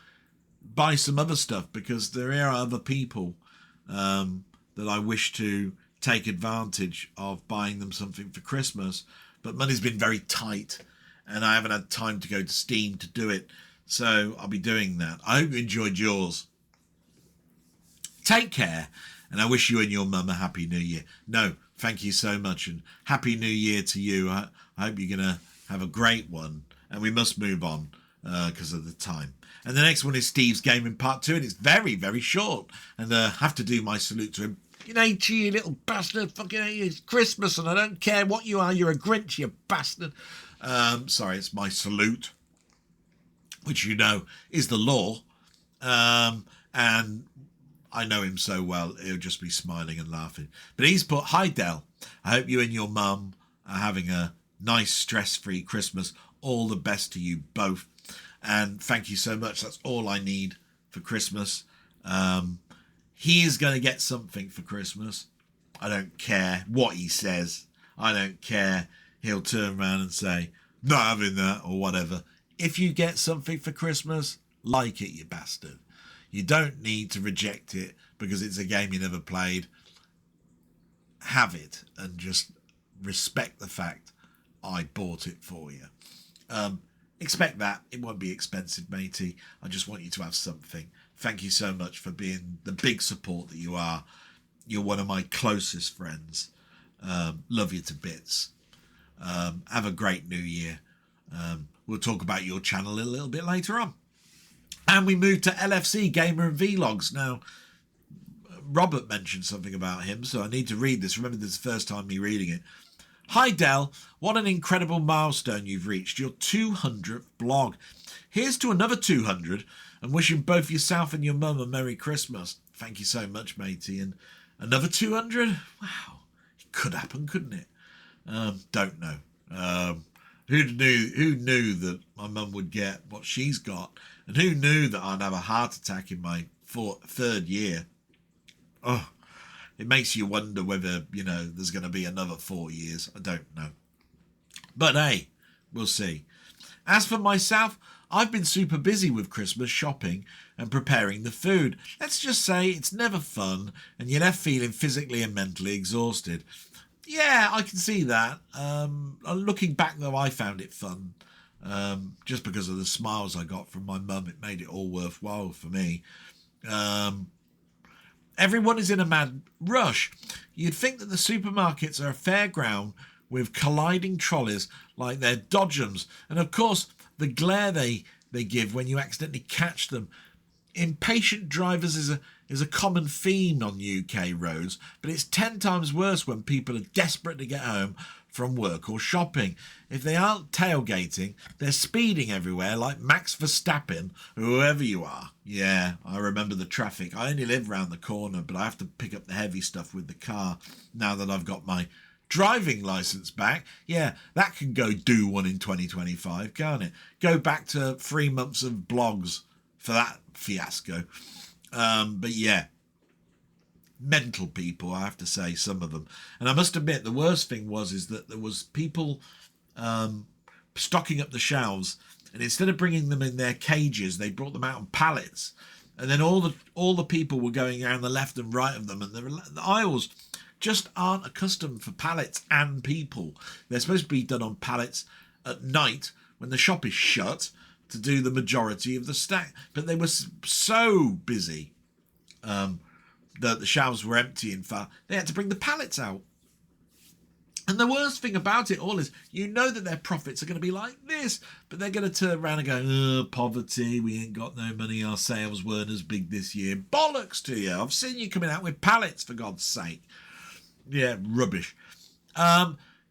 buy some other stuff, because there are other people that I wish to take advantage of buying them something for Christmas, but money's been very tight and I haven't had time to go to Steam to do it, so I'll be doing that. I hope you enjoyed yours. Take care, and I wish you and your mum a happy new year. No, thank you so much, and happy new year to you. I hope you're going to have a great one, and we must move on because of the time. And the next one is Steve's Gaming Part 2, and it's very, very short, and I have to do my salute to him. You know, you little bastard, fucking it's Christmas, and I don't care what you are, you're a Grinch, you bastard. Sorry, it's my salute, which you know is the law, and I know him so well, he'll just be smiling and laughing. But he's put, hi Del, I hope you and your mum are having a nice stress-free Christmas. All the best to you both. And thank you so much. That's all I need for Christmas. He is going to get something for Christmas. I don't care what he says. I don't care. He'll turn around and say, not having that or whatever. If you get something for Christmas, like it, you bastard. You don't need to reject it because it's a game you never played. Have it and just respect the fact I bought it for you. Expect that. It won't be expensive, matey. I just want you to have something. Thank you so much for being the big support that you are. You're one of my closest friends. Love you to bits. Have a great new year. We'll talk about your channel a little bit later on. And we move to LFC, Gamer and Vlogs. Now, Robert mentioned something about him, so I need to read this. Remember, this is the first time me reading it. Hi, Del. What an incredible milestone you've reached. Your 200th blog. Here's to another 200, and wishing both yourself and your mum a Merry Christmas. Thank you so much, matey. And another 200? Wow. It could happen, couldn't it? Don't know. Who knew that my mum would get what she's got? And who knew that I'd have a heart attack in my third year? Oh, it makes you wonder whether, there's going to be another 4 years. I don't know. But hey, we'll see. As for myself, I've been super busy with Christmas shopping and preparing the food. Let's just say it's never fun and you're left feeling physically and mentally exhausted. Yeah, I can see that. Looking back, though, I found it fun. Just because of the smiles I got from my mum, it made it all worthwhile for me. Everyone is in a mad rush. You'd think that the supermarkets are a fairground with colliding trolleys like they're dodgems. And of course, the glare they give when you accidentally catch them. Impatient drivers is a common theme on UK roads, but it's 10 times worse when people are desperate to get home from work or shopping. If they aren't tailgating, they're speeding everywhere like Max Verstappen, whoever you are. Yeah, I remember the traffic. I only live round the corner, but I have to pick up the heavy stuff with the car now that I've got my driving licence back. Yeah, that can go do one in 2025, can't it? Go back to 3 months of blogs for that fiasco. But yeah, mental people, I have to say, some of them. And I must admit, the worst thing is that there was people stocking up the shelves, and instead of bringing them in their cages, they brought them out on pallets. And then all the people were going around the left and right of them, and the aisles just aren't accustomed for pallets and people. They're supposed to be done on pallets at night when the shop is shut to do the majority of the stack. But they were so busy that the shelves were empty. In fact, they had to bring the pallets out. And the worst thing about it all is, you know that their profits are going to be like this, but they're going to turn around and go, poverty, we ain't got no money, our sales weren't as big this year. Bollocks to you. I've seen you coming out with pallets, for God's sake. Yeah, rubbish.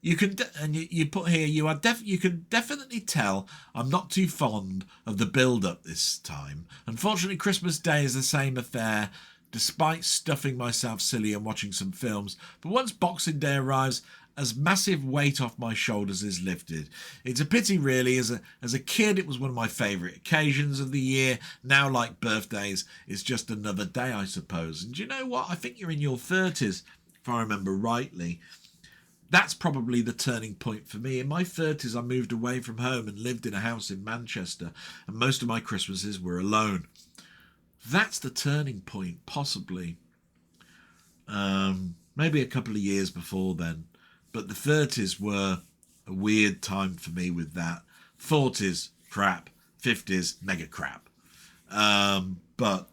You can you put here, you can definitely tell I'm not too fond of the build-up this time. Unfortunately, Christmas Day is the same affair, despite stuffing myself silly and watching some films. But once Boxing Day arrives, as massive weight off my shoulders is lifted. It's a pity, really. As a kid, it was one of my favourite occasions of the year. Now, like birthdays, it's just another day, I suppose. And do you know what? I think you're in your 30s, if I remember rightly. That's probably the turning point for me. In my 30s, I moved away from home and lived in a house in Manchester, and most of my Christmases were alone. That's the turning point, possibly. Maybe a couple of years before then. But the 30s were a weird time for me with that. 40s, crap. 50s, mega crap. But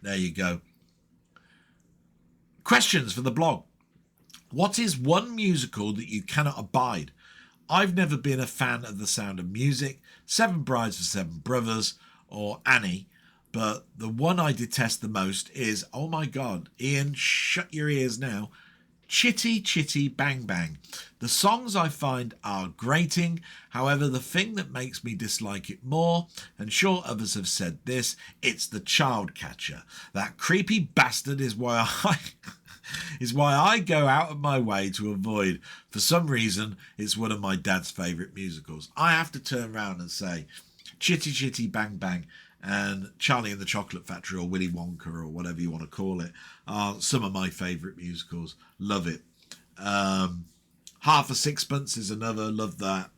there you go. Questions for the blog. What is one musical that you cannot abide? I've never been a fan of The Sound of Music, Seven Brides for Seven Brothers, or Annie. But the one I detest the most is, oh my God, Ian, shut your ears now, Chitty Chitty Bang Bang. The songs I find are grating. However, the thing that makes me dislike it more, and sure others have said this, it's the child catcher. That creepy bastard is why I go out of my way to avoid. For some reason, it's one of my dad's favourite musicals. I have to turn around and say Chitty Chitty Bang Bang and Charlie and the Chocolate Factory, or Willy Wonka, or whatever you want to call it, are some of my favourite musicals. Love it. Half a Sixpence is another. Love that.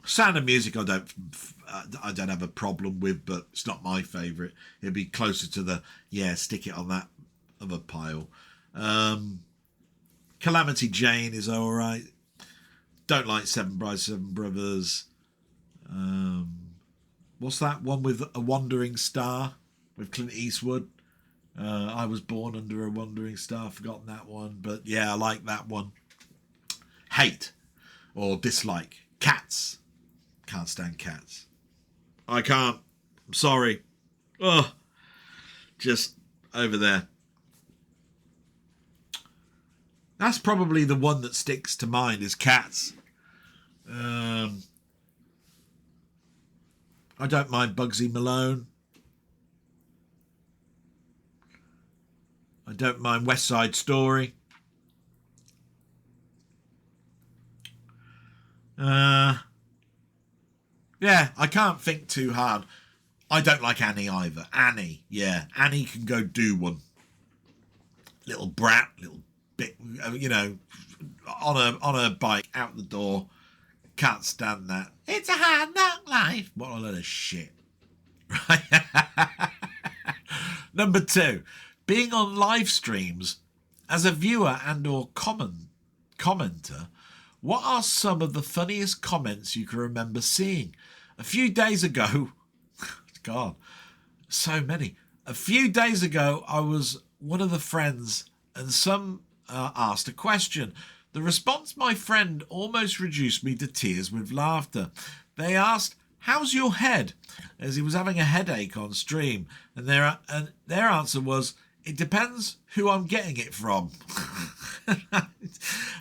Sound of Music I don't have a problem with, but it's not my favourite. It'd be closer to the, stick it on that other pile. Calamity Jane is alright. Don't like Seven Brides, Seven Brothers. What's that one with A Wandering Star with Clint Eastwood? I Was Born Under a Wandering Star. I've forgotten that one, but yeah, I like that one. Hate or dislike Cats. Can't stand Cats. I can't. I'm sorry. Oh, just over there. That's probably the one that sticks to mind, is Cats. I don't mind Bugsy Malone. I don't mind West Side Story. Yeah, I can't think too hard. I don't like Annie either. Annie, yeah. Annie can go do one. Little brat, little bit, on a bike, out the door. Can't stand that. It's a hard knock life. What a load of shit. Right? Number 2, being on live streams as a viewer and or commenter, what are some of the funniest comments you can remember seeing? A few days ago, God, so many. A few days ago, I was one of the friends and some asked a question. The response, my friend, almost reduced me to tears with laughter. They asked how's your head? As he was having a headache on stream. And their answer was, it depends who I'm getting it from.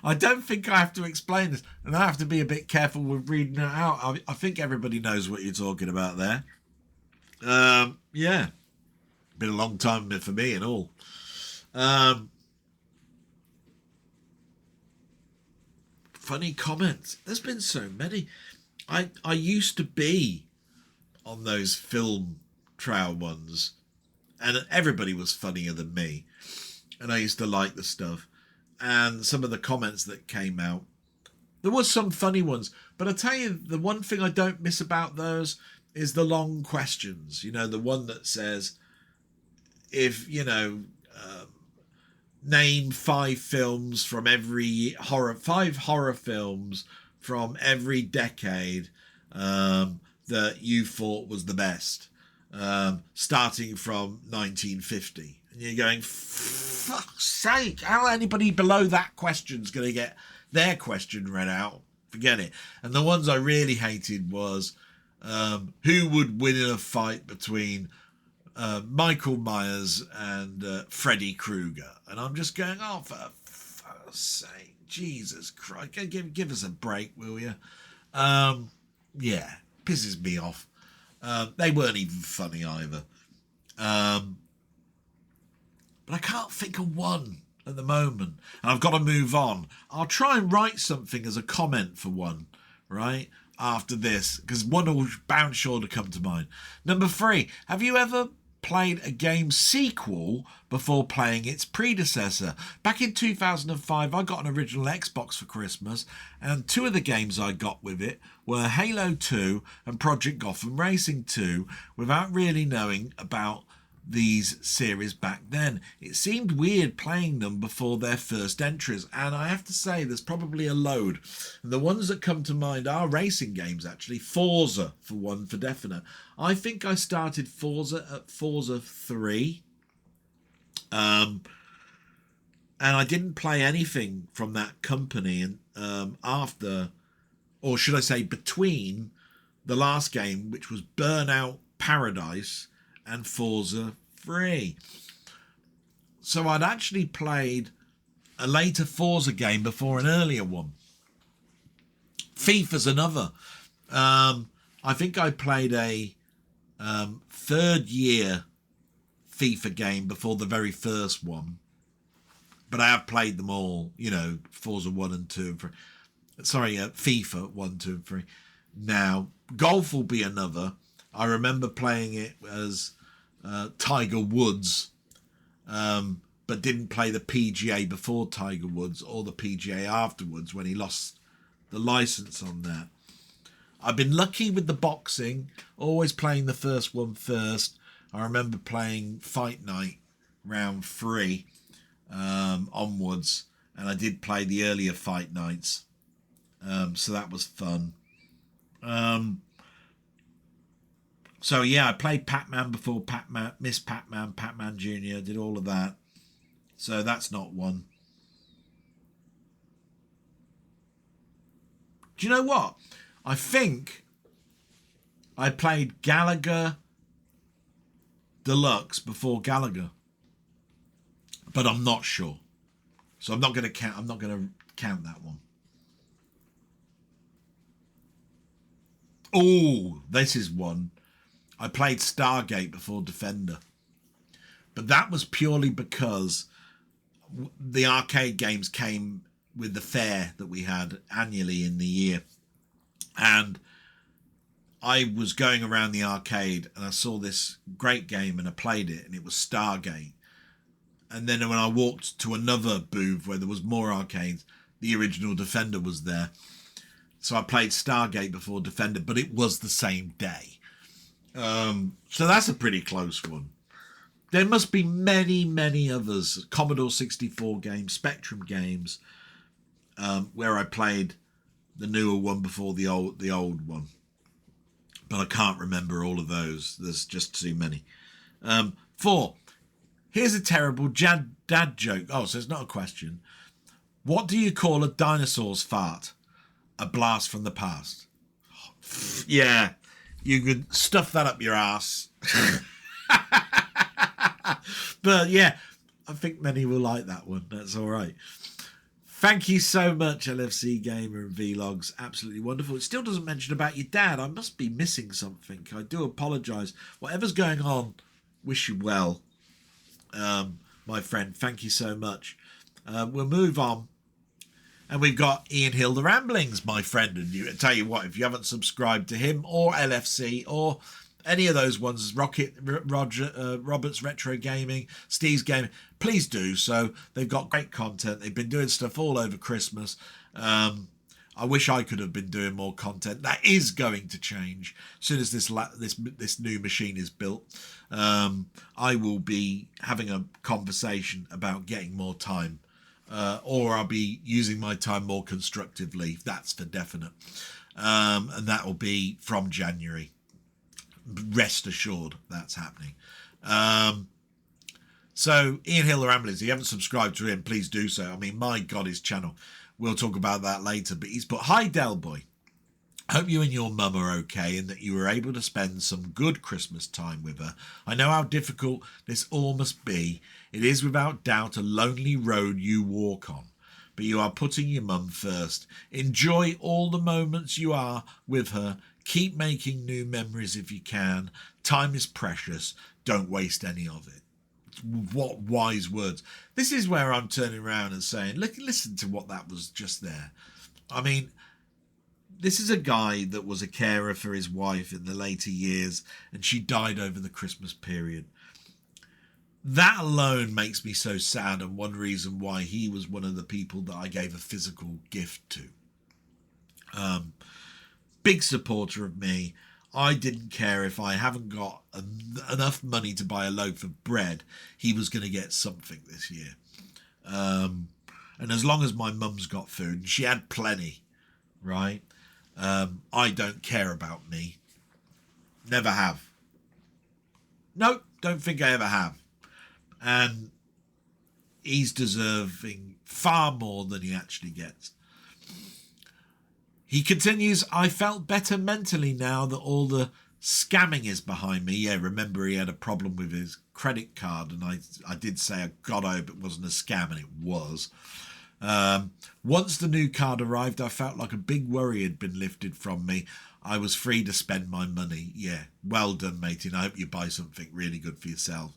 I don't think I have to explain this. And I have to be a bit careful with reading it out. I think everybody knows what you're talking about there. Yeah. Been a long time for me and all. Funny comments. There's been so many. I used to be on those film trial ones, and everybody was funnier than me, and I used to like the stuff. And some of the comments that came out, there was some funny ones, but I tell you, the one thing I don't miss about those is the long questions. You know, the one that says, if you know, name 5 films from every five horror films from every decade that you thought was the best, starting from 1950. And you're going, fuck's sake, how anybody below that question's going to get their question read out? Forget it. And the ones I really hated was, who would win in a fight between Michael Myers and Freddy Krueger? And I'm just going, oh, for fuck's sake, Jesus Christ, give us a break, will you? Yeah, pisses me off. They weren't even funny either. But I can't think of one at the moment. And I've got to move on. I'll try and write something as a comment for one, right? After this, because one will bound sure to come to mind. Number 3, have you ever played a game's sequel before playing its predecessor? Back in 2005, I got an original Xbox for Christmas, and 2 of the games I got with it were Halo 2 and Project Gotham Racing 2, without really knowing about these series back then. It seemed weird playing them before their first entries, and I have to say there's probably a load. And the ones that come to mind are racing games, actually. Forza, for one, for definite. I think I started Forza at Forza 3. And I didn't play anything from that company after, or should I say between, the last game, which was Burnout Paradise and Forza 3. So I'd actually played a later Forza game before an earlier one. FIFA's another. I think I played a 3rd year FIFA game before the very first one. But I have played them all, you know, Forza 1 and 2 and 3. Sorry, FIFA 1, 2 and 3. Now, golf will be another. I remember playing it as Tiger Woods, but didn't play the PGA before Tiger Woods or the PGA afterwards when he lost the license on that. I've been lucky with the boxing, always playing the first one first. I remember playing Fight Night round 3 onwards, and I did play the earlier Fight Nights, so that was fun. So yeah, I played Pac-Man before Pac-Man, Miss Pac-Man, Pac-Man Jr., did all of that. So that's not one. Do you know what? I think I played Gallagher Deluxe before Gallagher, but I'm not sure. So I'm not going to count. I'm not going to count that one. Oh, this is one. I played Stargate before Defender, but that was purely because the arcade games came with the fair that we had annually in the year, and I was going around the arcade and I saw this great game and I played it, and it was Stargate. And then when I walked to another booth where there was more arcades, the original Defender was there. So I played Stargate before Defender, but it was the same day. So that's a pretty close one. There must be many, many others. Commodore 64 games, Spectrum games, where I played the newer one before the old one. But I can't remember all of those. There's just too many. 4. Here's a terrible dad joke. Oh, so it's not a question. What do you call a dinosaur's fart? A blast from the past. Yeah. you can stuff that up your ass. But yeah, I think many will like that one. That's all right. Thank you so much, LFC Gamer and Vlogs. Absolutely wonderful. It still doesn't mention about your dad. I must be missing something. I do apologise. Whatever's going on, wish you well, my friend. Thank you so much. We'll move on. And we've got Ian Hill, The Ramblings, my friend. And I tell you what, if you haven't subscribed to him or LFC or any of those ones, Robert's Retro Gaming, Steve's Gaming, please do so. They've got great content. They've been doing stuff all over Christmas. I wish I could have been doing more content. That is going to change as soon as this new machine is built. I will be having a conversation about getting more time, or I'll be using my time more constructively. That's for definite, and that will be from January. Rest assured that's happening. So Ian Hill, The Ramblings, if you haven't subscribed to him, please do so. I mean, my God, his channel. We'll talk about that later. But he's put, hi Del Boy. Hope you and your mum are okay and that you were able to spend some good Christmas time with her. I know how difficult this all must be. It is without doubt a lonely road you walk on, but you are putting your mum first. Enjoy all the moments you are with her. Keep making new memories if you can. Time is precious. Don't waste any of it. What wise words. This is where I'm turning around and saying, look, listen to what that was just there. I mean, this is a guy that was a carer for his wife in the later years, and she died over the Christmas period. That alone makes me so sad, and one reason why he was one of the people that I gave a physical gift to. Big supporter of me. I didn't care if I haven't got enough money to buy a loaf of bread. He was going to get something this year. And as long as my mum's got food, and she had plenty, right? I don't care about me. Never have. Nope, don't think I ever have. And he's deserving far more than he actually gets. He continues, I felt better mentally now that all the scamming is behind me. Yeah, remember he had a problem with his credit card, and I did say, God, I hope it wasn't a scam, and it was. Once the new card arrived, I felt like a big worry had been lifted from me. I was free to spend my money. Yeah, well done, mate, and I hope you buy something really good for yourself.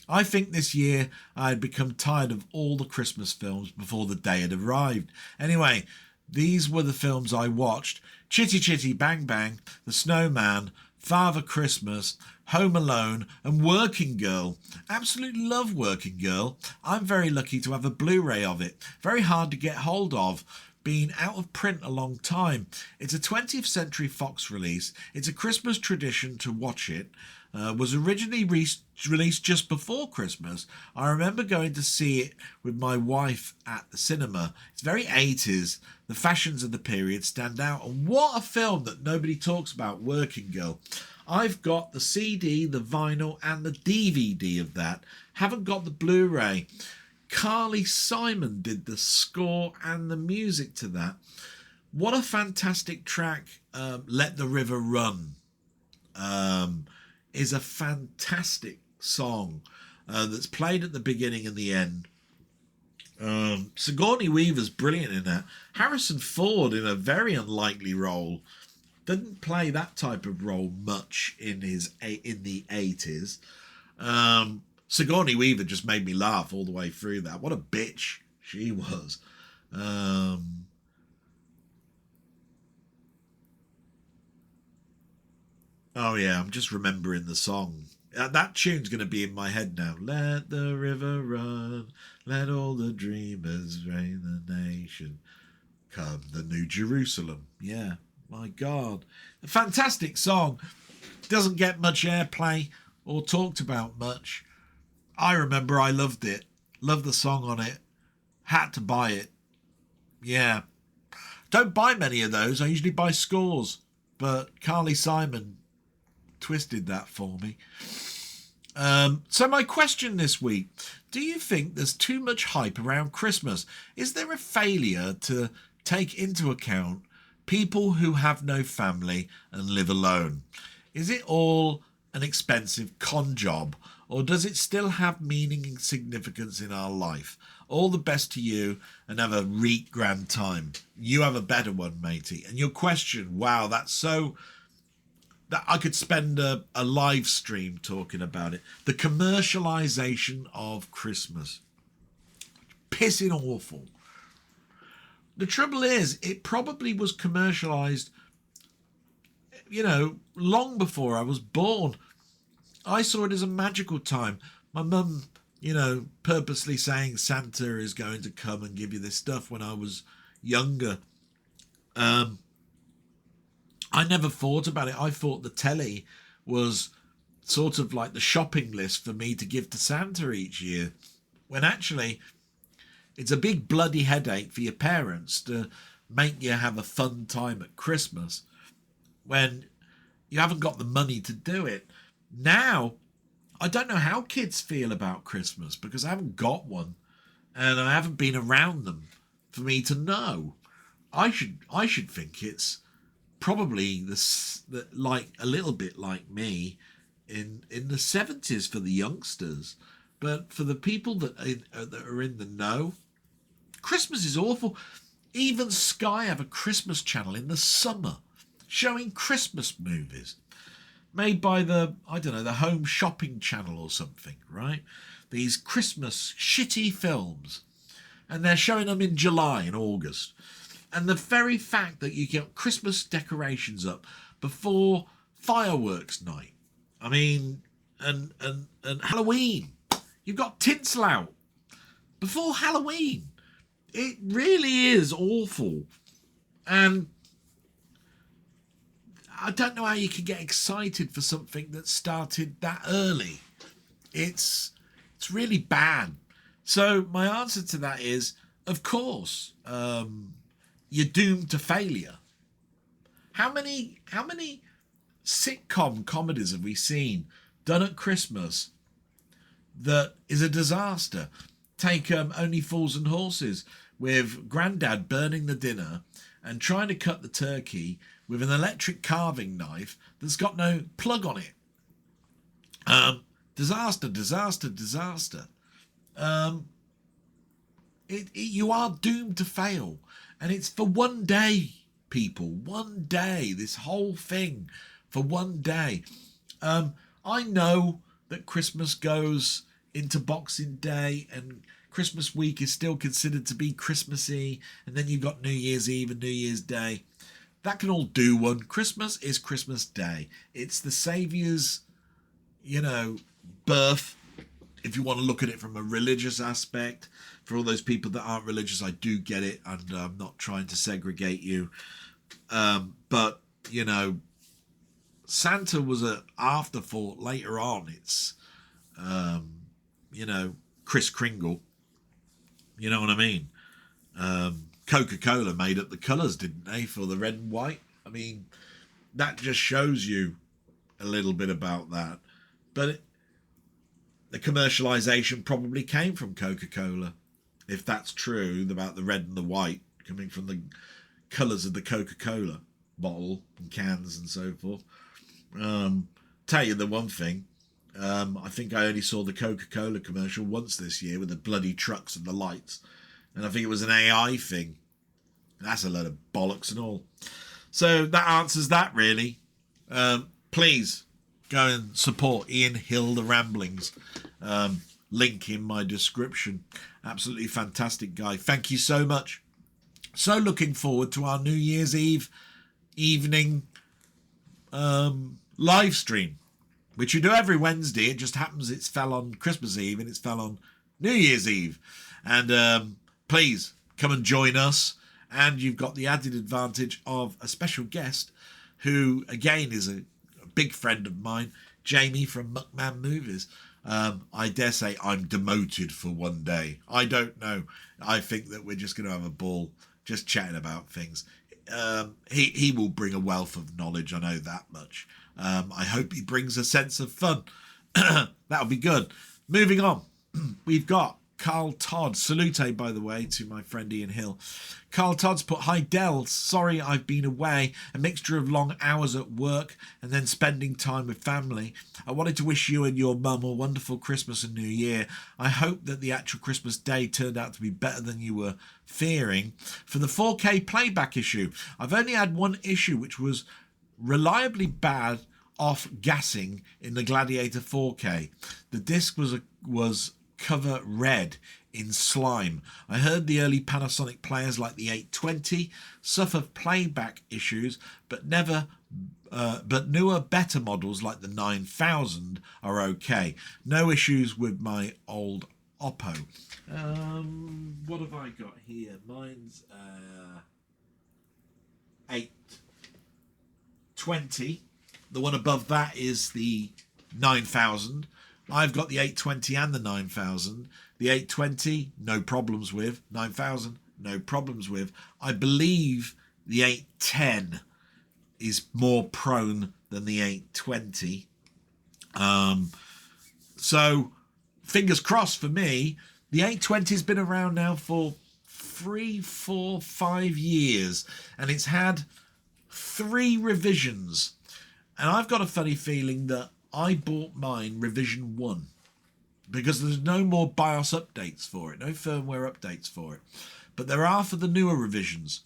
I think this year I had become tired of all the Christmas films before the day had arrived. Anyway, these were the films I watched: Chitty Chitty Bang Bang, The Snowman, Father Christmas, Home Alone, and Working Girl. Absolutely love Working Girl. I'm very lucky to have a Blu-ray of it. Very hard to get hold of. Been out of print a long time. It's a 20th Century Fox release. It's a Christmas tradition to watch it. Was originally released just before Christmas. I remember going to see it with my wife at the cinema. It's very 80s. The fashions of the period stand out. And what a film that nobody talks about, Working Girl. I've got the CD, the vinyl, and the DVD of that. Haven't got the Blu-ray. Carly Simon did the score and the music to that. What a fantastic track. Let the River Run is a fantastic song that's played at the beginning and the end. Sigourney Weaver's brilliant in that. Harrison Ford in a very unlikely role. Didn't play that type of role much in the 80s. Sigourney Weaver just made me laugh all the way through that. What a bitch she was. Oh yeah, I'm just remembering the song. That tune's going to be in my head now. Let the river run, let all the dreamers reign the nation. Come the New Jerusalem. Yeah, my God. A fantastic song. Doesn't get much airplay or talked about much. I remember I loved it. Loved the song on it. Had to buy it. Yeah. Don't buy many of those. I usually buy scores. But Carly Simon twisted that for me. So my question this week: do you think there's too much hype around Christmas? Is there a failure to take into account people who have no family and live alone? Is it all an expensive con job, or does it still have meaning and significance in our life? All the best to you, and have a reet grand time. You have a better one, matey. And your question, wow, that's so... that I could spend a live stream talking about it. The commercialization of Christmas. Pissing awful. The trouble is, it probably was commercialized, long before I was born. I saw it as a magical time. My mum, purposely saying Santa is going to come and give you this stuff when I was younger. I never thought about it. I thought the telly was sort of like the shopping list for me to give to Santa each year, when actually it's a big bloody headache for your parents to make you have a fun time at Christmas when you haven't got the money to do it. Now, I don't know how kids feel about Christmas because I haven't got one and I haven't been around them for me to know. I should think it's probably like a little bit like me in the 70s for the youngsters, but for the people that are in the know, Christmas is awful. Even Sky have a Christmas channel in the summer showing Christmas movies made by the Home Shopping Channel or something, right? These Christmas shitty films, and they're showing them in July and August. And the very fact that you get Christmas decorations up before fireworks night, I mean, and Halloween, you've got tinsel out before Halloween. It really is awful. And I don't know how you can get excited for something that started that early. It's really bad. So my answer to that is, of course, you're doomed to failure. How many sitcom comedies have we seen done at Christmas that is a disaster? Take Only Fools and Horses, with Grandad burning the dinner and trying to cut the turkey with an electric carving knife that's got no plug on it. Disaster. You are doomed to fail. And it's for one day, people. One day. This whole thing for one day. I know that Christmas goes into Boxing Day and Christmas week is still considered to be Christmassy, and then you've got New Year's Eve and New Year's Day. That can all do one. Christmas is Christmas Day. It's the Saviour's, birth, if you want to look at it from a religious aspect. For all those people that aren't religious, I do get it, and I'm not trying to segregate you. But, Santa was an afterthought later on. It's, Kris Kringle. You know what I mean? Coca-Cola made up the colours, didn't they, for the red and white? I mean, that just shows you a little bit about that. But the commercialisation probably came from Coca-Cola, if that's true, about the red and the white coming from the colours of the Coca-Cola bottle and cans and so forth. Tell you the one thing, I think I only saw the Coca-Cola commercial once this year with the bloody trucks and the lights. And I think it was an AI thing. That's a load of bollocks and all. So that answers that, really. Please go and support Ian Hill, The Ramblings. Link in my description. Absolutely fantastic guy. Thank you so much. So looking forward to our New Year's Eve evening live stream, which you do every Wednesday. It just happens it's fell on Christmas Eve and it's fell on New Year's Eve. And please come and join us. And you've got the added advantage of a special guest who, again, is a big friend of mine, Jamie from Muckman-Movies. I dare say I'm demoted for one day. I don't know. I think that we're just going to have a ball just chatting about things. He will bring a wealth of knowledge, I know that much. I hope he brings a sense of fun. That'll be good. Moving on. We've got Carl Todd, salute by the way to my friend Ian Hill. Carl Todd's put, hi Del, sorry I've been away, a mixture of long hours at work and then spending time with family. I wanted to wish you and your mum a wonderful Christmas and New Year. I hope that the actual Christmas day turned out to be better than you were fearing. For the 4K playback issue, I've only had one issue which was reliably bad off gassing in the Gladiator 4K. The disc was cover red in slime. I heard the early Panasonic players like the 820 suffer playback issues, but newer, better models like the 9000 are okay. No issues with my old Oppo. What have I got here? Mine's 820. The one above that is the 9000. I've got the 820 and the 9000. The 820, no problems with. 9000, no problems with. I believe the 810 is more prone than the 820. So, fingers crossed for me. The 820 has been around now for 3, 4, 5 years. And it's had 3 revisions. And I've got a funny feeling that I bought mine revision 1 because there's no more BIOS updates for it, no firmware updates for it. But there are for the newer revisions.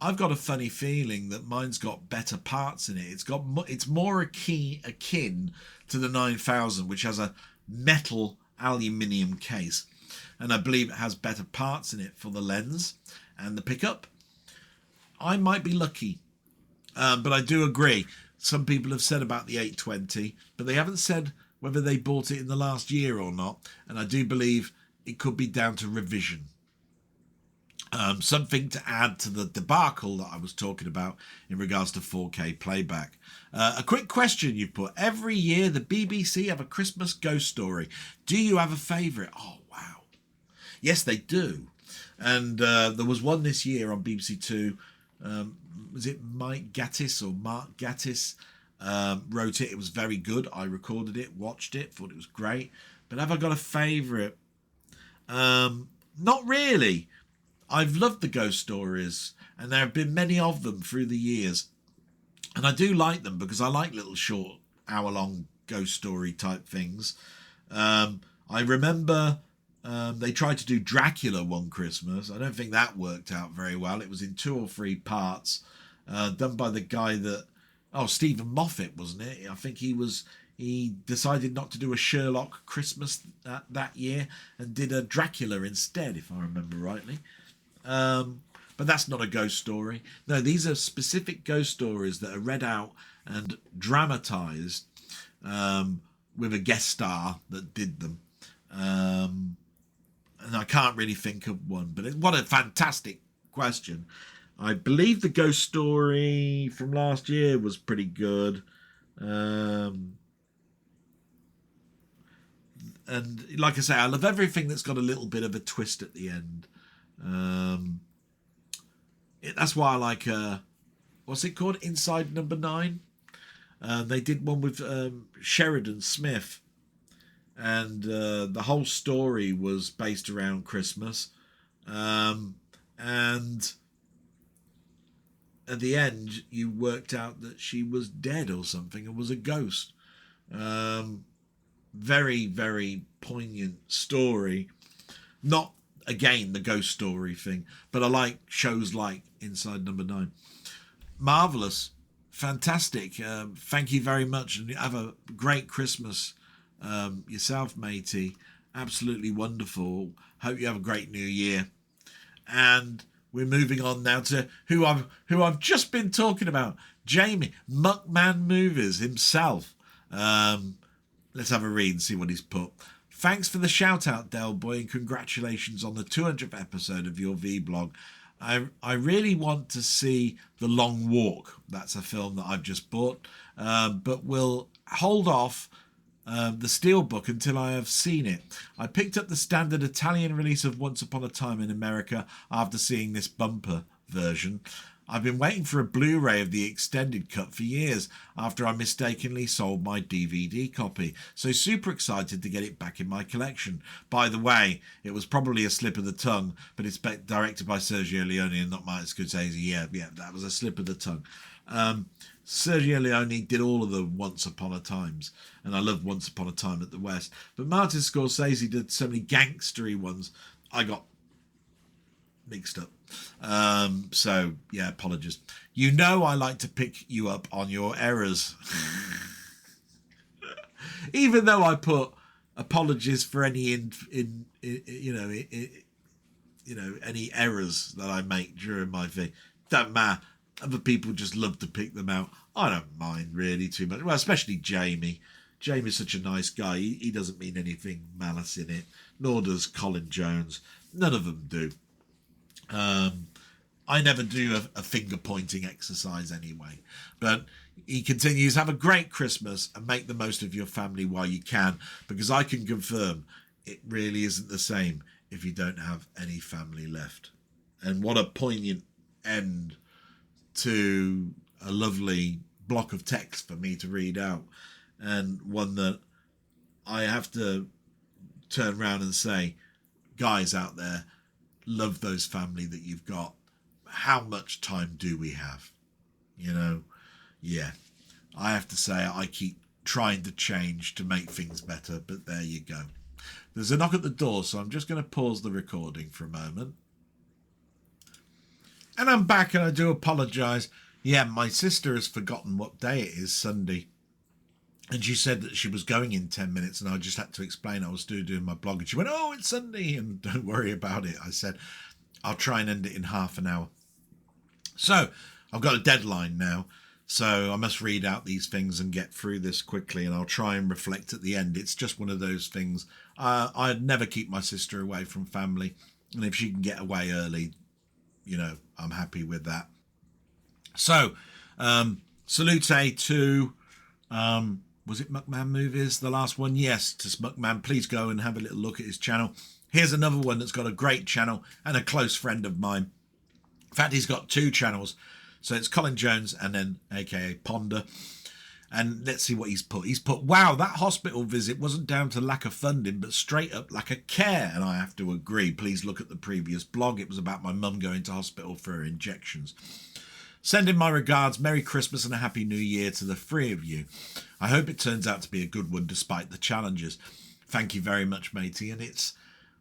I've got a funny feeling that mine's got better parts in it. It's more akin to the 9000, which has a metal aluminium case. And I believe it has better parts in it for the lens and the pickup. I might be lucky. But I do agree. Some people have said about the 820, but they haven't said whether they bought it in the last year or not. And I do believe it could be down to revision. Something to add to the debacle that I was talking about in regards to 4K playback. A quick question you've put. Every year the BBC have a Christmas ghost story. Do you have a favourite? Oh, wow. Yes, they do. And there was one this year on BBC Two. Was it Mike Gattis or Mark Gattis wrote it? It was very good. I recorded it, watched it, thought it was great. But have I got a favourite? Not really. I've loved the ghost stories, and there have been many of them through the years. And I do like them because I like little short hour-long ghost story type things. I remember they tried to do Dracula one Christmas. I don't think that worked out very well. It was in 2 or 3 parts, done by the guy that... Oh, Stephen Moffat, wasn't it? I think he decided not to do a Sherlock Christmas that year and did a Dracula instead, if I remember rightly. But that's not a ghost story. No, these are specific ghost stories that are read out and dramatised with a guest star that did them. And I can't really think of one, but what a fantastic question. I believe the ghost story from last year was pretty good. And like I say, I love everything that's got a little bit of a twist at the end. That's why I like, what's it called? Inside Number 9. They did one with Sheridan Smith. And the whole story was based around Christmas. And at the end, you worked out that she was dead or something and was a ghost. Very, very poignant story. Not, again, the ghost story thing, but I like shows like Inside Number 9. Marvellous. Fantastic. Thank you very much. And have a great Christmas yourself, matey. Absolutely wonderful. Hope you have a great new year. And we're moving on now to who I've just been talking about, Jamie, Muckman-Movies himself. Let's have a read and see what he's put. Thanks for the shout out, Del Boy, and congratulations on the 200th episode of your Vblog. I really want to see The Long Walk. That's a film that I've just bought, but we'll hold off the Steelbook until I have seen it. I picked up the standard Italian release of Once Upon a Time in America after seeing this bumper version. I've been waiting for a Blu-ray of the extended cut for years after I mistakenly sold my DVD copy. So super excited to get it back in my collection. By the way, it was probably a slip of the tongue, but it's directed by Sergio Leone and not Martin Scorsese. Yeah, that was a slip of the tongue. Sergio Leone did all of the Once Upon a Times, and I love Once Upon a Time at the West. But Martin Scorsese did so many gangstery ones, I got mixed up. So yeah, apologies. You know I like to pick you up on your errors. Even though I put apologies for any any errors that I make during my thing. Don't matter. Other people just love to pick them out. I don't mind really too much. Well, especially Jamie. Jamie's such a nice guy. He doesn't mean anything malice in it. Nor does Colin Jones. None of them do. I never do a finger pointing exercise anyway. But he continues, have a great Christmas and make the most of your family while you can, because I can confirm it really isn't the same if you don't have any family left. And what a poignant end to a lovely block of text for me to read out, and one that I have to turn around and say, guys out there, love those family that you've got. How much time do we have? Yeah, I have to say I keep trying to change to make things better, but there you go. There's a knock at the door, so I'm just going to pause the recording for a moment. And I'm back, and I do apologise. Yeah, my sister has forgotten what day it is, Sunday. And she said that she was going in 10 minutes, and I just had to explain I was still doing my blog. And she went, oh, it's Sunday, and don't worry about it. I said, I'll try and end it in half an hour. So I've got a deadline now, so I must read out these things and get through this quickly, and I'll try and reflect at the end. It's just one of those things. I'd never keep my sister away from family, and if she can get away early, I'm happy with that. So, salute to, was it Muckman-Movies, the last one? Yes, to Muckman. Please go and have a little look at his channel. Here's another one that's got a great channel and a close friend of mine. In fact, he's got two channels. So it's Colin Jones and then aka Ponder. And let's see what he's put. He's put, wow, that hospital visit wasn't down to lack of funding, but straight up lack of care. And I have to agree. Please look at the previous blog. It was about my mum going to hospital for her injections. Sending my regards, Merry Christmas and a Happy New Year to the three of you. I hope it turns out to be a good one despite the challenges. Thank you very much, matey. And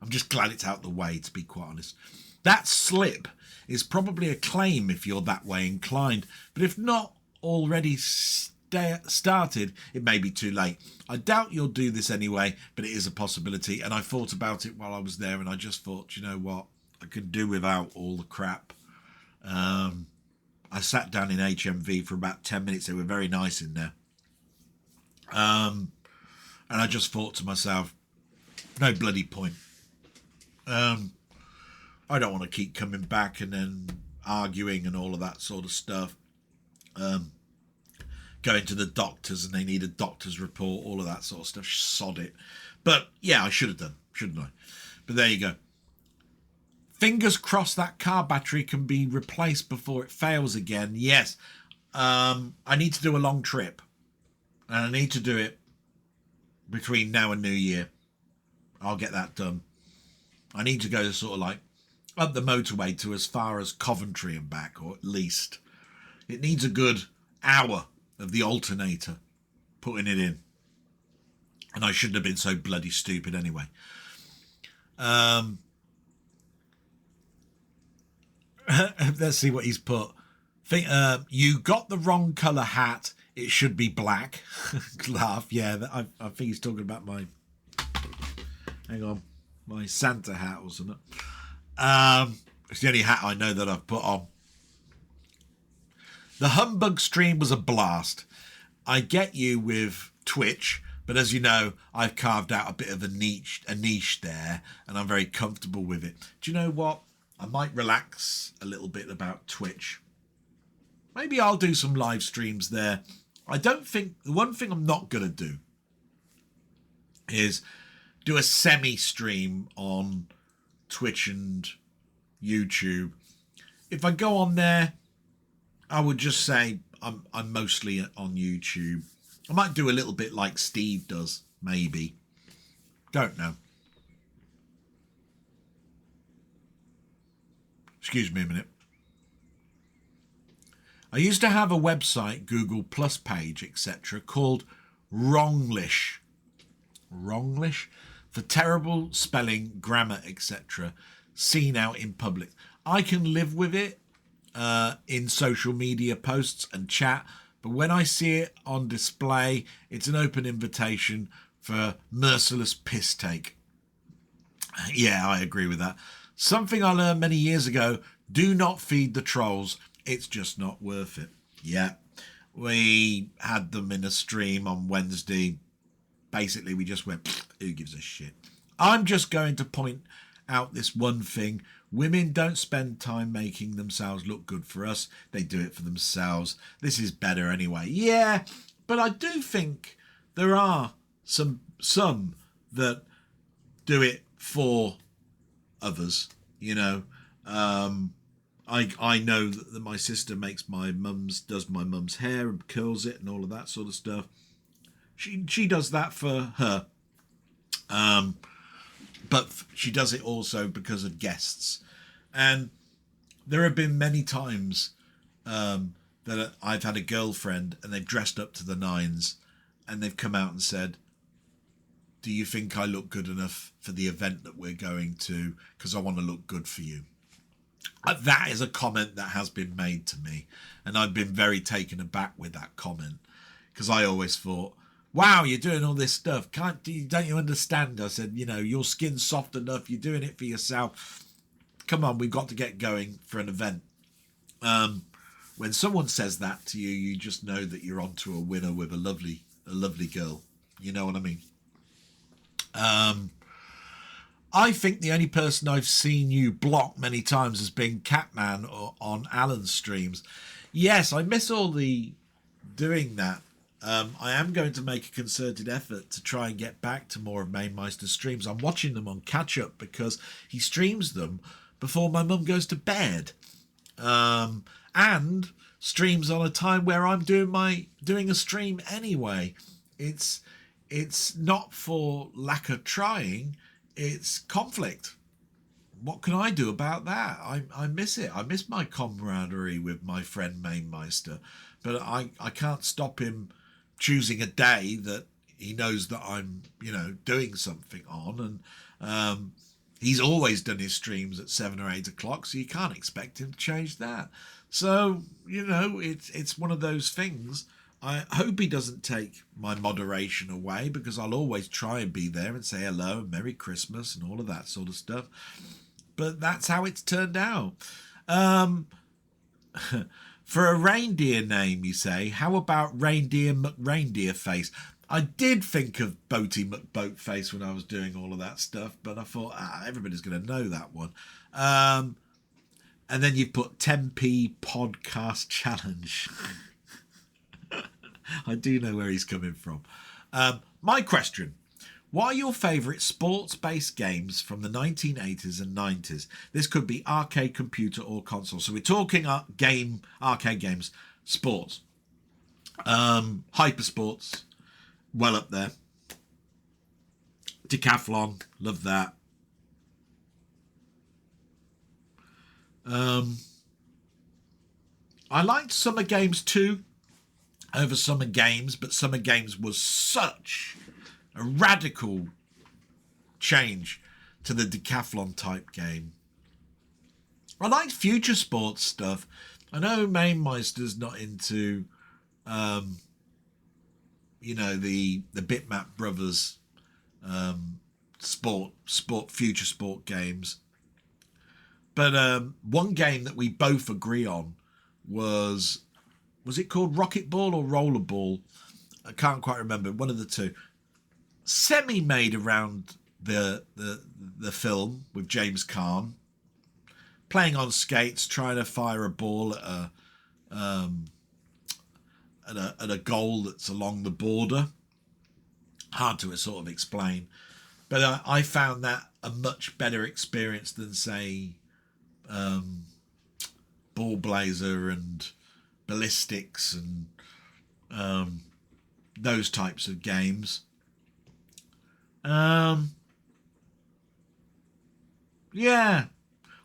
I'm just glad it's out the way, to be quite honest. That slip is probably a claim if you're that way inclined. But if not already started, it may be too late. I doubt you'll do this anyway, but it is a possibility. And I thought about it while I was there, and I just thought, you know what? I could do without all the crap. I sat down in HMV for about 10 minutes. They were very nice in there. And I just thought to myself, no bloody point. I don't want to keep coming back and then arguing and all of that sort of stuff. Going to the doctors and they need a doctor's report, all of that sort of stuff. Sod it. But yeah, I should have done, shouldn't I? But there you go. Fingers crossed that car battery can be replaced before it fails again. Yes. I need to do a long trip. And I need to do it between now and New Year. I'll get that done. I need to go sort of like up the motorway to as far as Coventry and back, or at least. It needs a good hour of the alternator putting it in. And I shouldn't have been so bloody stupid anyway. Let's see what he's put. You got the wrong colour hat. It should be black. Laugh. Yeah, I think he's talking about my... Hang on. My Santa hat or something. It's the only hat I know that I've put on. The humbug stream was a blast. I get you with Twitch, but as you know, I've carved out a bit of a niche there, and I'm very comfortable with it. Do you know what? I might relax a little bit about Twitch. Maybe I'll do some live streams there. I don't think... The one thing I'm not going to do is do a semi-stream on Twitch and YouTube. If I go on there, I would just say I'm mostly on YouTube. I might do a little bit like Steve does, maybe. Don't know. Excuse me a minute. I used to have a website, Google Plus page, etc., called Wronglish. Wronglish? For terrible spelling, grammar, etc., seen out in public. I can live with it in social media posts and chat, but when I see it on display, it's an open invitation for merciless piss take. Yeah, I agree with that. Something I learned many years ago, do not feed the trolls. It's just not worth it. Yeah, we had them in a stream on Wednesday. Basically, we just went, who gives a shit? I'm just going to point out this one thing. Women don't spend time making themselves look good for us. They do it for themselves. This is better anyway. Yeah, but I do think there are some that do it for others, you know. I know that my sister does my mum's hair and curls it and all of that sort of stuff. She does that for her. But she does it also because of guests. And there have been many times that I've had a girlfriend and they've dressed up to the nines and they've come out and said, do you think I look good enough for the event that we're going to? Because I want to look good for you. That is a comment that has been made to me. And I've been very taken aback with that comment. Because I always thought, wow, you're doing all this stuff. Don't you understand? I said, you know, your skin's soft enough. You're doing it for yourself. Come on, we've got to get going for an event. When someone says that to you, you just know that you're onto a winner with a lovely girl. You know what I mean? I think the only person I've seen you block many times has been Catman or on Alan's streams. Yes, I miss all the doing that. I am going to make a concerted effort to try and get back to more of Mainmeister's streams. I'm watching them on catch up because he streams them before my mum goes to bed, and streams on a time where I'm doing a stream anyway. It's not for lack of trying. It's conflict. What can I do about that? I miss it. I miss my camaraderie with my friend Mainmeister, but I can't stop him choosing a day that he knows that I'm, you know, doing something on. And he's always done his streams at 7 or 8 o'clock, so you can't expect him to change that. So, you know, it's one of those things. I hope he doesn't take my moderation away, because I'll always try and be there and say hello and Merry Christmas and all of that sort of stuff. But that's how it's turned out. For a reindeer name, you say, how about Reindeer McReindeer Face? I did think of Boaty McBoatface when I was doing all of that stuff, but I thought, everybody's going to know that one. And then you put 10p Podcast Challenge. I do know where he's coming from. My question. What are your favourite sports-based games from the 1980s and 90s? This could be arcade, computer or console. So we're talking arcade games, sports. Hypersports, well up there. Decathlon, love that. I liked Summer Games too over Summer Games, but Summer Games was such a radical change to the decathlon type game. I liked future sports stuff. I know Mainmeister's not into, you know, the Bitmap Brothers future sport games. But one game that we both agree on was it called Rocket Ball or Rollerball? I can't quite remember. One of the two. Semi-made around the film with James Caan playing on skates, trying to fire a ball at a goal that's along the border. Hard to sort of explain, but I found that a much better experience than, say, Ball Blazer and ballistics and those types of games. Yeah,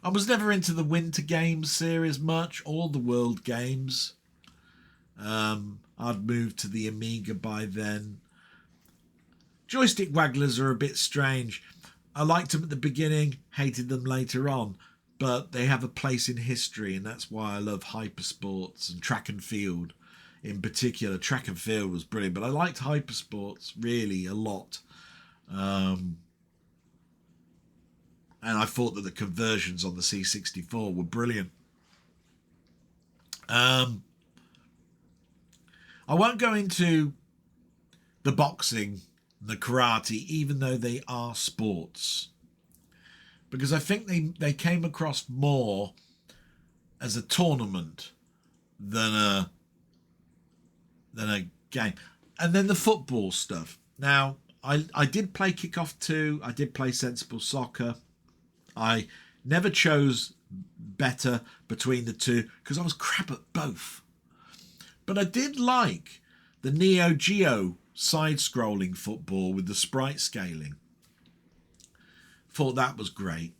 I was never into the Winter Games series much, or the World Games. I'd moved to the Amiga by then. Joystick wagglers are a bit strange. I liked them at the beginning, hated them later on, but they have a place in history, and that's why I love hypersports and track and field. In particular, track and field was brilliant, but I liked hypersports really a lot. And I thought that the conversions on the C64 were brilliant. I won't go into the boxing, the karate, even though they are sports, because I think they came across more as a tournament than a game. And then the football stuff. Now, I did play Kickoff 2. I did play Sensible Soccer. I never chose better between the two because I was crap at both. But I did like the Neo Geo side-scrolling football with the sprite scaling. Thought that was great.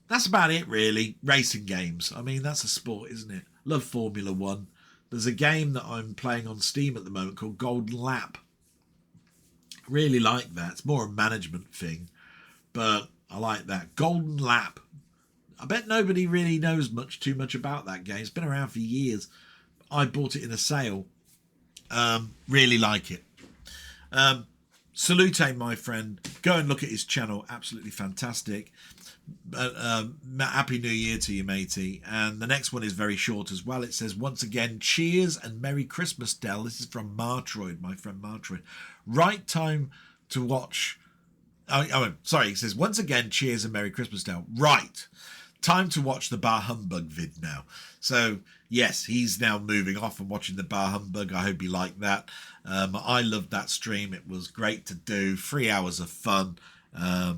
That's about it, really. Racing games. I mean, that's a sport, isn't it? Love Formula 1. There's a game that I'm playing on Steam at the moment called Golden Lap. Really like that. It's more a management thing, but I like that. Golden Lap. I bet nobody really knows too much about that game. It's been around for years. I bought it in a sale. Really like it. Salute, my friend. Go and look at his channel. Absolutely fantastic. Happy New Year to you, matey. And the next one is very short as well. It says, once again, cheers and Merry Christmas, Del. This is from Martroid, my friend Martroid. Right time to watch. Sorry. He says, once again, cheers and Merry Christmas, Del. Right. Time to watch the Bar Humbug vid now. So, yes, he's now moving off and watching the Bar Humbug. I hope you like that. I loved that stream. It was great to do. 3 hours of fun.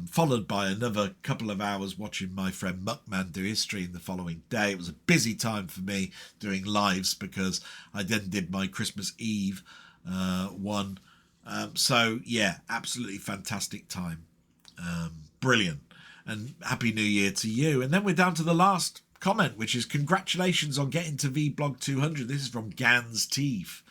Followed by another couple of hours watching my friend Muckman do his stream the following day. It was a busy time for me doing lives because I then did my Christmas Eve one. So, yeah, absolutely fantastic time. Brilliant. And Happy New Year to you. And then we're down to the last comment, which is congratulations on getting to Vblog 200. This is from Gans Teeth.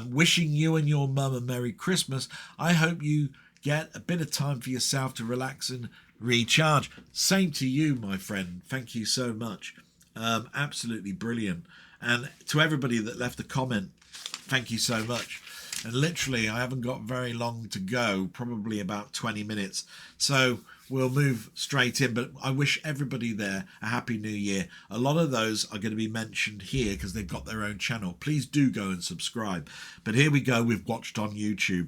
Wishing you and your mum a Merry Christmas. I hope you get a bit of time for yourself to relax and recharge. Same to you, my friend. Thank you so much. Absolutely brilliant. And to everybody that left a comment, thank you so much. And literally, I haven't got very long to go, probably about 20 minutes. So we'll move straight in. But I wish everybody there a Happy New Year. A lot of those are going to be mentioned here because they've got their own channel. Please do go and subscribe. But here we go. We've watched on YouTube.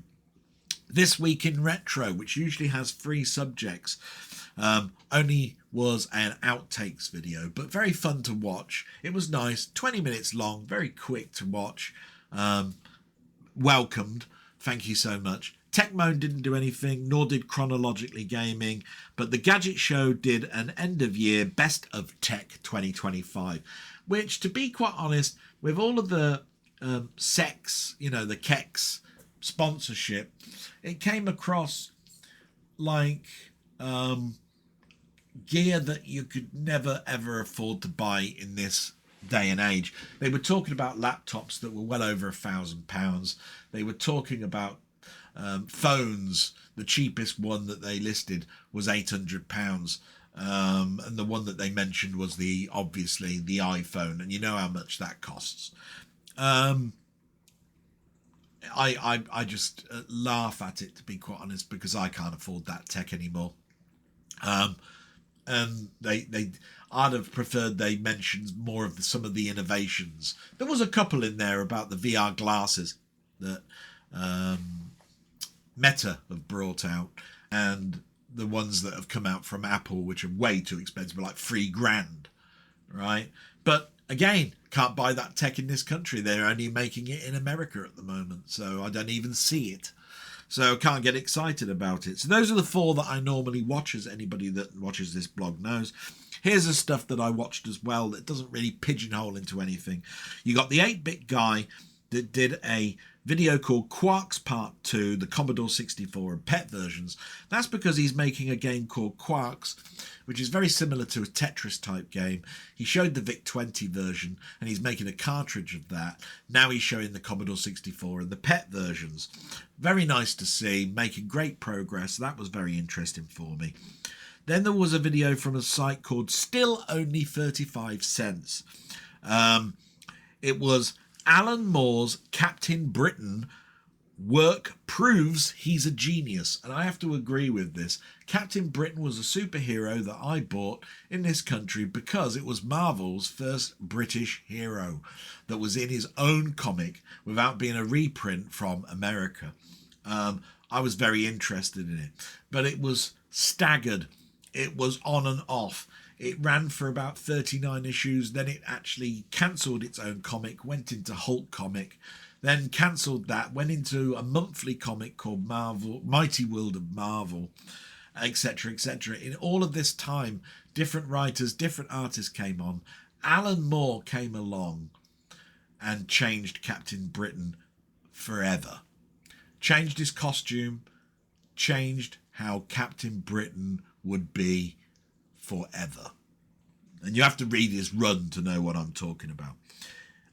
This Week in Retro, which usually has 3 subjects, only was an outtakes video, but very fun to watch. It was nice, 20 minutes long, very quick to watch. Welcomed. Thank you so much. Techmoan didn't do anything, nor did Chronologically Gaming, but the Gadget Show did an end-of-year Best of Tech 2025, which, to be quite honest, with all of the sex, the Kex sponsorship, it came across like gear that you could never, ever afford to buy in this day and age. They were talking about laptops that were well over £1,000. They were talking about phones. The cheapest one that they listed was £800, and the one that they mentioned was obviously the iPhone, and you know how much that costs. I just laugh at it, to be quite honest, because I can't afford that tech anymore. And I'd have preferred they mentioned more of some of the innovations. There was a couple in there about the VR glasses that Meta have brought out, and the ones that have come out from Apple, which are way too expensive, like $3,000, right? But again, can't buy that tech in this country. They're only making it in America at the moment, so I don't even see it. so I can't get excited about it. So those are the 4 that I normally watch, as anybody that watches this blog knows. Here's the stuff that I watched as well that doesn't really pigeonhole into anything. You got the 8-bit guy that did a video called Quarks Part 2, the Commodore 64 and PET versions. That's because he's making a game called Quarks, which is very similar to a Tetris type game. He showed the VIC-20 version and he's making a cartridge of that. Now he's showing the Commodore 64 and the PET versions. Very nice to see, making great progress. That was very interesting for me. Then there was a video from a site called Still Only 35 Cents. It was Alan Moore's Captain Britain work proves he's a genius. And I have to agree with this. Captain Britain was a superhero that I bought in this country because it was Marvel's first British hero that was in his own comic without being a reprint from America. I was very interested in it, but it was staggered. It was on and off. It ran for about 39 issues. Then it actually cancelled its own comic, went into Hulk comic, then cancelled that, went into a monthly comic called Marvel, Mighty World of Marvel, etc., etc. In all of this time, different writers, different artists came on. Alan Moore came along and changed Captain Britain forever. Changed his costume, changed how Captain Britain would be forever. And you have to read his run to know what I'm talking about.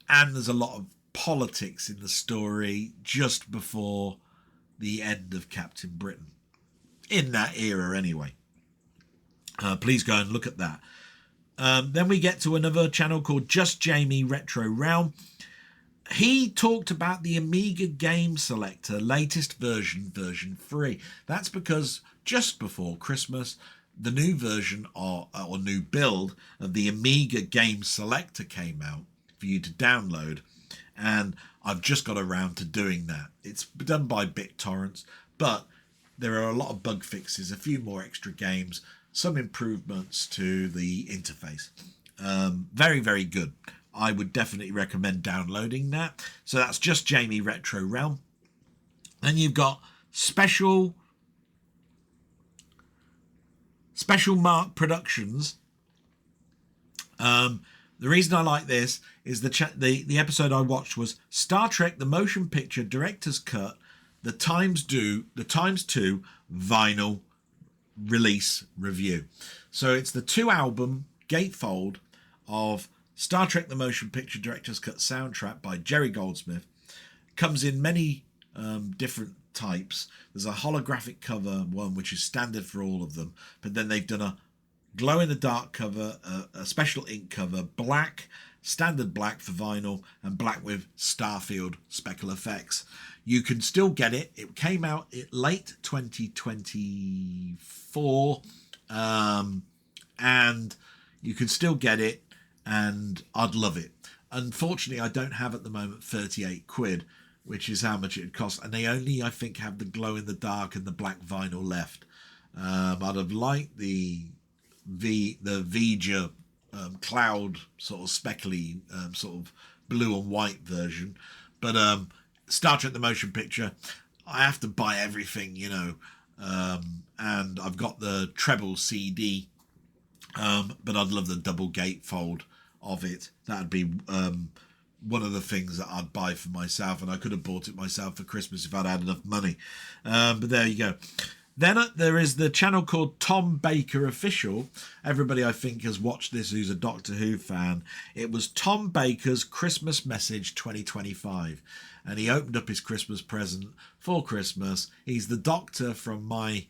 And there's a lot of politics in the story just before the end of Captain Britain. In that era anyway. Please go and look at that. Then we get to another channel called Just Jamie Retro Realm. He talked about the Amiga Game Selector latest version, version 3. That's because just before Christmas, the new version or new build of the Amiga Game Selector came out for you to download. And I've just got around to doing that. It's done by BitTorrents, but there are a lot of bug fixes, a few more extra games, some improvements to the interface. Very, very good. I would definitely recommend downloading that. So that's Just Jamie Retro Realm. Then you've got Special Mark Productions. The reason I like this is the episode I watched was Star Trek: The Motion Picture Director's Cut, the Times 2 vinyl release review. So it's the 2-album gatefold of Star Trek: The Motion Picture Director's Cut soundtrack by Jerry Goldsmith. Comes in many different types. There's a holographic cover one, which is standard for all of them, but then they've done a glow-in-the-dark cover, a special ink cover, black, standard black for vinyl, and black with Starfield speckle effects. You can still get it. It came out in late 2024, and you can still get it, and I'd love it. Unfortunately, I don't have at the moment 38 quid, which is how much it costs, and they only, I think, have the glow-in-the-dark and the black vinyl left. I'd have liked the Vija cloud sort of speckly sort of blue and white version, but Star Trek: The Motion Picture, I have to buy everything, you know, and I've got the treble CD, but I'd love the double gatefold of it. That'd be one of the things that I'd buy for myself, and I could have bought it myself for Christmas if I'd had enough money, but there you go. Then there is the channel called Tom Baker Official. Everybody, I think, has watched this who's a Doctor Who fan. It was Tom Baker's Christmas Message 2025. And he opened up his Christmas present for Christmas. He's the Doctor from my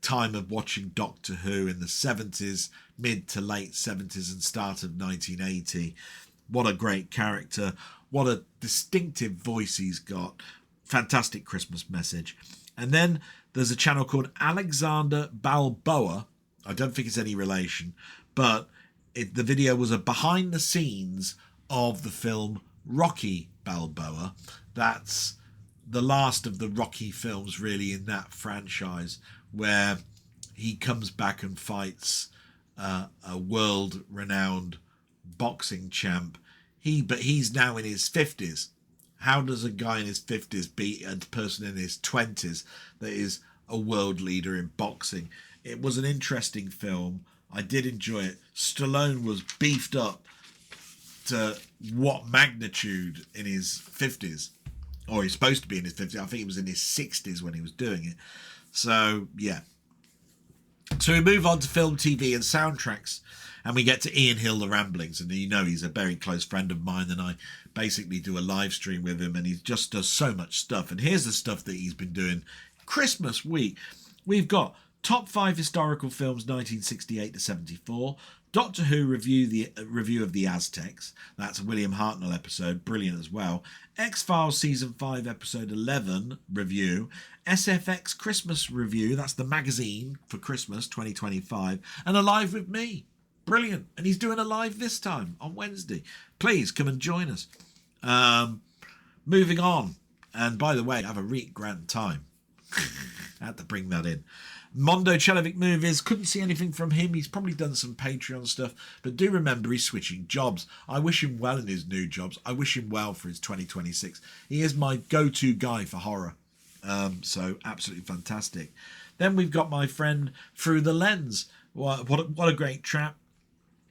time of watching Doctor Who in the 70s, mid to late 70s and start of 1980. What a great character. What a distinctive voice he's got. Fantastic Christmas message. And then there's a channel called Alexander Balboa. I don't think it's any relation, but the video was a behind the scenes of the film Rocky Balboa. That's the last of the Rocky films really in that franchise, where he comes back and fights a world-renowned boxing champ. But he's now in his 50s. How does a guy in his 50s beat a person in his 20s that is a world leader in boxing? It was an interesting film. I did enjoy it. Stallone was beefed up to what magnitude in his 50s? Or he's supposed to be in his 50s. I think he was in his 60s when he was doing it. So, yeah. So we move on to film, TV and soundtracks. And we get to Ian Hill, The Ramblings. And you know he's a very close friend of mine. And I basically do a live stream with him. And he just does so much stuff. And here's the stuff that he's been doing. Christmas week. We've got top 5 historical films 1968 to 74. Doctor Who review of the Aztecs. That's a William Hartnell episode. Brilliant as well. X-Files Season 5 Episode 11 review. SFX Christmas review. That's the magazine for Christmas 2025. And A Live with Me. Brilliant. And he's doing a live this time on Wednesday. Please come and join us. Moving on. And by the way, have a really grand time. I had to bring that in. Mondo Chelovic Movies, couldn't see anything from him. He's probably done some Patreon stuff, but do remember he's switching jobs. I wish him well in his new jobs. I wish him well for his 2026. He is my go-to guy for horror. So absolutely fantastic. Then we've got my friend Through the Lens. What a great chap.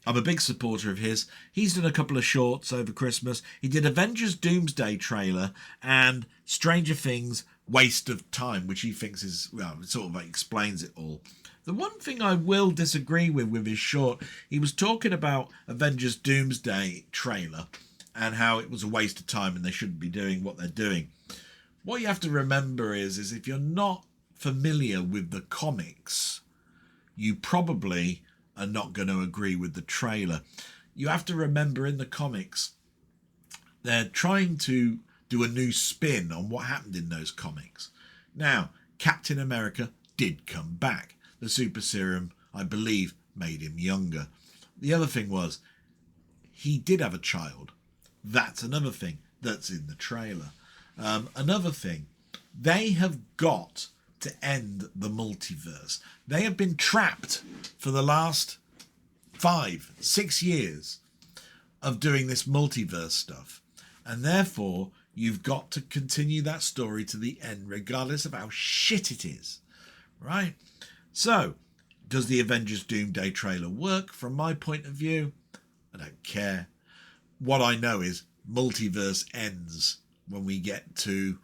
I'm a big supporter of his. He's done a couple of shorts over Christmas. He did Avengers Doomsday trailer and Stranger Things Waste of Time, which he thinks is, well, it sort of explains it all. The one thing I will disagree with his short, he was talking about Avengers Doomsday trailer and how it was a waste of time and they shouldn't be doing what they're doing. What you have to remember is if you're not familiar with the comics, you probably are not going to agree with the trailer. You have to remember in the comics, they're trying to do a new spin on what happened in those comics. Now, Captain America did come back. The super serum, I believe, made him younger. The other thing was, he did have a child. That's another thing that's in the trailer. Another thing, they have got to end the multiverse. They have been trapped for the last 5-6 years of doing this multiverse stuff. And therefore, you've got to continue that story to the end, regardless of how shit it is. Right? So, does the Avengers Doomsday trailer work? From my point of view, I don't care. What I know is multiverse ends when we get to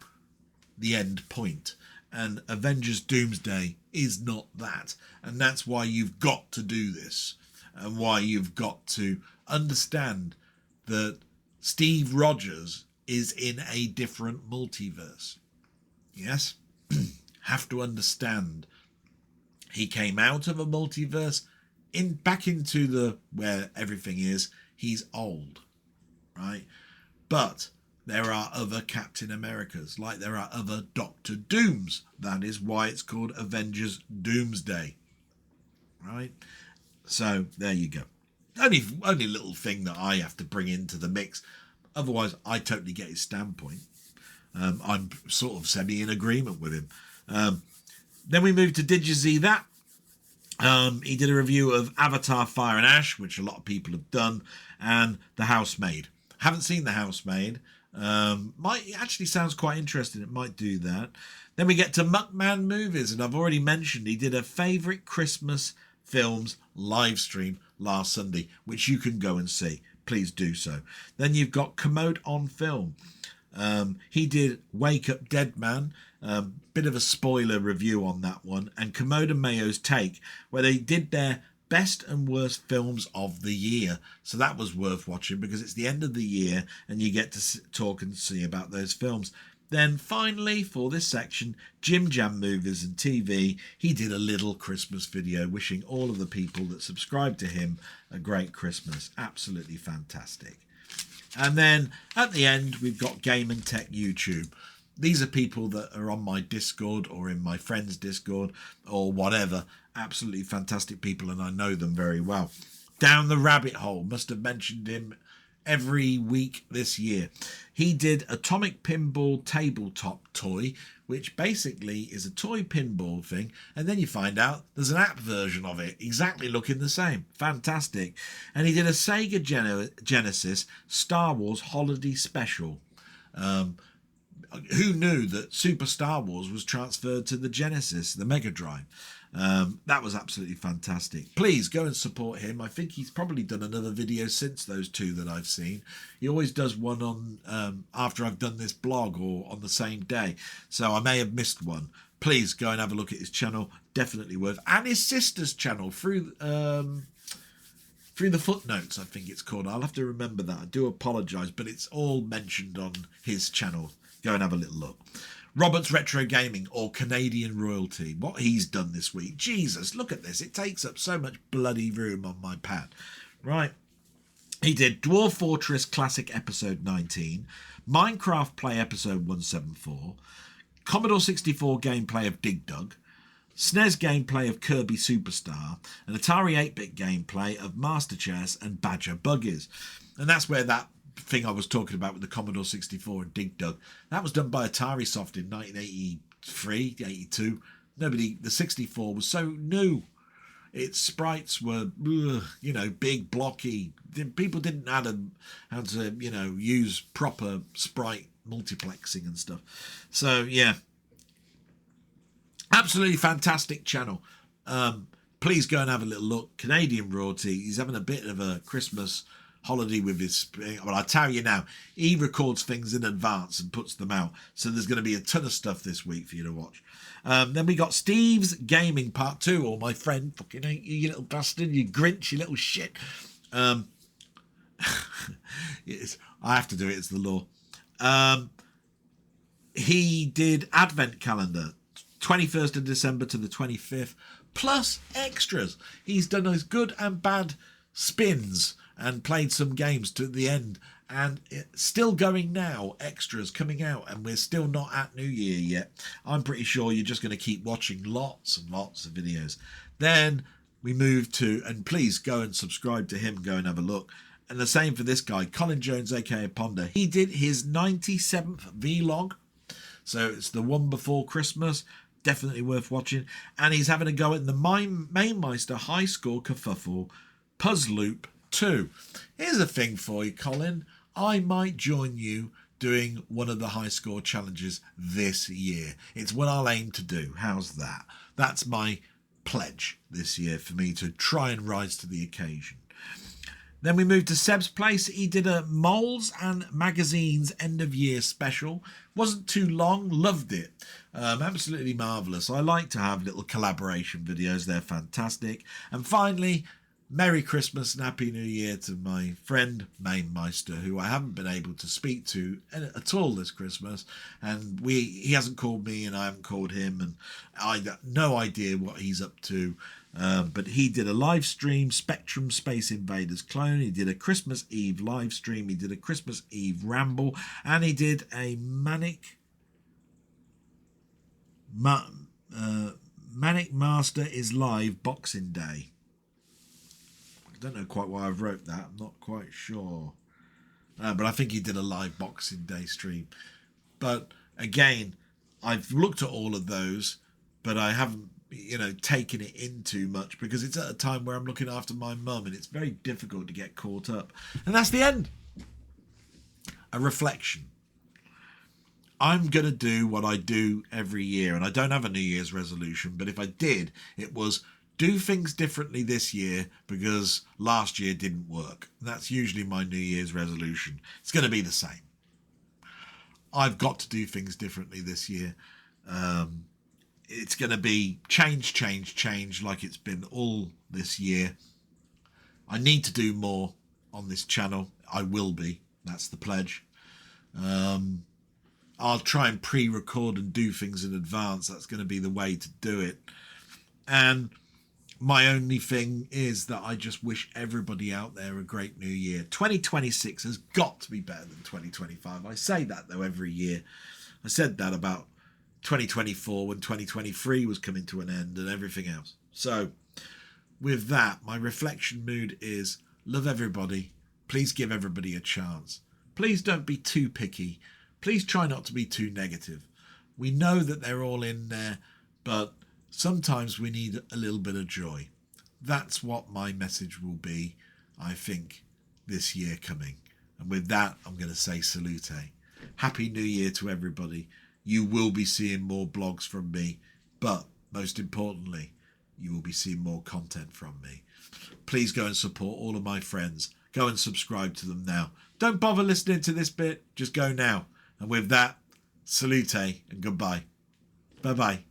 the end point. And Avengers Doomsday is not that. And that's why you've got to do this. And why you've got to understand that Steve Rogers is in a different multiverse. Yes? Have to understand. He came out of a multiverse back into the where everything is. He's old. Right? But there are other Captain Americas, like there are other Doctor Dooms. That is why it's called Avengers Doomsday. Right? So, there you go. Only little thing that I have to bring into the mix. Otherwise, I totally get his standpoint. I'm sort of semi in agreement with him. Then we move to Did You See That? He did a review of Avatar Fire and Ash, which a lot of people have done, and The Housemaid. Haven't seen The Housemaid. It actually sounds quite interesting. It might do that. Then we get to Muckman-Movies, and I've already mentioned he did a favourite Christmas films live stream last Sunday, which you can go and see. Please do so. Then you've got Commode on Film. He did Wake Up Dead Man. Bit of a spoiler review on that one. And Commode and Mayo's Take, where they did their best and worst films of the year. So that was worth watching because it's the end of the year and you get to talk and see about those films. Then finally, for this section, Jim Jam Movies and TV, he did a little Christmas video wishing all of the people that subscribe to him a great Christmas. Absolutely fantastic. And then at the end, we've got Game and Tech YouTube. These are people that are on my Discord or in my friend's Discord or whatever. Absolutely fantastic people, and I know them very well. Down the Rabbit Hole, must have mentioned him every week this year. He did Atomic Pinball Tabletop Toy, which basically is a toy pinball thing, and then you find out there's an app version of it, exactly looking the same. Fantastic. And he did a Sega Genesis Star Wars Holiday Special. Who knew that Super Star Wars was transferred to the Genesis, the Mega Drive? That was absolutely fantastic. Please go and support him. I think he's probably done another video since those two that I've seen. He always does one on after I've done this blog or on the same day. So I may have missed one. Please go and have a look at his channel. Definitely worth. And his sister's channel through the footnotes, I think it's called. I'll have to remember that. I do apologise, but it's all mentioned on his channel. Go and have a little look. Robert's Retro Gaming, or Canadian Royalty. What he's done this week. Jesus, look at this. It takes up so much bloody room on my pad. Right. He did Dwarf Fortress Classic Episode 19, Minecraft Play Episode 174, Commodore 64 gameplay of Dig Dug, SNES gameplay of Kirby Superstar, and Atari 8-bit gameplay of Master Chess and Badger Buggies. And that's where that thing I was talking about with the Commodore 64 and Dig Dug, that was done by Atari Soft in 1983, 82. The 64 was so new. Its sprites were, big, blocky. People didn't know how to, use proper sprite multiplexing and stuff. So, yeah. Absolutely fantastic channel. Please go and have a little look. Canadian Royalty. He's having a bit of a Christmas holiday with his... Well, I tell you now, he records things in advance and puts them out. So there's going to be a ton of stuff this week for you to watch. Then we got Steve's Gaming Part 2. Or my friend, fucking hate you, you little bastard. You Grinch, you little shit. I have to do it. It's the law. He did Advent Calendar. 21st of December to the 25th, plus extras. He's done those good and bad spins and played some games to the end, and it's still going now, extras coming out, and we're still not at New Year yet. I'm pretty sure you're just going to keep watching lots and lots of videos. Then we move to, and please go and subscribe to him, go and have a look. And the same for this guy, Colin Jones, aka Ponder. He did his 97th Vlog, so it's the one before Christmas. Definitely worth watching. And he's having a go at the Mainmeister High Score Kerfuffle Puzzle Loop 2. Here's a thing for you, Colin. I might join you doing one of the high score challenges this year. It's what I'll aim to do. How's that? That's my pledge this year for me to try and rise to the occasion. Then we moved to Seb's place. He did a Moles and Magazines end of year special. Wasn't too long. Loved it. Absolutely marvellous. I like to have little collaboration videos. They're fantastic. And finally, Merry Christmas and Happy New Year to my friend Mainmeister, who I haven't been able to speak to at all this Christmas. And he hasn't called me and I haven't called him. And I got no idea what he's up to. But he did a live stream, Spectrum Space Invaders clone. He did a Christmas Eve live stream. He did a Christmas Eve ramble. And he did a Manic Master is Live Boxing Day. I don't know quite why I've wrote that. I'm not quite sure. But I think he did a live Boxing Day stream. But again, I've looked at all of those, but I haven't taken it in too much because it's at a time where I'm looking after my mum and it's very difficult to get caught up. And that's the end. A reflection. I'm going to do what I do every year, and I don't have a New Year's resolution, but if I did, it was do things differently this year because last year didn't work. That's usually my New Year's resolution. It's going to be the same. I've got to do things differently this year. It's going to be change like it's been all this year. I need to do more on this channel. I will be. That's the pledge. I'll try and pre-record and do things in advance. That's going to be the way to do it. And my only thing is that I just wish everybody out there a great new year. 2026 has got to be better than 2025. I say that, though, every year. I said that about 2024 when 2023 was coming to an end and everything else. So with that, my reflection mood is love everybody. Please give everybody a chance. Please don't be too picky. Please try not to be too negative. We know that they're all in there, but sometimes we need a little bit of joy. That's what my message will be, I think, this year coming. And with that, I'm going to say salute. Happy New Year to everybody. You will be seeing more blogs from me, but most importantly, you will be seeing more content from me. Please go and support all of my friends. Go and subscribe to them now. Don't bother listening to this bit. Just go now. And with that, salute and goodbye. Bye-bye.